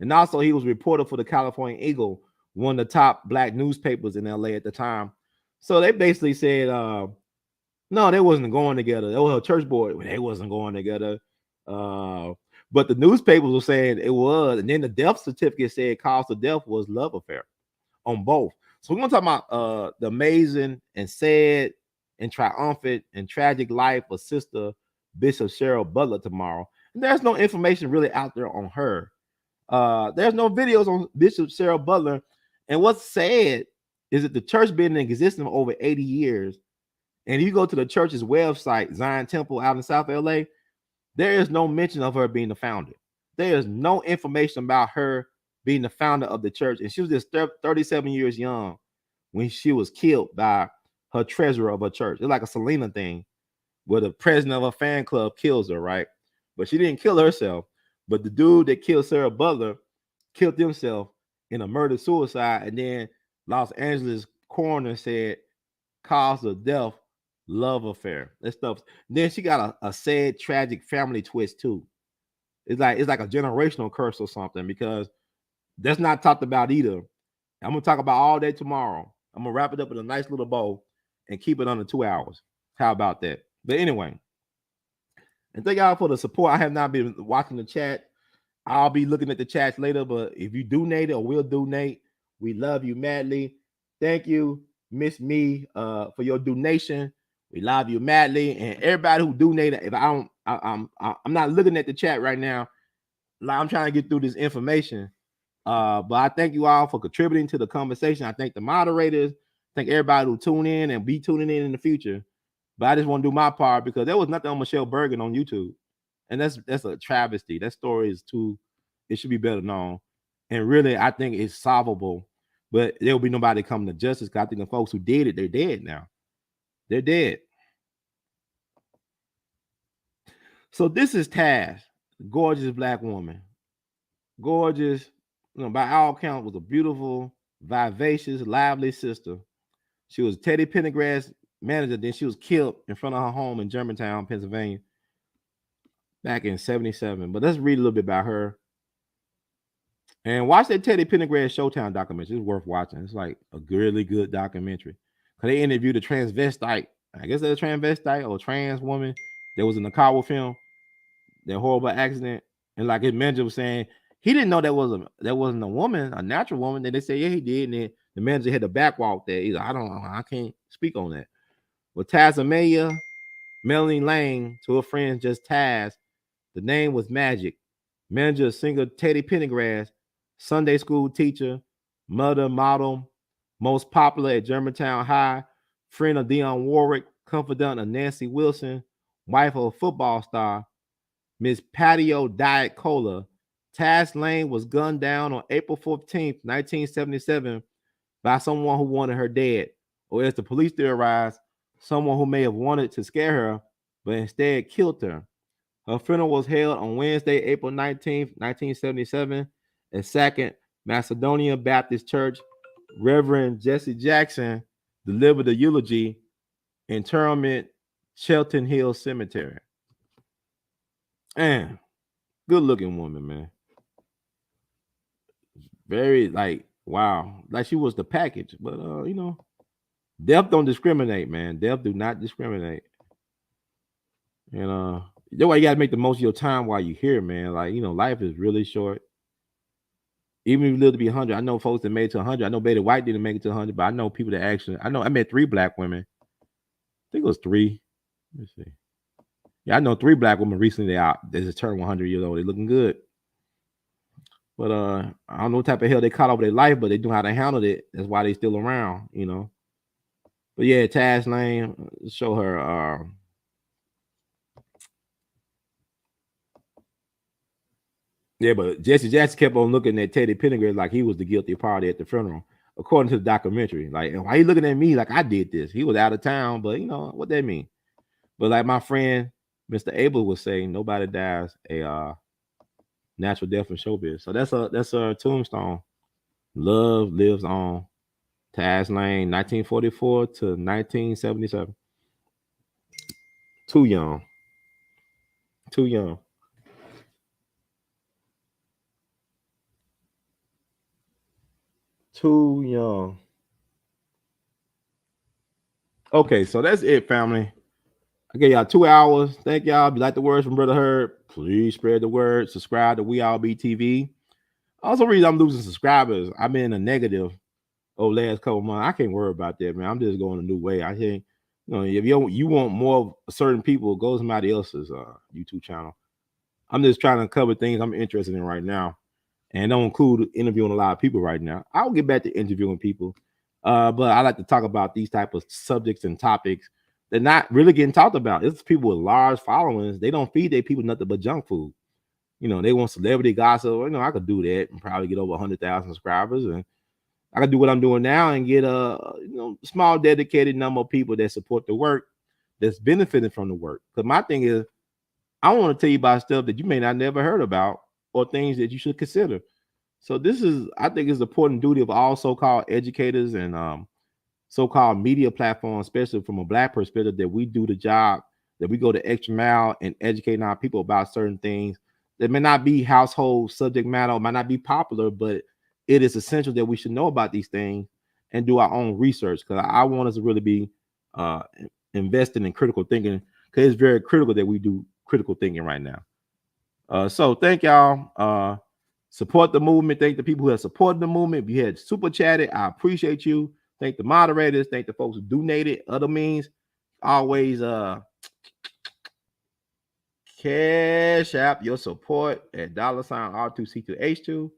Speaker 1: and also he was a reporter for the California Eagle, one of the top black newspapers in L.A. at the time. So they basically said, no, they wasn't going together. That was a church board. They wasn't going together. But the newspapers were saying it was, and then the death certificate said cause of death was love affair on both. So we're gonna talk about the amazing and sad and triumphant and tragic life of Sister Bishop Cheryl Butler tomorrow. And there's no information really out there on her. There's no videos on Bishop Cheryl Butler. And what's sad is that the church been in existence for over 80 years. And you go to the church's website, Zion Temple out in South LA, there is no mention of her being the founder. There is no information about her being the founder of the church. And she was just 37 years young when she was killed by her treasurer of her church. It's like a Selena thing where the president of a fan club kills her, right? But she didn't kill herself. But the dude that killed Sarah Butler killed himself in a murder suicide. And then Los Angeles coroner said cause of death, love affair. That stuff. Then she got a sad, tragic family twist too. It's like a generational curse or something, because that's not talked about either. I'm gonna talk about all day tomorrow. I'm gonna wrap it up in a nice little bow and keep it under 2 hours. How about that? But anyway, and thank y'all for the support. I have not been watching the chat. I'll be looking at the chats later, but if you donate or will donate, we love you madly. Thank you, Miss Me, for your donation. We love you madly, and everybody who donated. If I'm not looking at the chat right now. I'm trying to get through this information. But I thank you all for contributing to the conversation. I thank the moderators. Thank everybody who tune in and be tuning in the future. But I just want to do my part, because there was nothing on Michele Burgen on YouTube. And that's a travesty. That story is too, it should be better known. And really, I think it's solvable. But there'll be nobody coming to justice, because I think the folks who did it, they're dead now. They're dead. So this is Taz, gorgeous black woman. Gorgeous, by all count, was a beautiful, vivacious, lively sister. She was Teddy Pendergrass' manager. Then she was killed in front of her home in Germantown, Pennsylvania, back in '77. But let's read a little bit about her. And watch that Teddy Pendergrass Showtime documentary. It's worth watching. It's like a really good documentary. Because they interviewed a transvestite. I guess they're a transvestite or a trans woman that was in the Cowell film, that horrible accident. And like his manager was saying, he didn't know that wasn't a woman, a natural woman. Then they said, yeah, he did. And then the manager had to backwalk there. He's like, I can't speak on that. Well, Tazamaya Melanie Lang, to her friends, just Taz. The name was Magic. Manager of singer Teddy Pendergrass, Sunday school teacher, mother model, most popular at Germantown High, friend of Dionne Warwick, confidant of Nancy Wilson, wife of a football star, Miss Patio Diet Cola. Taz Lane was gunned down on April 14th, 1977 by someone who wanted her dead, or as the police theorized, someone who may have wanted to scare her, but instead killed her. Her funeral was held on Wednesday, April 19th, 1977, at Second Macedonia Baptist Church. Reverend Jesse Jackson delivered the eulogy. Interment, Shelton Hill Cemetery. And good looking woman, man. Very wow. Like she was the package. But death don't discriminate, man. Death do not discriminate. And that's why you gotta make the most of your time while you're here, man. Life is really short. Even if you live to be 100, I know folks that made it to 100. I know Betty White didn't make it to 100, but I know people that actually, I met 3 black women. I think it was 3. Let's see. Yeah, I know 3 black women recently they just turned 100 years old. They looking good. But I don't know what type of hell they caught over their life, but they knew how to handle it. That's why they still around, But yeah, Taz Lane, show her. Yeah, but Jesse Jackson kept on looking at Teddy Pendergrass like he was the guilty party at the funeral, according to the documentary. Like, why he looking at me like I did this? He was out of town, but you know what that mean. But like my friend Mr. Abel was saying, nobody dies a natural death in showbiz. So that's a tombstone. Love lives on. Taz Lane, 1944 to 1977. Too young. Too young. Too young. Okay, so that's it, family. I gave y'all 2 hours. Thank y'all. If you like the words from Brother Herb, please spread the word. Subscribe to We All Be TV. Also, reason I'm losing subscribers, I've been in a negative over the last couple months. I can't worry about that, man. I'm just going a new way. I think, if you want more of certain people, go to somebody else's YouTube channel. I'm just trying to cover things I'm interested in right now, and don't include interviewing a lot of people right now. I'll get back to interviewing people, but I like to talk about these type of subjects and topics that not really getting talked about. It's people with large followings. They don't feed their people nothing but junk food. They want celebrity gossip. I could do that and probably get over 100,000 subscribers, and I can do what I'm doing now and get a small dedicated number of people that support the work, that's benefiting from the work. Because my thing is, I want to tell you about stuff that you may not never heard about or things that you should consider. So this is, I think, it's the important duty of all so-called educators and so-called media platforms, especially from a Black perspective, that we do the job, that we go the extra mile and educating our people about certain things that may not be household subject matter, might not be popular, but it is essential that we should know about these things and do our own research. Because I want us to really be uh, investing in critical thinking, because it's very critical that we do critical thinking right now. So thank y'all. Support the movement. Thank the people who have supported the movement. If you had super chatted, I appreciate you. Thank the moderators. Thank the folks who donated. Other means, always cash app your support at $R2C2H2.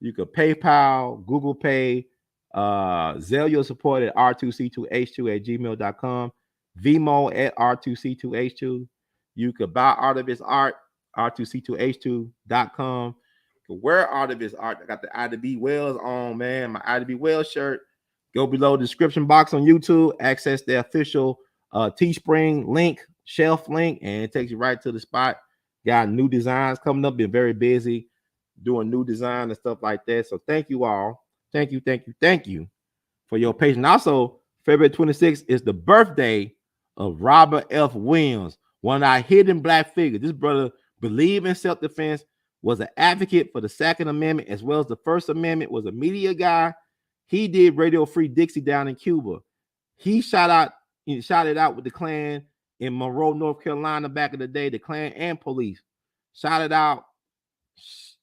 Speaker 1: You could PayPal, Google Pay, Zelle your support at R2C2H2 at gmail.com, Vimo at R2C2H2. You could buy Artivist art, R2C2H2.com. You can wear Artivist art. I got the IDB Wells on, man. My IDB Wells shirt. Go below the description box on YouTube. Access the official Teespring link, shelf link, and it takes you right to the spot. Got new designs coming up. Been very busy doing new design and stuff like that. So thank you all. Thank you for your patience. Also, February 26th is the birthday of Robert F. Williams, one of our hidden Black figures. This brother believed in self-defense, was an advocate for the Second Amendment as well as the First Amendment, was a media guy. He did Radio Free Dixie down in Cuba. He shot it out with the Klan in Monroe, North Carolina back in the day, the Klan and police. Shot it out,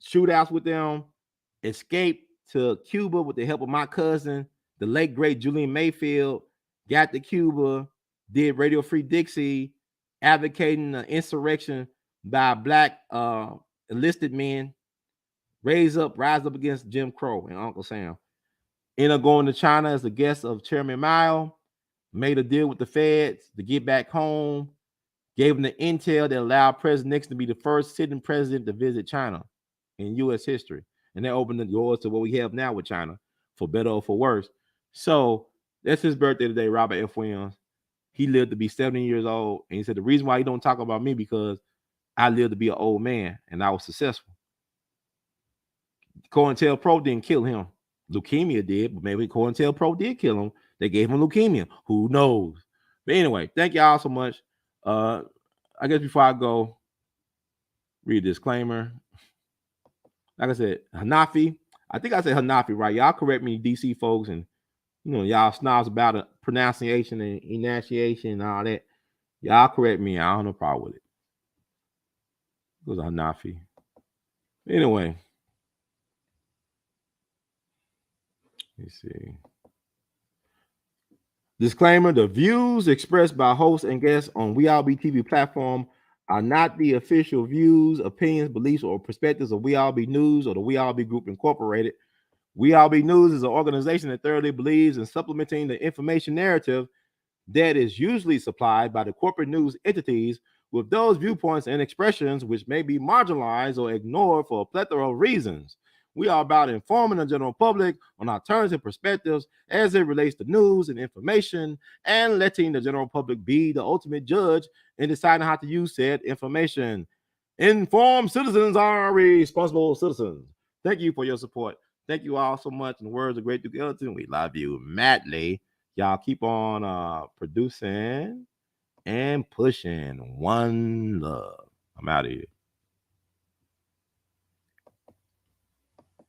Speaker 1: shootouts with them, escaped to Cuba with the help of my cousin, the late great Julian Mayfield, got to Cuba, did Radio Free Dixie, advocating the insurrection by Black enlisted men, rise up against Jim Crow and Uncle Sam. Ended up going to China as a guest of Chairman Mao, made a deal with the feds to get back home, gave him the intel that allowed President Nixon to be the first sitting president to visit China in U.S. history. And that opened the doors to what we have now with China, for better or for worse. So that's his birthday today, Robert F. Williams. He lived to be 70 years old. And he said, the reason why he don't talk about me because I lived to be an old man and I was successful. COINTELPRO didn't kill him. Leukemia did, but maybe COINTELPRO did kill him. They gave him leukemia. Who knows? But anyway, thank y'all so much. I guess before I go, read a disclaimer. Like I said, Hanafi. I think I said Hanafi, right? Y'all correct me, DC folks, and y'all snobs about it, pronunciation and enunciation and all that. Y'all correct me. I don't have no problem with it. It was Hanafi. Anyway, let's see. Disclaimer: the views expressed by hosts and guests on We All Be TV platform are not the official views, opinions, beliefs, or perspectives of We All Be News or the We All Be Group Incorporated. We All Be News is an organization that thoroughly believes in supplementing the information narrative that is usually supplied by the corporate news entities with those viewpoints and expressions which may be marginalized or ignored for a plethora of reasons. We are about informing the general public on alternative perspectives as it relates to news and information, and letting the general public be the ultimate judge in deciding how to use said information. Informed citizens are responsible citizens. Thank you for your support. Thank you all so much. In the words of Great Duke Ellington, we love you madly. Y'all keep on producing and pushing. One love. I'm out of here.